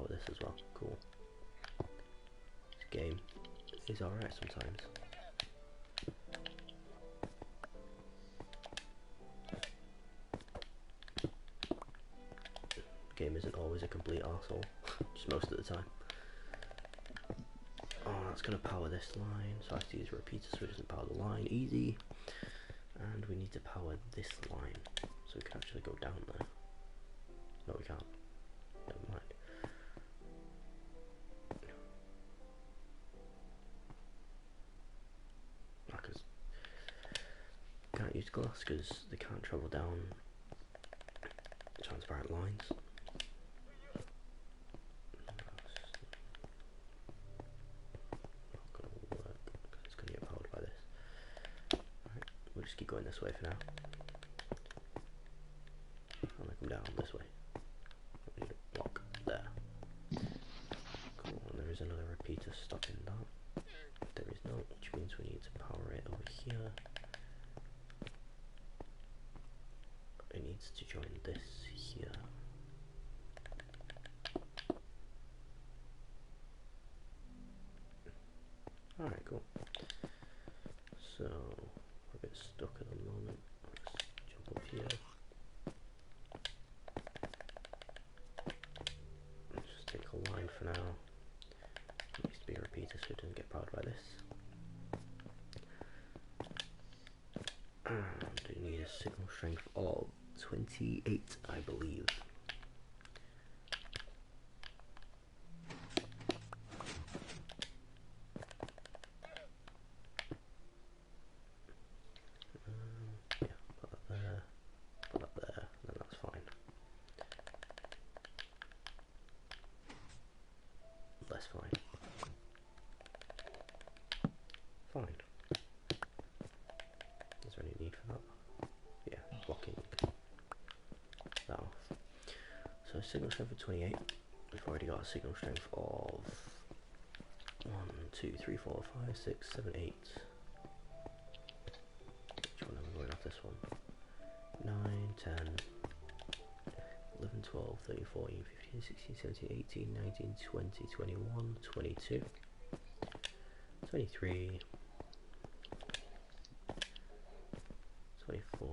this as well. Cool. This game is alright sometimes. The game isn't always a complete arsehole, just most of the time. Oh, that's going to power this line, so I have to use a repeater so it doesn't power the line. Easy. And we need to power this line, so we can actually go down there. No, we can't. Never mind. Because can't use glass because they can't travel down transparent lines. Not gonna work because it's gonna get powered by this. Right, we'll just keep going this way for now. I'll make them down this way. We need a block there. Cool, and there is another repeater stopping that. There is not, which means we need to power it over here. It needs to join this here. Alright, cool. So, we're a bit stuck at the moment. Let's jump up here. Let's just take a line for now. It needs to be a repeater so it doesn't get powered by this. And we need a signal strength of 28, I believe. Yeah, put that there, then that's fine. That's fine. Fine. Is there any need for that? Yeah, blocking that off. So signal strength of 28. We've already got a signal strength of 1, 2, 3, 4, 5, 6, 7, 8. Which one are we going off this one? 9, 10, 11, 12, 13, 14, 15, 16, 17, 18, 19, 20, 21, 22, 23, 24,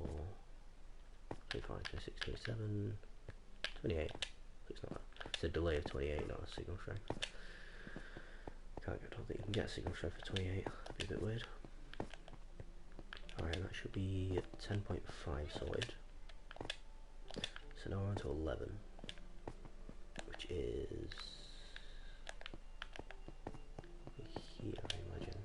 25, 26, 27, 28. It's not that. It's a delay of 28, not a signal strength. I don't think you can get a signal strength for 28. That'd be a bit weird. Alright, that should be 10.5 solid. So now we're on to 11, which is here, I imagine.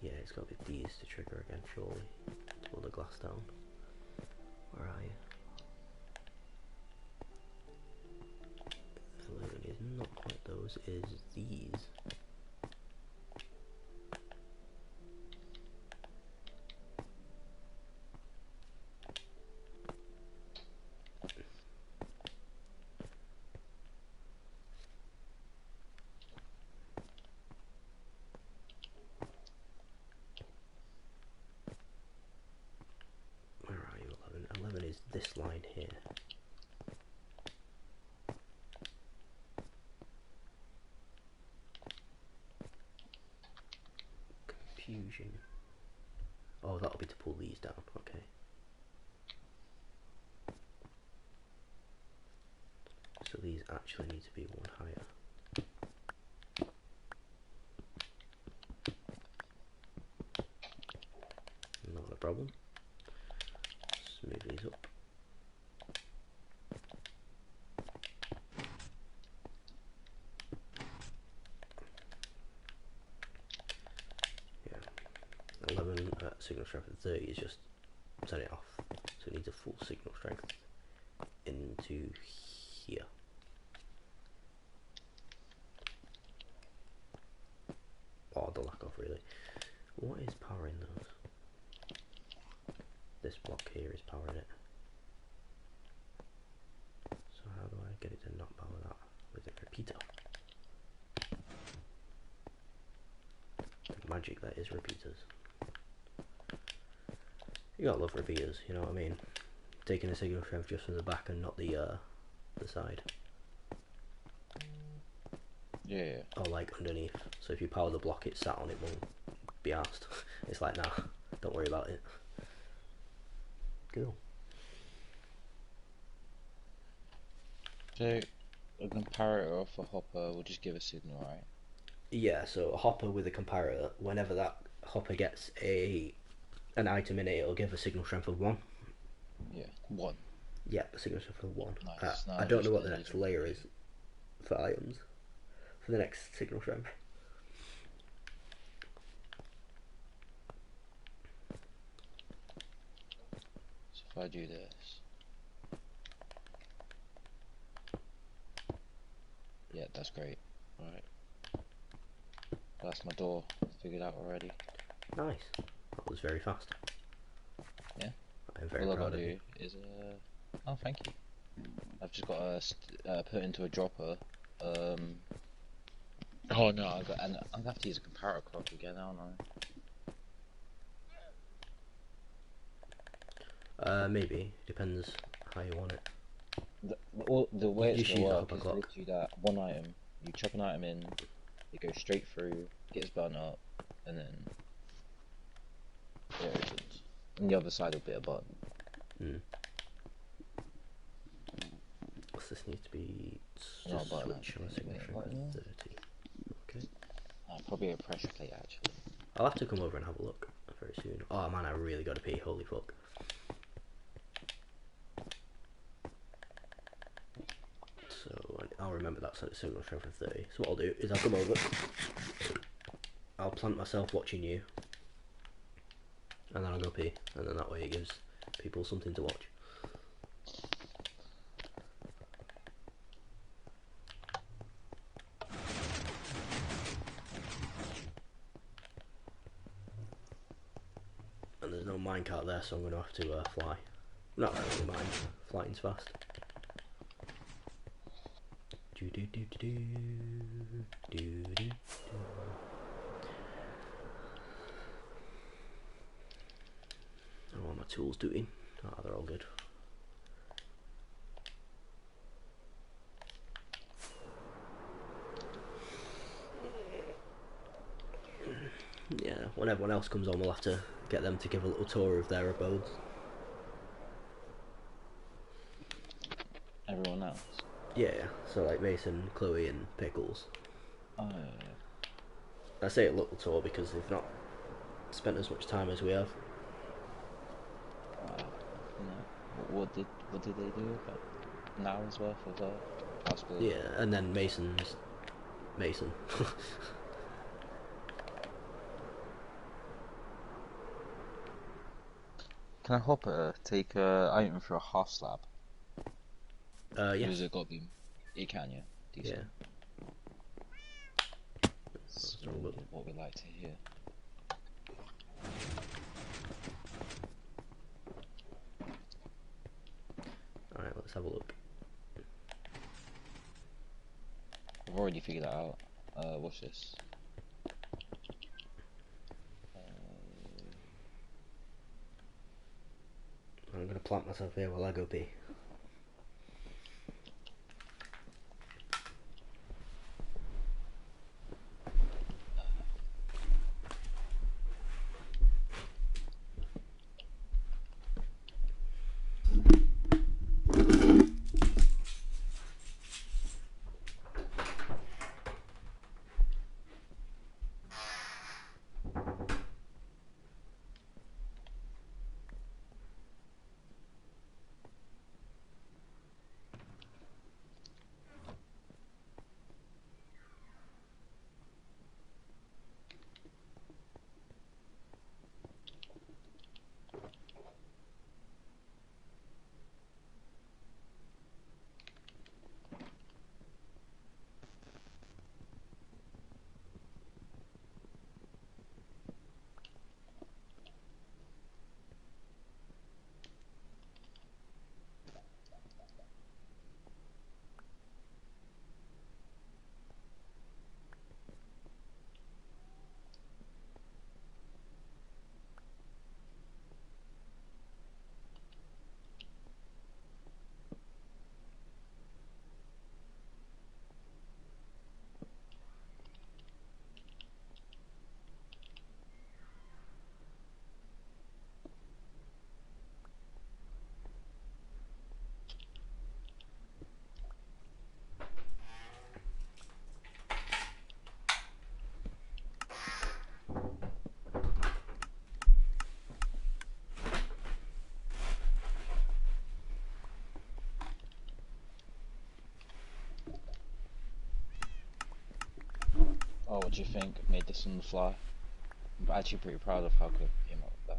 Yeah, it's got to be these to trigger again, surely, to pull the glass down. Where are you? 11 is not quite those, is these. Where are you, 11? 11 is this line here. Confusion. Oh, that'll be to pull these down, okay. So these actually need to be one higher. Not a problem. Smooth these up. Yeah. 11 signal strength of 30 is just turn it off. So it needs a full signal strength into here. Or the lack of, really. What is powering those? This block here is powering it. So how do I get it to not power that with a repeater? The magic that is repeaters. You gotta love repeaters, you know what I mean? Taking a signal strength just from the back and not the side. Yeah, yeah. or like underneath. So if you power the block it's sat on, it won't be asked. It's like, nah, don't worry about it. Cool. So a comparator off a hopper will just give a signal, right? Yeah, so a hopper with a comparator, whenever that hopper gets an item in it, it'll give a signal strength of 1. Yeah, one. Yeah, a signal strength of 1. Nice. I Now don't know just what the the next layer is for items, for the next signal strength. So if I do this, yeah, that's great. Right, that's my door figured out already. Nice. That was very fast. Yeah. I'm very All I've proud got of to you. do is oh, thank you. I've just got to put it into a dropper. Oh no, I'm gonna have to use a comparator clock again, aren't I? Maybe. Depends how you want it. The way You it's just gonna use the work hopper is clock. literally that one item. You chuck an item in, it goes straight through, gets burnt up, and then it opens. And the other side will be a button. What's this need to be? Not a Just button switch on a actually. signal Wait, strength button, of yeah. 30. Okay. Probably a pressure plate actually. I'll have to come over and have a look very soon. Oh man, I really gotta pee. Holy fuck. So I'll remember that signal strength of 30. So what I'll do is I'll come over. I'll plant myself watching you, and then I'll go pee, and then that way it gives people something to watch. And there's no minecart there, so I'm going to have to fly. Not really mind. Flying's fast. Do do do do do do do. I don't know what my tools doing. Ah, they're all good. Yeah, when everyone else comes on, we'll have to get them to give a little tour of their abodes. Everyone else. Yeah, so like Mason, Chloe, and Pickles. Oh yeah. I say a little tour because they've not spent as much time as we have. What did they do? About an hour's worth of house building. Yeah, and then Mason's Mason. Can a hopper take a item for a half slab? Or Yes. has it got to be? It can, yeah. Decent. Yeah. That's what we like to hear. Alright, let's have a look. I've already figured that out. Watch this. I'm gonna plant myself here while I go pee. What do you think? Made this on the fly. I'm actually pretty proud of how quick I came up with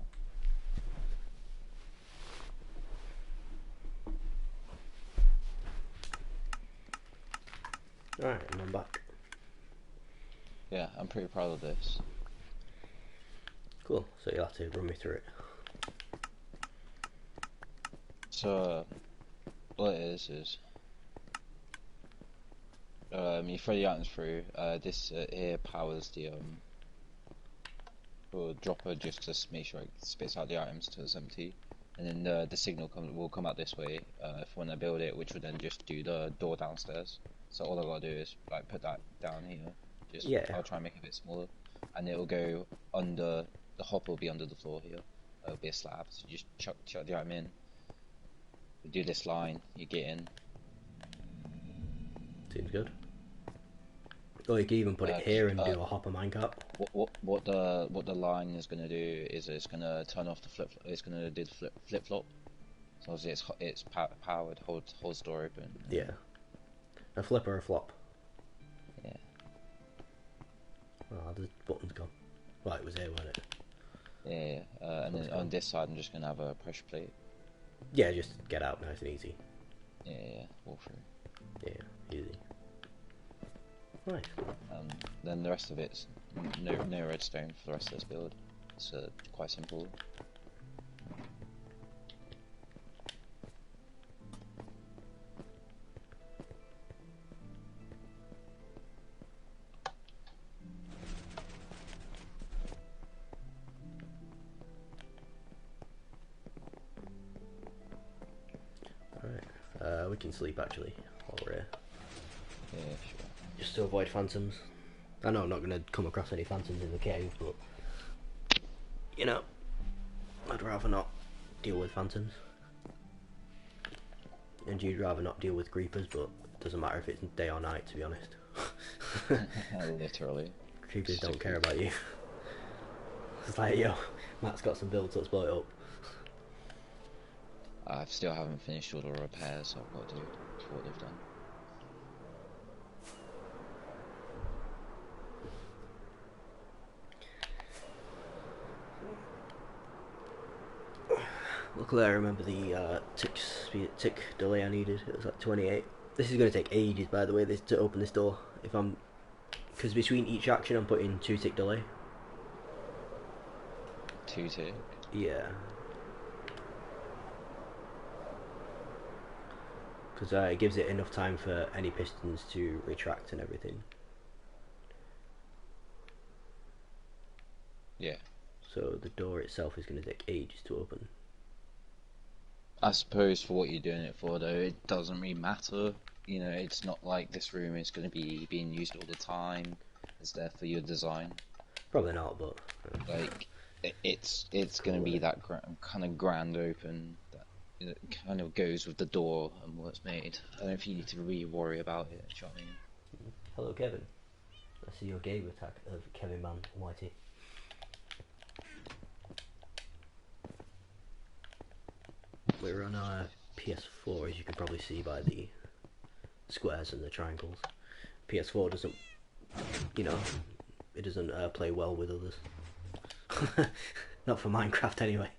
that. Alright, and I'm back. Yeah, I'm pretty proud of this. Cool, so you'll have to run me through it. So, what it is you throw the items through. This here powers the dropper just to make sure it spits out the items till it's empty, and then the signal will come out this way for when I build it, which will then just do the door downstairs. So all I gotta do is like put that down here. I'll try and make it a bit smaller, and it'll go under. The hopper will be under the floor here. It'll be a slab. So you just chuck the item in. You do this line. You get in. Seems good. Or you can even put it here and do a hopper minecart. What the line is gonna do is it's gonna turn off the flip. It's gonna do the flip flop. So obviously it's powered. Holds the door open. Yeah. A flip or a flop. Yeah. Oh, the button's gone. Well, it was here, wasn't it? Yeah. And then on this side, I'm just gonna have a pressure plate. Yeah, just get out nice and easy. Yeah. Walk through. Yeah, easy. Nice. Then the rest of it's no redstone for the rest of this build. It's quite simple. Alright, we can sleep actually while we're here. Yeah, sure. Just to avoid phantoms. I know I'm not going to come across any phantoms in the cave, but you know, I'd rather not deal with phantoms. And you'd rather not deal with creepers, but it doesn't matter if it's day or night, to be honest. Literally. Creepers don't care about you. It's like, yo, Matt's got some builds, let's blow it up. I still haven't finished all the repairs I've got to do for what they've done. Luckily I remember the tick delay I needed. It was like 28. This is going to take ages, by the way, to open this door. Because between each action I'm putting 2 tick delay. 2 tick? Yeah. Because it gives it enough time for any pistons to retract and everything. Yeah. So the door itself is going to take ages to open. I suppose for what you're doing it for, though, it doesn't really matter. You know, it's not like this room is going to be being used all the time. It's there for your design. Probably not, but like it's going to be that kind of grand open that kind of goes with the door and what it's made. I don't think you need to really worry about it. Do you know what I mean? Hello, Kevin. I see your game attack of Kevin Man Whitey. We're on our PS4, as you can probably see by the squares and the triangles. PS4 doesn't, you know, it doesn't play well with others. Not for Minecraft anyway.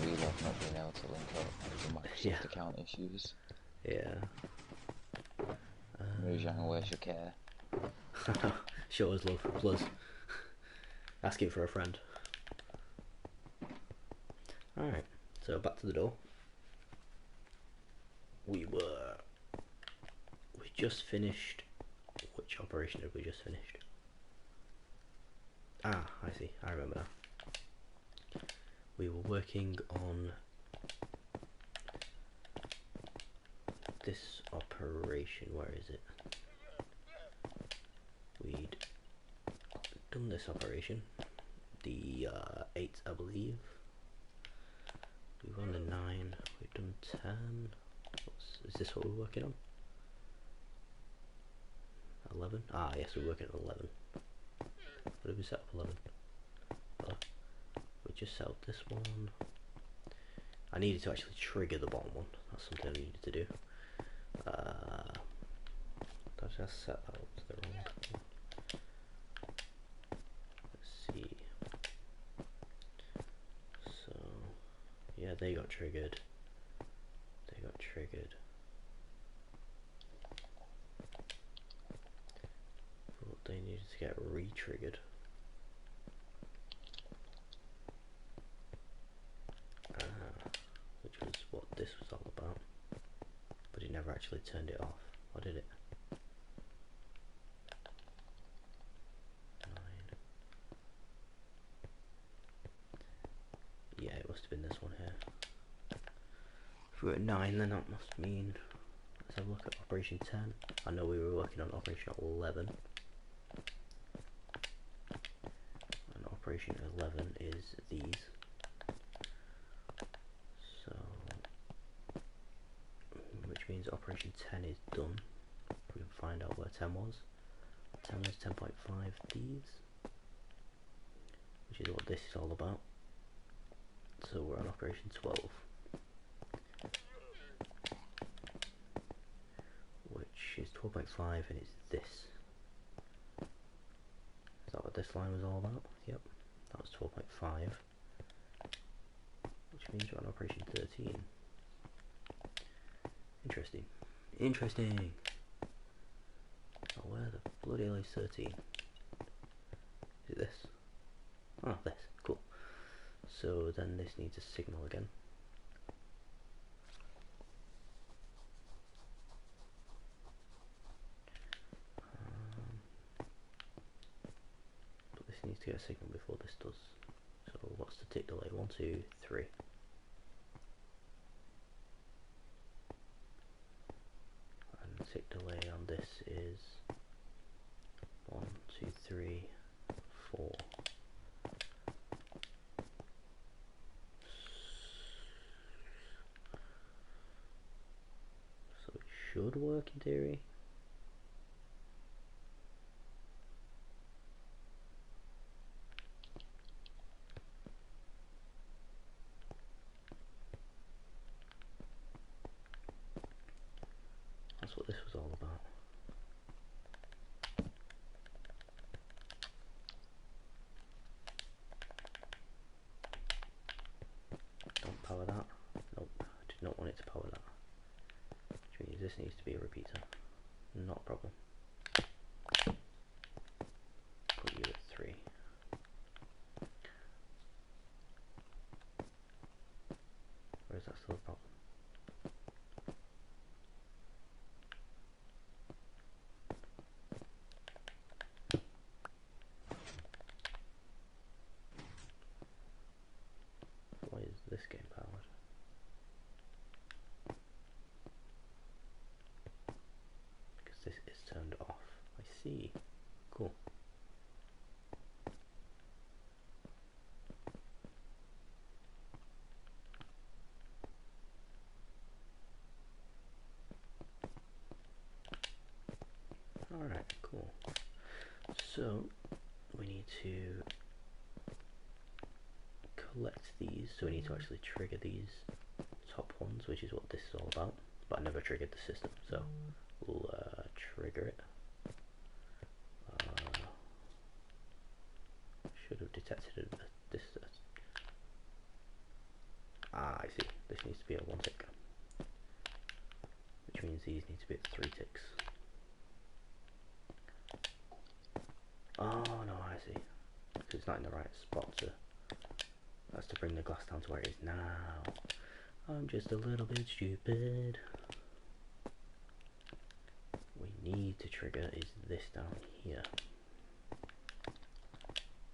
We love not being able to link up because of Microsoft account issues. Yeah. Mojang, where's your care? Show us love, plus. Asking for a friend. Alright, so back to the door. We just finished. Which operation have we just finished? Ah, I see, I remember now. We were working on this operation. Where is it? We'd done this operation, the 8, I believe. We've on the 9, we've done 10. Is this what we're working on? 11? Ah, yes, we're working on 11. What did we set up 11? We just set up this one. I needed to actually trigger the bottom one. That's something I needed to do. Did I just set that up to the wrong? Yeah, they got triggered. They got triggered. But they needed to get re-triggered. Which was what this was all about. But it never actually turned it off. Or did it? 9. Yeah, it must have been this one here. If we're at 9, then that must mean... Let's have a look at Operation 10. I know we were working on Operation 11. And Operation 11 is these. So... which means Operation 10 is done. We can find out where 10 was. 10 was 10.5 these. Which is what this is all about. So we're on Operation 12. Which is 12.5 and it's this. Is that what this line was all about? Yep, that was 12.5. Which means we're on Operation 13. Interesting. Interesting! Oh, where the bloody hell is 13? Is it this? Oh, this. Cool. So then this needs a signal again. But this needs to get a signal before this does. So what's the tick delay? 1, 2, 3. And the tick delay on this is 1, 2, 3, 4. So it should work in theory. That's what this was all about. Don't power that. Nope, I did not want it to power that. Which means this needs to be a repeater. Not a problem. Put you at 3. Or is that still a problem? Why is this game powered? Because this is turned off. I see. Cool. Alright, cool. So we need to collect these, so we need to actually trigger these top ones, which is what this is all about. But I never triggered the system, so we'll trigger it. Should have detected this. I see. This needs to be at 1 tick, which means these need to be at 3 ticks. Oh no, I see. So it's not in the right spot to. That's to bring the glass down to where it is now. I'm just a little bit stupid. We need to trigger is this down here.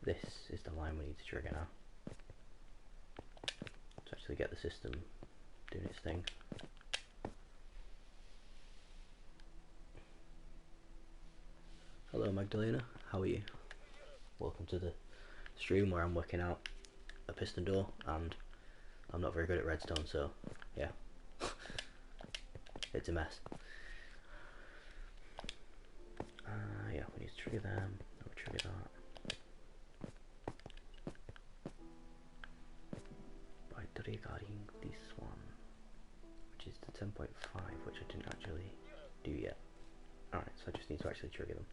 This is the line we need to trigger now. To actually get the system doing its thing. Hello Magdalena, how are you? Welcome to the stream where I'm working out a piston door and I'm not very good at redstone, so yeah. It's a mess. Yeah, we need to trigger them, we'll trigger that. By triggering this one, which is the 10.5, which I didn't actually do yet. Alright, so I just need to actually trigger them.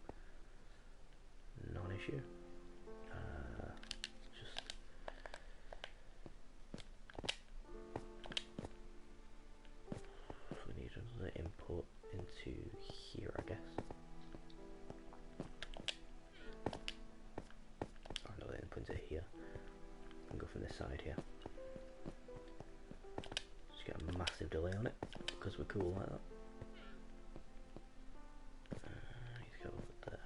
Non-issue. Just delay on it because we're cool like that. I need to go over there.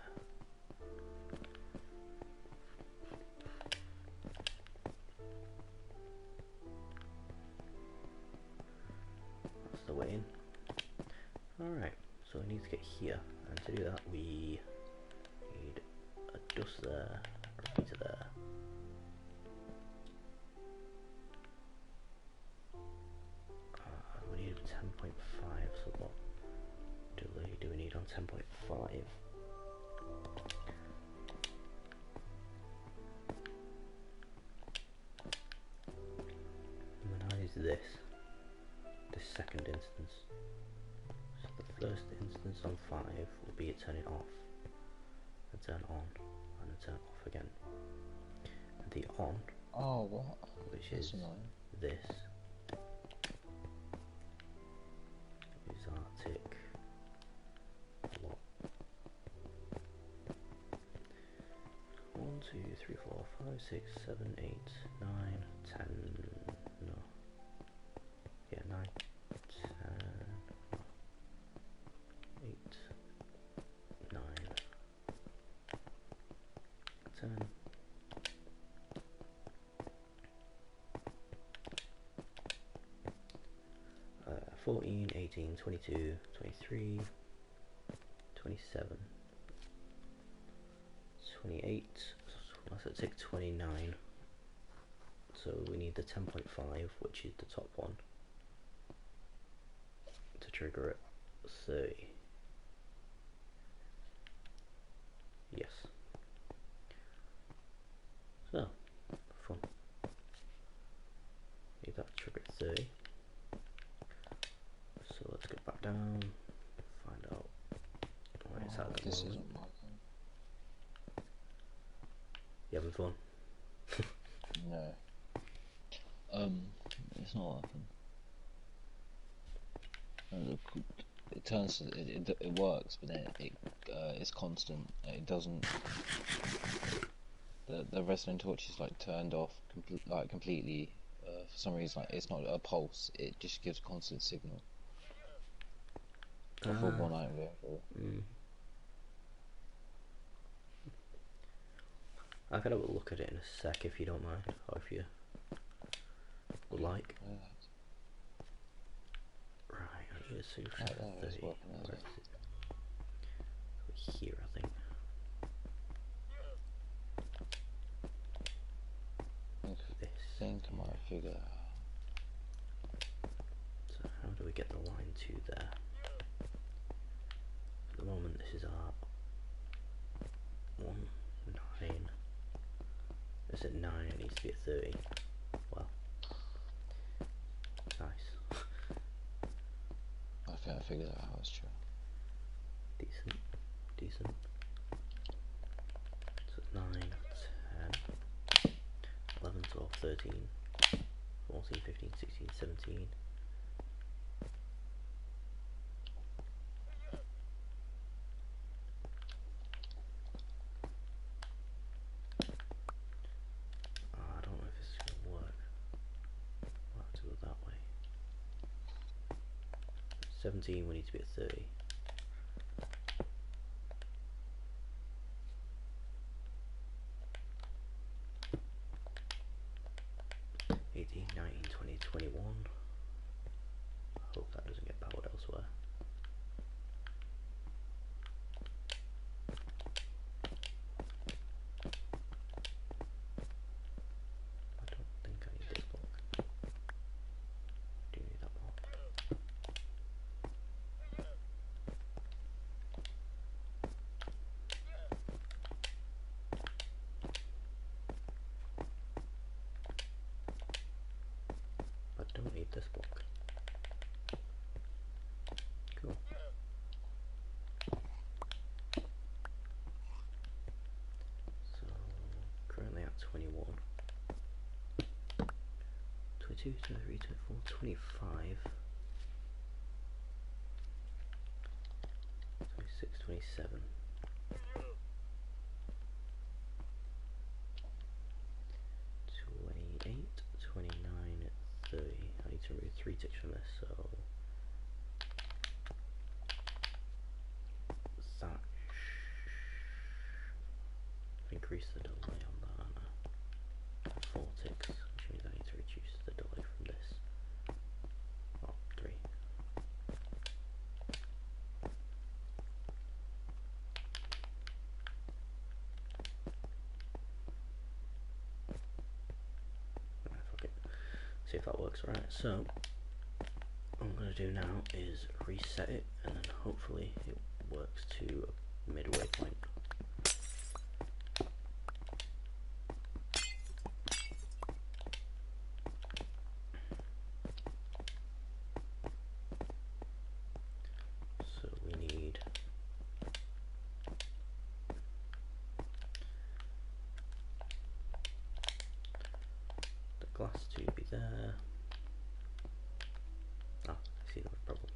That's the way in. Alright, so we need to get here, and to do that we need a dust there, a repeater there. We need 10.5, so what delay do we need on 10.5? And then I use this second instance. So the first instance on 5 will be it turning off, and turn on, and then turn off again. And the on, Oh, what? which That's is annoying. this, is our tick lock. 1, 2, 3, 4, 5, 6, 7, 8, 9, 10. No. Yeah, 9, 10, 8, 9, 10. 14, 18, 22, 23, 27, 28, that's at tick 29, so we need the 10.5, which is the top one, to trigger it. 30. Yes. So, fun. Need that to trigger at 30. So let's go back down, find out why it's at the This moment. isn't working. You having fun? No. It's not working. It turns. It works, but then it's constant. It doesn't. The redstone torch is like turned off, completely. For some reason, like it's not a pulse. It just gives constant signal. For full blown night vehicle. I can have a look at it in a sec if you don't mind, or if you would like. Right, I need a solution for 30. Where is it? Here, I think. I think I might figure out. So how do we get the line to there? At the moment this is our 1, 9. It's at 9, it needs to be at 30. Well, nice. Okay, I figured that out, that's true. Decent, decent. So 9, 10, 11, 12, 13, 14, 15, 16, 17. I don't know if this is going to work. I'll have to go that way. 17, we need to be at 30. 18, 19, 20, 21. I hope that doesn't get powered elsewhere. I don't think I need this block. Do you need that block? I don't need this block. Cool. So currently at 21. 22, 23, 24, 25. 26, 27. 28, 29, 30. I need to to remove 3 ticks from this, so that increase the delay on that, aren't I? 4 ticks, which means I need to reduce the delay from this. Oh, 3. Fuck it. See if that works. Right, so what I'm going to do now is reset it, and then hopefully it works to a midway point. So we need the glass to be there. Ah, I see the problem.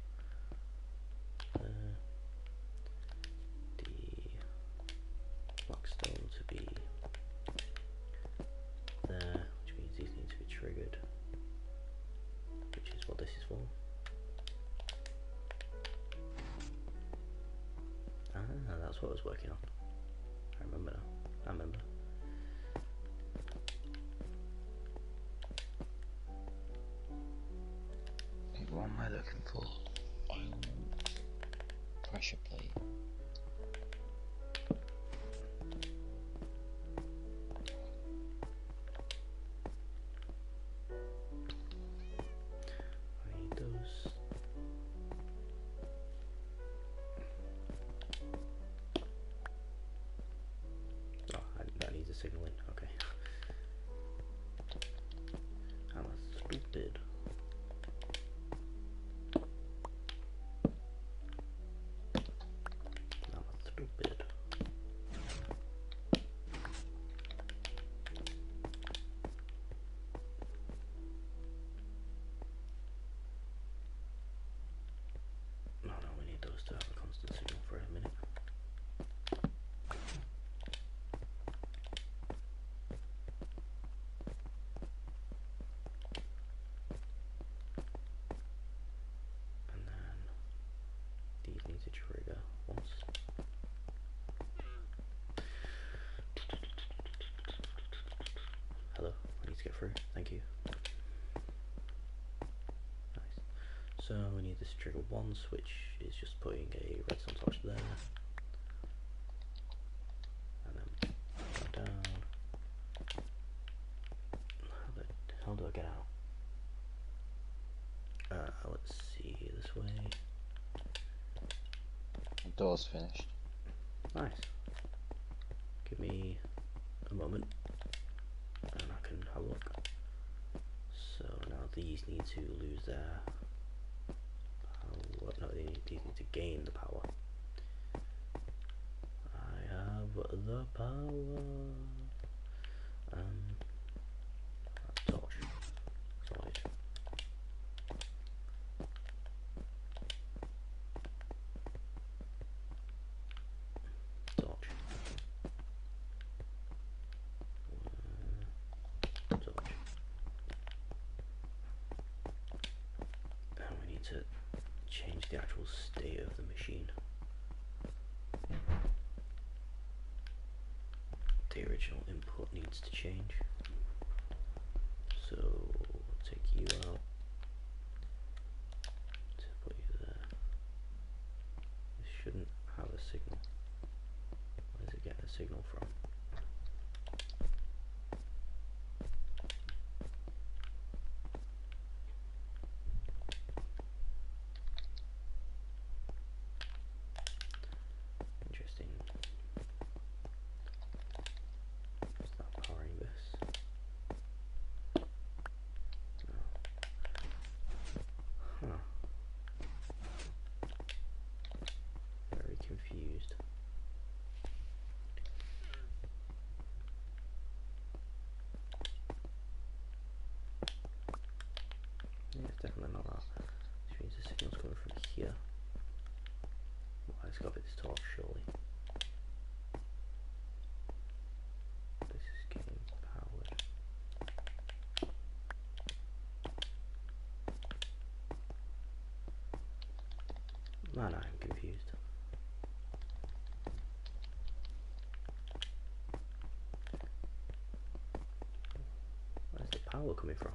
The blackstone to be there, which means these need to be triggered, which is what this is for. Ah, that's what I was working on. I remember now. I remember. What am I looking for? Pressure plate. I need those. Oh, that needs a signaling. Okay. I'm stupid. Stupid. No, we need those to have a constant signal for a minute. And then these need to trigger once. Hello, I need to get through. Thank you. Nice. So we need this trigger once, which is just putting a redstone torch there. And then that down. How the hell do I get out? Let's see, this way. The door's finished. Nice. Give me a moment and I can have a look. So now these need to lose their power. No, these need to gain the power. I have the power. Torch. Sorted. Torch. Torch. And we need to change the actual state of the machine. The original input needs to change. So we'll take you out to put you there. This shouldn't have a signal. Where's it getting a signal from? Interesting. Is that powering this? No. Huh. Very confused. Yeah, it's definitely not that. Which means the signal's coming from here. Well, it's got to be this torch, surely. This is getting powered. Man, I'm confused. Where's the power coming from?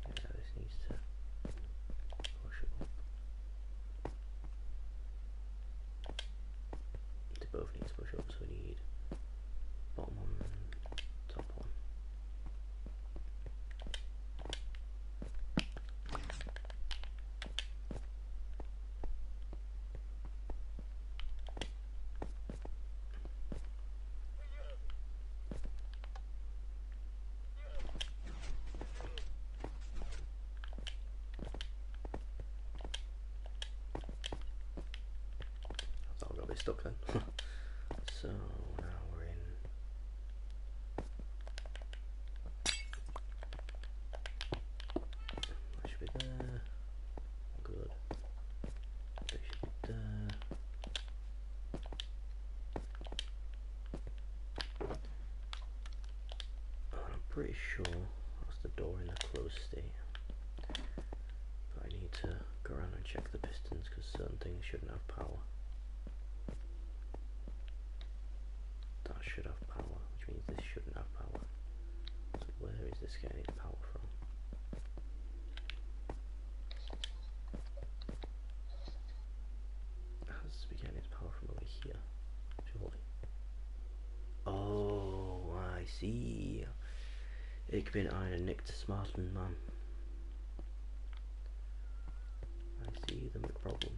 Yeah, this needs to push it up. They both need to push up, so we need bottom one and top one. So I got a bit stuck then. So now we're in. That should be there. Good. That should be there. And I'm pretty sure that's the door in the closed state. But I need to go around and check the pistons because certain things shouldn't have power. That should have power, which means this shouldn't have power. So where is this getting its power from? It has to be getting its power from over here, surely. Oh, I see. Ik ben een nicht smarten man. I see the problem.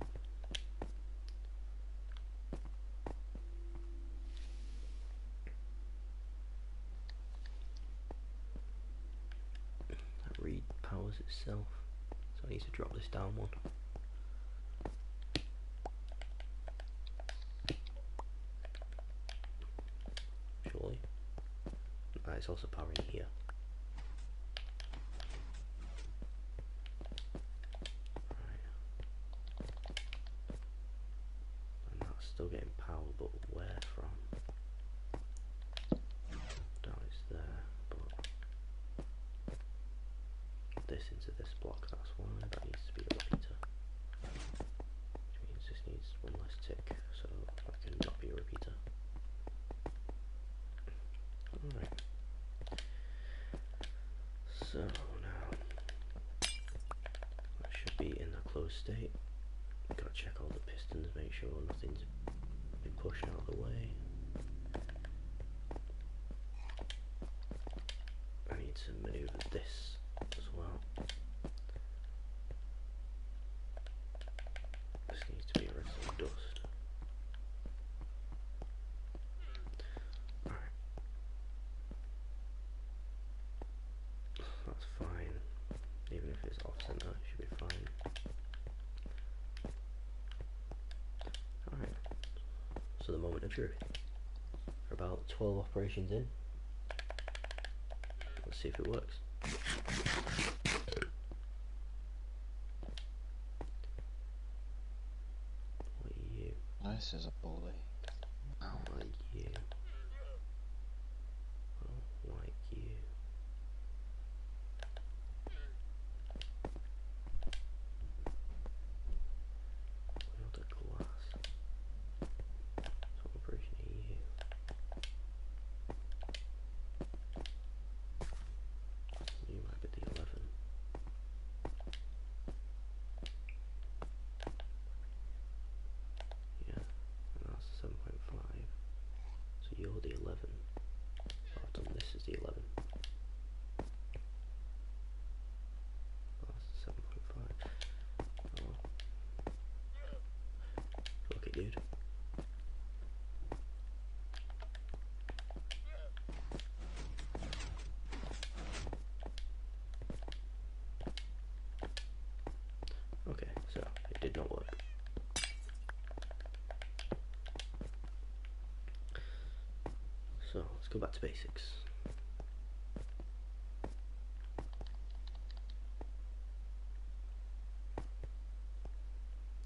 That read powers itself, so I need to drop this down one. Surely. It's also powering here. Still getting power, but where from? Down it's there, but this into this block, that's why that needs to be a repeater. Which means this needs one less tick, so that can not be a repeater. Alright. So now that should be in the closed state. Gotta check all the pistons, make sure nothing's been pushed out of the way. I need to manoeuvre this as well. This needs to be rid of some dust. Alright. That's fine. Even if it's off center, it should be fine. Alright, so the moment of truth. We're about 12 operations in. Let's see if it works. What are you? This is a bully. Like you. Oh, like you. Not a glass. So operation EU. You might be the 11. Yeah, and that's 7.5. So you're the 11. I've done this as the 11. That's 7.5. Oh. Fuck it, dude. Okay, so it did not work. So let's go back to basics.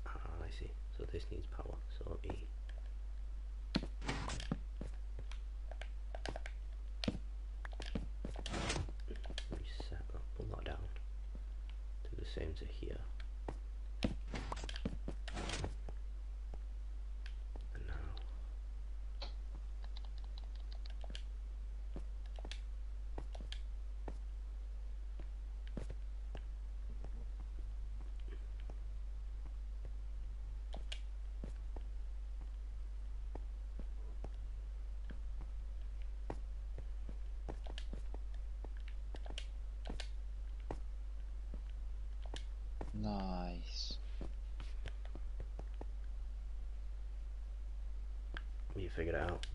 Ah, I see. So this needs power. So E. same to here. And now Nice. you figured it out.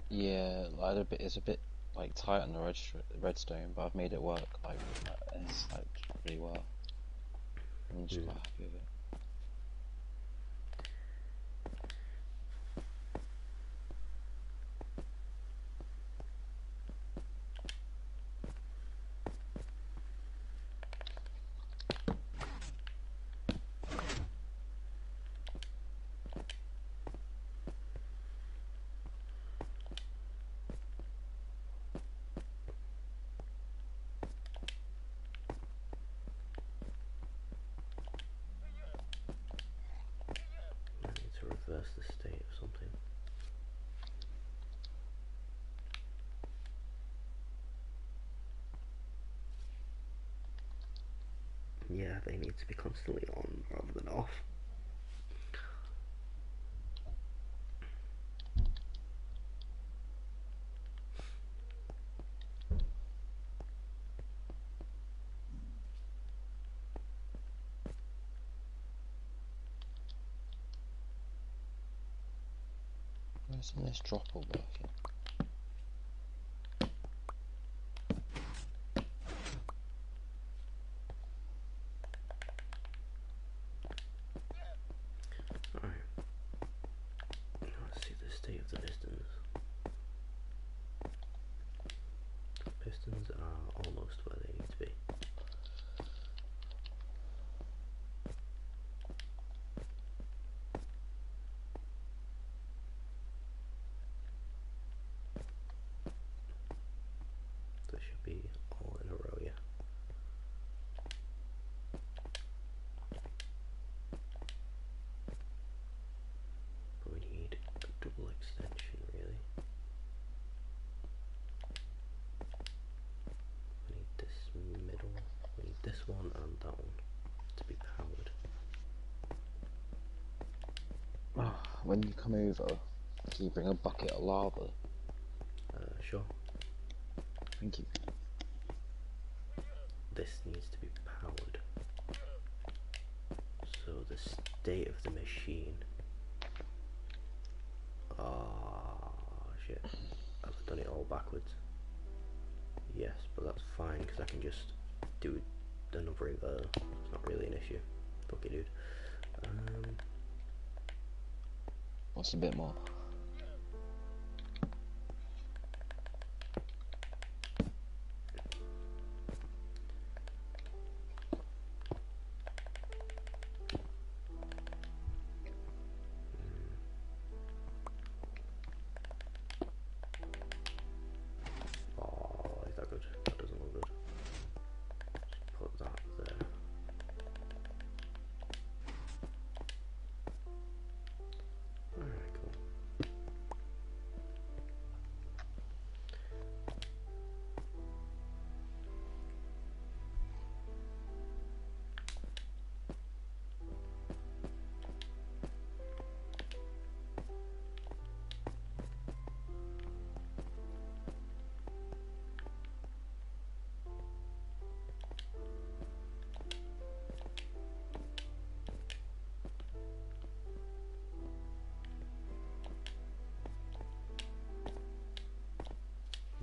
Yeah, like it's a bit like tight on the redstone, but I've made it work like it's like really well. I'm just quite happy with it. I need to reverse the state of something. Yeah, they need to be constantly on rather than off. Isn't this dropper working? Alright. Let's see the state of the pistons. The pistons are almost where they need to be. They should be all in a row, yeah. But we need a double extension, really. We need this middle, we need this one and that one to be powered. When you come over, can you bring a bucket of lava? Sure. Thank you. This needs to be powered. So the state of the machine. Oh shit. I've done it all backwards. Yes, but that's fine because I can just do another inverter. It's not really an issue. Fuck it, dude. What's a bit more? Oh, is that good? That doesn't look good. Just put that there. Alright, cool.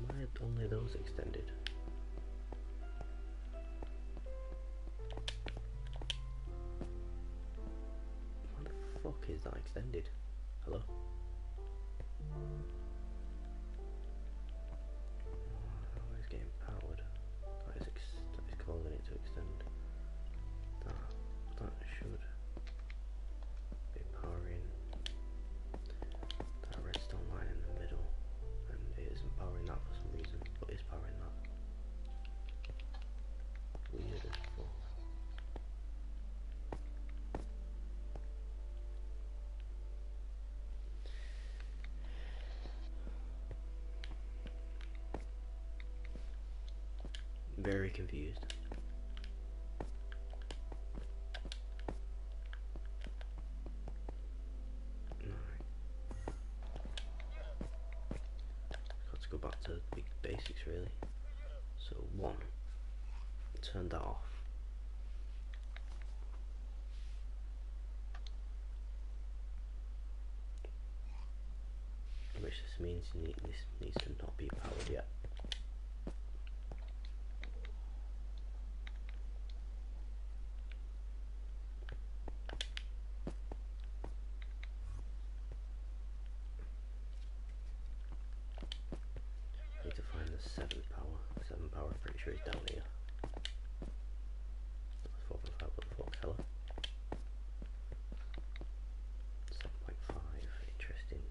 Why are only those extended? Why the fuck is that extended? Hello? Oh, it's getting powered. That is causing it to extend. That should be powering that redstone line in the middle, and it isn't powering that for some reason, but it's powering that. Weird as fuck. very confused. Got to go back to the basics really. So 1, turn that off. Which this means this needs to not be powered yet. Need to find the 7 power. 7 power, I'm pretty sure is down here. 4.5, what the fuck, hella? 7.5, interesting.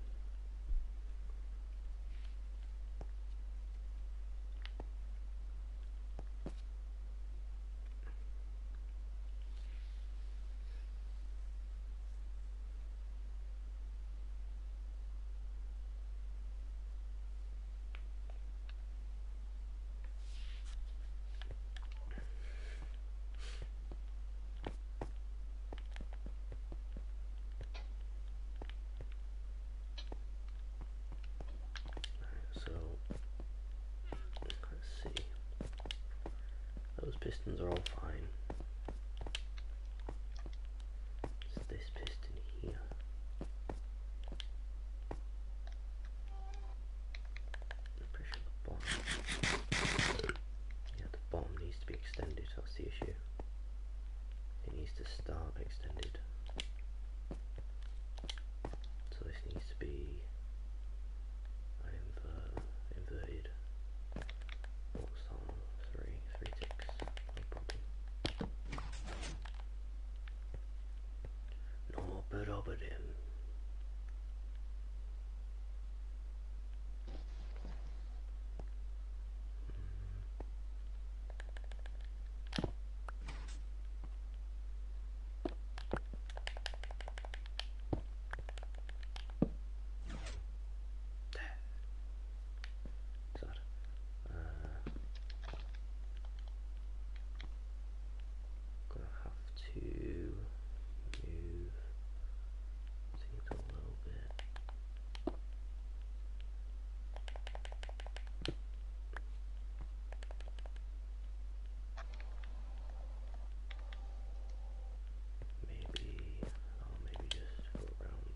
So let's see. Those pistons are all fine. It's this piston here. I'm pretty sure the bottom. Yeah, the bottom needs to be extended. That's the issue. It needs to start extended. So this needs to be inverted. What's on? 3 ticks. No problem. No problem. Sad. Gonna have to move things a little bit. Maybe just go around.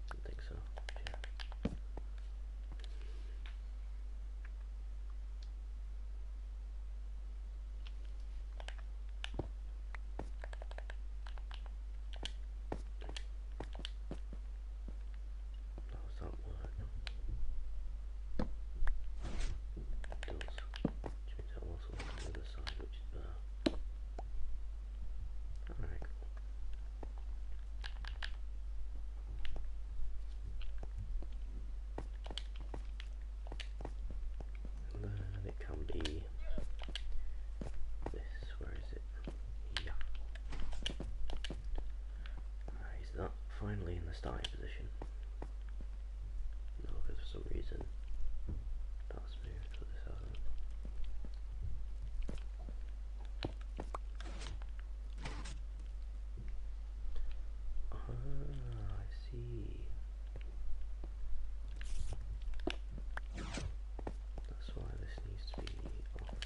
I think so. Yeah. How does that work? It does. Which means I'll also look at the other side, which is better. Alright, cool. And then it can be this. Where is it? Yeah. Alright, is that finally in the starting position? No, because for some reason that's moved, but this hasn't. Ah, I see. That's why this needs to be off.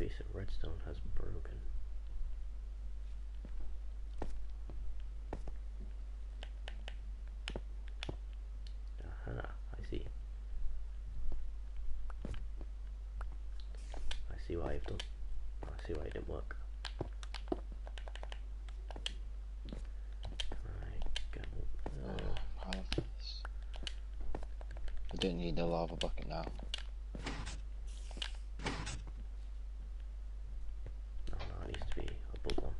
piece of redstone has broken. Aha, I see. I see why you've done. I see why it didn't work. I don't need the lava bucket now. No, it needs to be above one.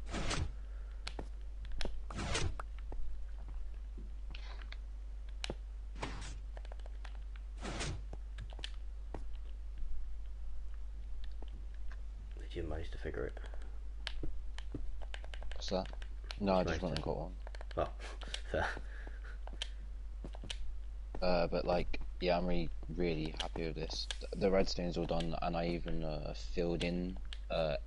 Did you manage to figure it? What's that? No, I just went and got one. Oh, fair. But like, yeah, I'm really happy with this. The redstone's all done, and I even filled in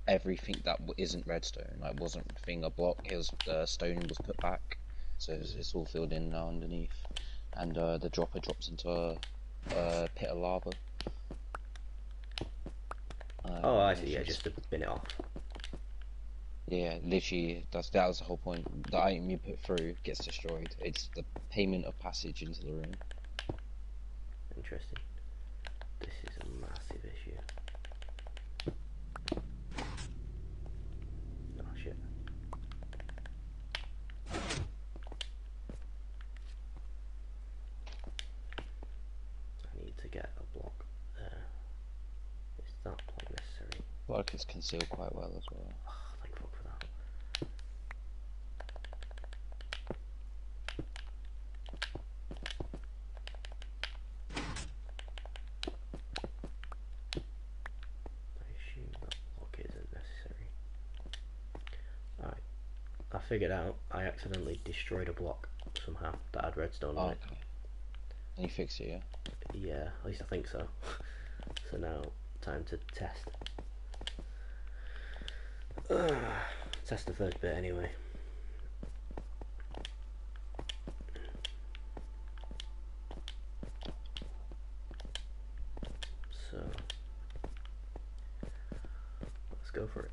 everything that isn't redstone. Like, wasn't thing a block. It was the stone was put back, so it's all filled in now underneath. And the dropper drops into a pit of lava. Oh, I see. Yeah, just to bin it off. Yeah, literally, that was the whole point. The item you put through gets destroyed. It's the payment of passage into the room. Interesting. This is a massive issue. Oh shit. I need to get a block there. Is that block necessary? Block is concealed quite well as well. Oh, thank fuck for that. I assume that block isn't necessary. Alright. I figured out I accidentally destroyed a block somehow that had redstone on it. Okay. And you fixed it, yeah? Yeah, at least I think so. So now, time to test. Test the first bit anyway. So, let's go for it.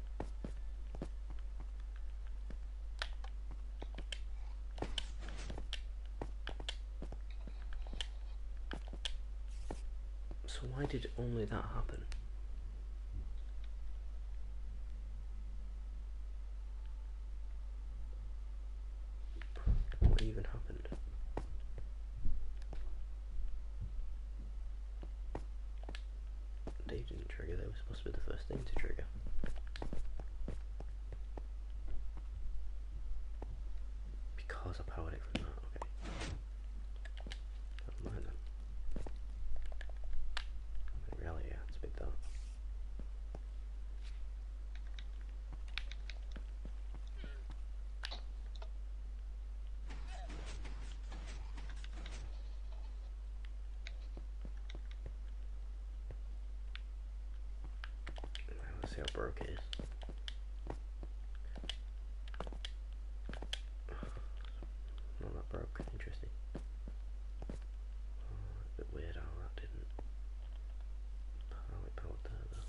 So why did only that happen? What even happened? They didn't trigger, they were supposed to be the first thing to trigger. Because I powered it from that, okay. Never mind then. In reality, I had to pick that. Let's see how broke it is. Not that broke, interesting. A bit weird how that didn't powered there though.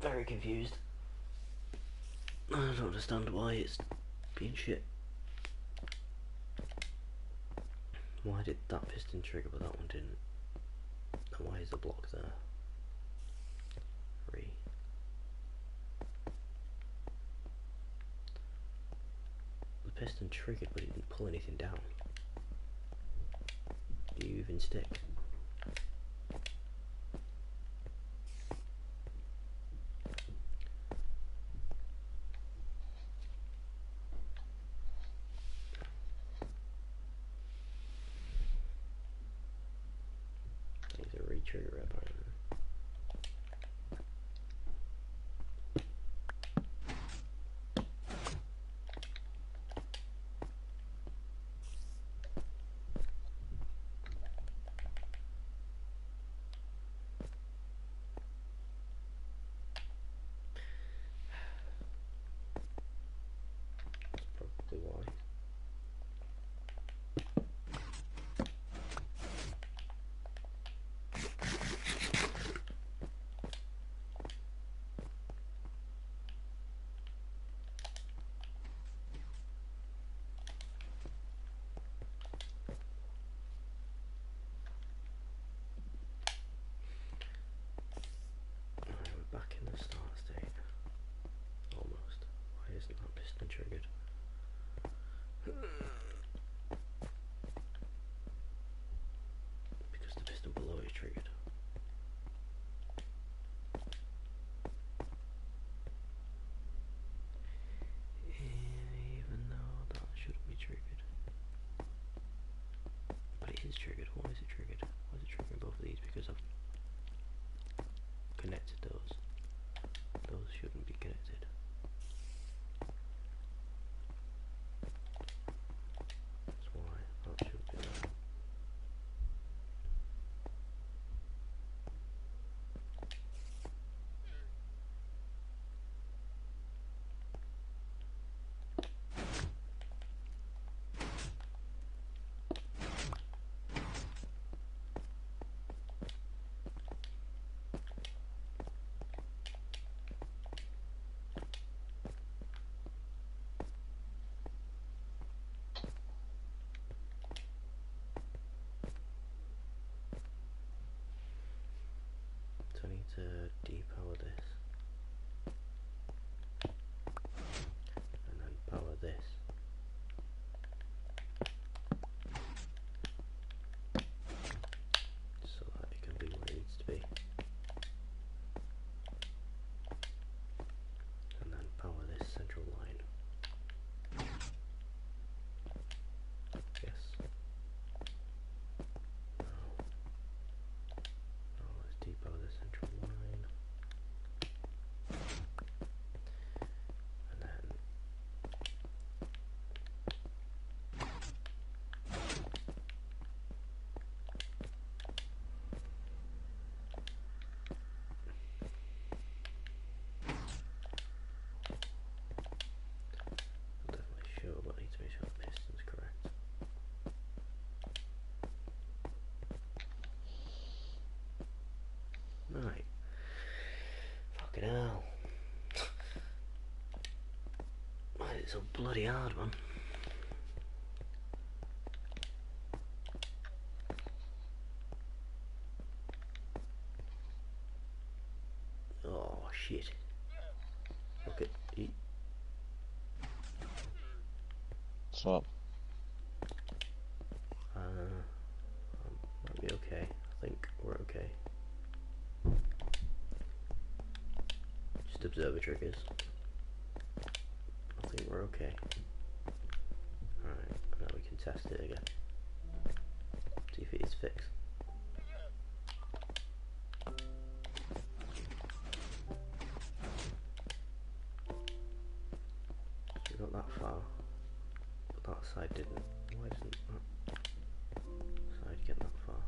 Very confused. I don't understand why it's being shit. Why did that piston trigger but that one didn't? And why is the block there? 3. The piston triggered but it didn't pull anything down. Do you even stick? Needs a re-trigger apparently. That's probably why. Alright, we're back in the start state. Almost. Why isn't that piston triggered? Because the piston below is triggered. Even though that shouldn't be triggered. But it is triggered. Why is it triggered? Why is it triggering both of these? Because I've connected those. Those shouldn't be connected. That's why that should be there. So I need to depower this and then power this. So that it can be where it needs to be. And then power this central line. Yes. No. Now let's depower the central line. And then I'll definitely show, but I need to make sure the piston's correct. Right. Fucking hell. Why is it so bloody hard, man? Oh shit. Okay. What's up? Might be okay. I think we're okay. Just observe the triggers. I think we're okay. Alright, now we can test it again. See if it is fixed. So we got that far, but that side didn't. Why didn't that side get that far?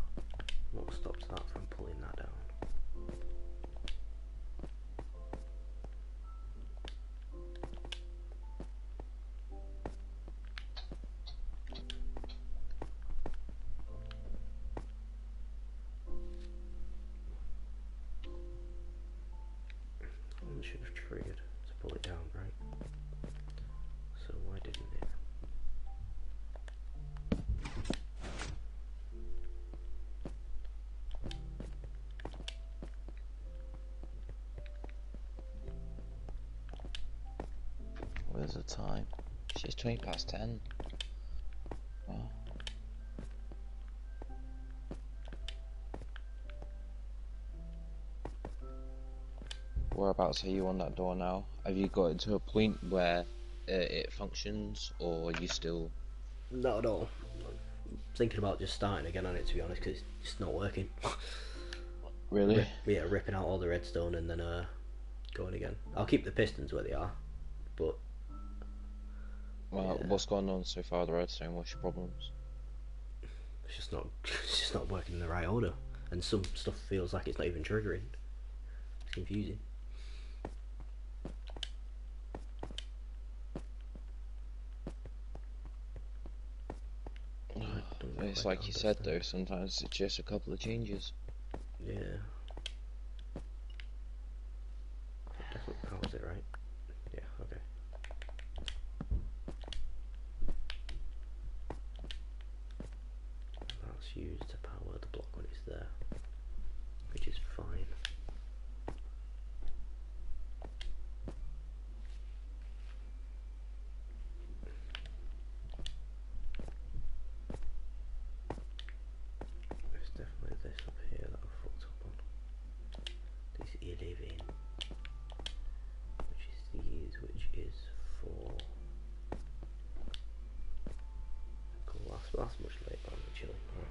What stops that from pulling that down? one should have triggered to pull it down, right? So why didn't it? Where's the time? She's 10:20. Wow. Whereabouts are you on that door now? Have you got it to a point where it functions, or are you still... Not at all. I'm thinking about just starting again on it, to be honest, because it's just not working. Really? Yeah, ripping out all the redstone and then going again. I'll keep the pistons where they are, but... Well, yeah. what's going on so far, the redstone? What's your problems? It's just not working in the right order, and some stuff feels like it's not even triggering. It's confusing. It's like you said though, sometimes it's just a couple of changes. Yeah. Definitely powers it, right? Yeah, okay. That's used to power the block when it's there, which is fine. There's definitely this up here that I've fucked up on. This 11, which is these, which is for glass. Well, that's much later on, chilling. Right.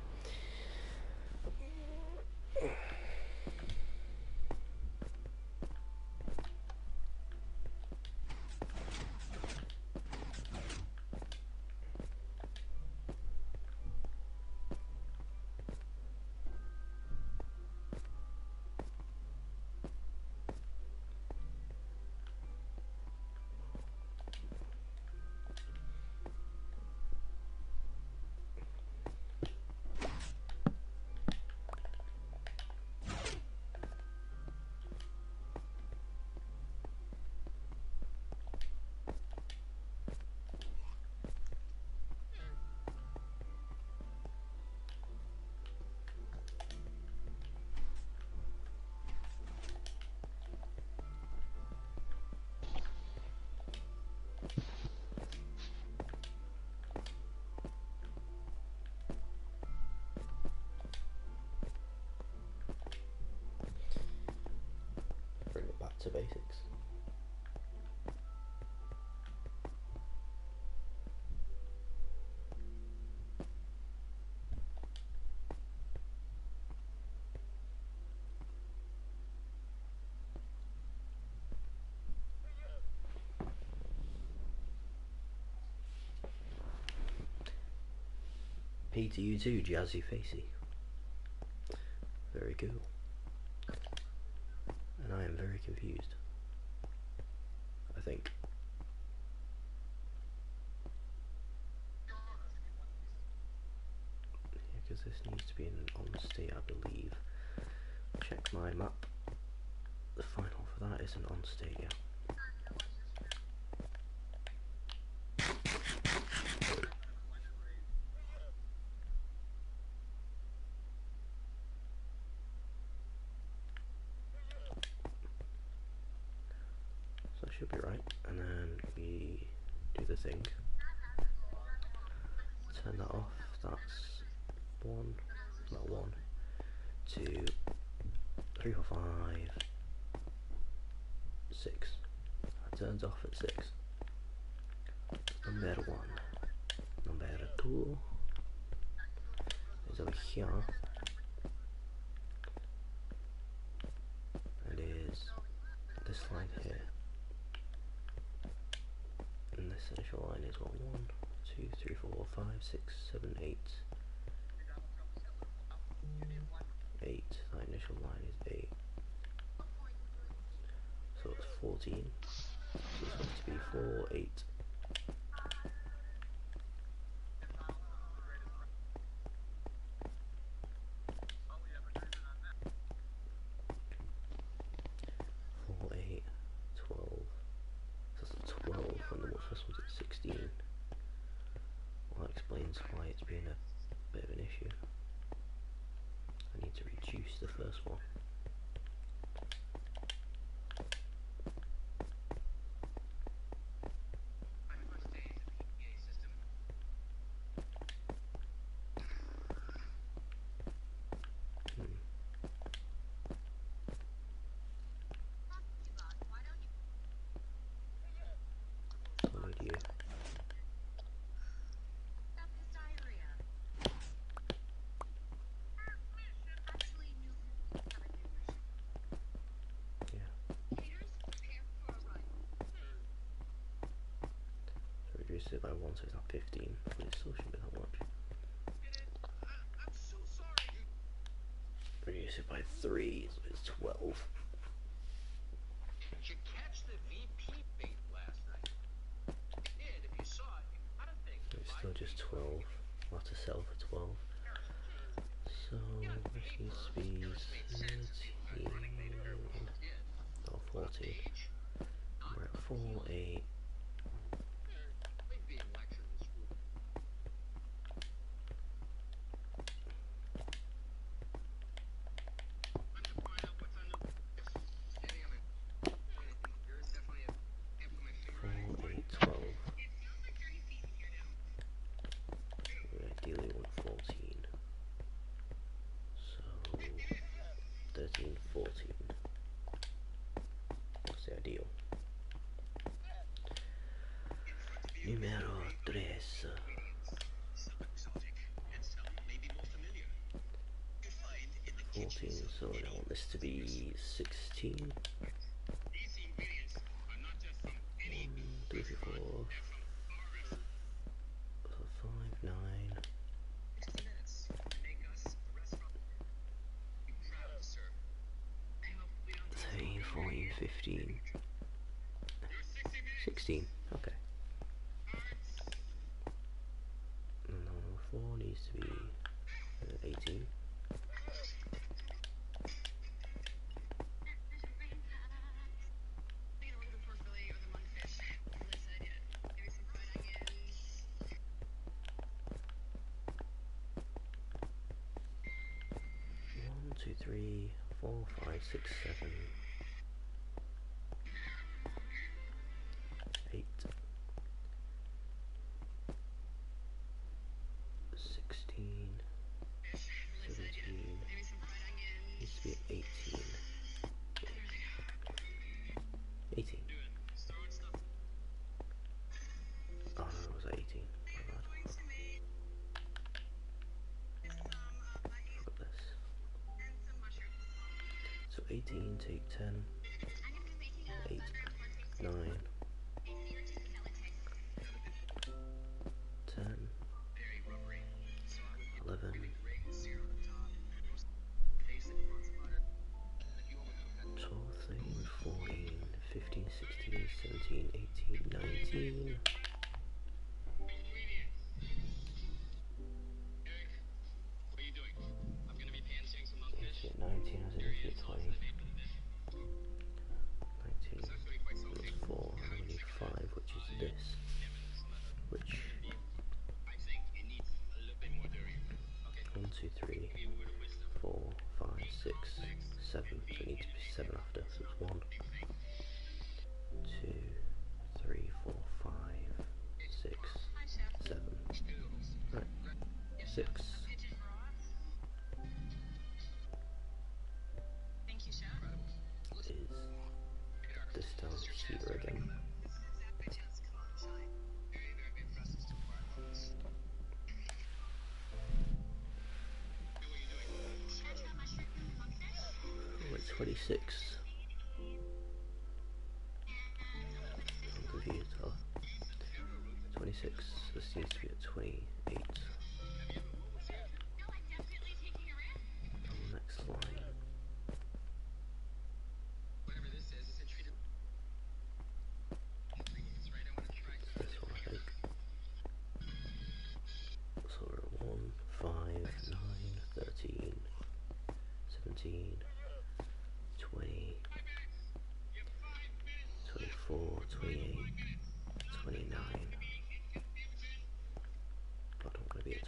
Bring it back to basics. P to you too, Jazzy Facey. Very cool. And I am very confused, I think. Yeah, because this needs to be in an on state, I believe. Check my map. The final for that is an on state, yeah. So that should be right. And then we do the thing. Turn that off. That's one, not 1, 2, 3, 4, 5, 6. That turns off at 6. Number 1. Number 2 is over here. And is this line here. And this initial line is what, 1, 2, 3, 4, 5, 6, 7, 8. 8. That initial line is 8. So it's 14. So it's going to be 4, 8. reduce it by 1, so it's not 15, but it still shouldn't be that much. Reduce it by 3, so it's 12. It's still just 12. I'll have to settle for 12. So this needs to be 13 or 14. We're at 4, 8. Ideally 114. So 13, 14. That's the ideal. Numero 3. 14, so I want this to be 16. 1, 2, 3, 4, 5, 9. 13, 14, 15. 16, okay. And number 4 needs to be 18. One, two, 3, 4, 5, 6, 7, 8, 16, 17, needs to be 18. 18. Oh no, it was 18. My bad. Forgot this. So 18, take 10, 8, 9, 10, 11, 12, 13, 14, 15, 16, 17, 18, 19. Hit 19 as it is hit 20. 19 plus 4, and we need 5, which is this. Which 1, 2, 3, 4, 5, 6, 7. So it needs to be 7 after. So it's 1, 2, 3, 4, 5, 6, 7. Right. 6. Is this down here again? Oh, it's 26. I'm confused. Oh. 26. This needs to be at 28. On the next line. This one, I think. So we're at 1, 5, 9, 13, 17, 20, 24, 28, 29. I don't want to be at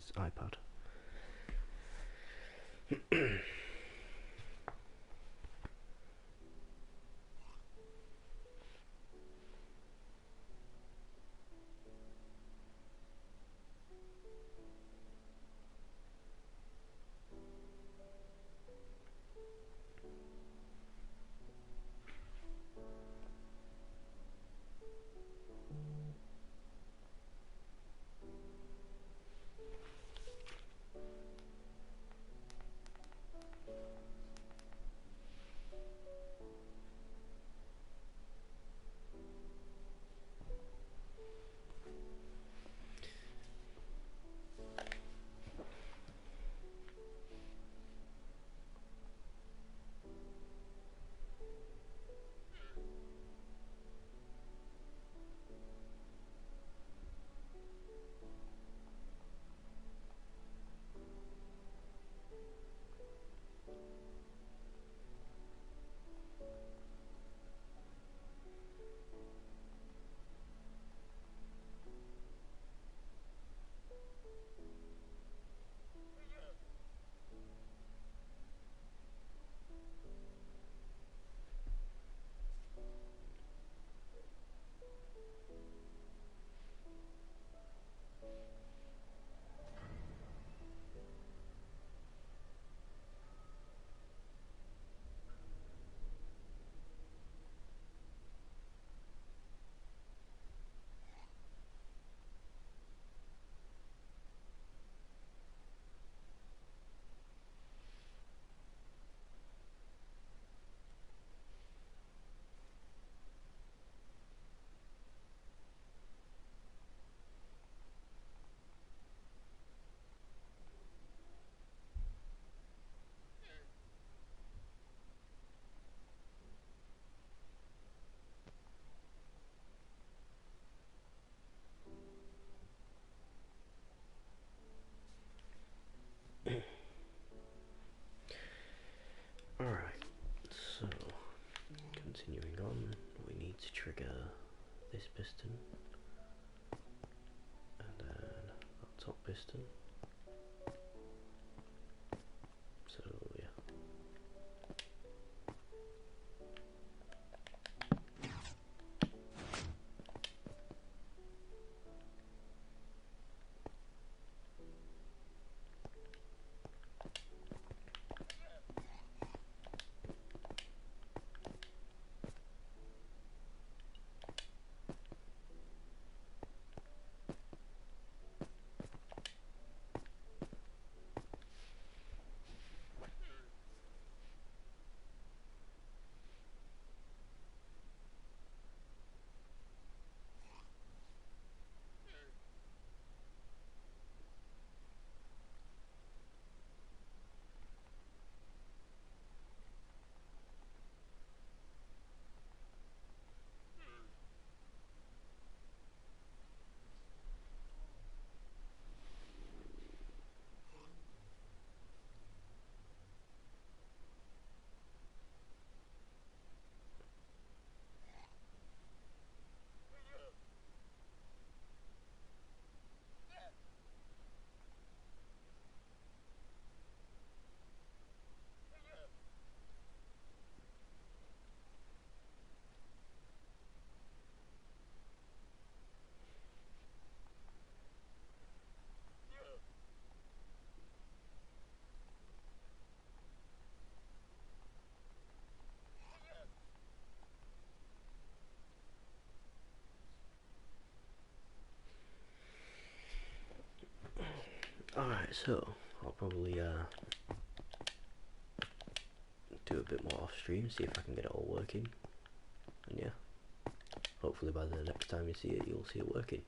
his iPad. Alright, so continuing on, we need to trigger this piston and then that top piston. So yeah. Alright, so I'll probably do a bit more off stream, see if I can get it all working, and yeah, hopefully by the next time you see it, you'll see it working.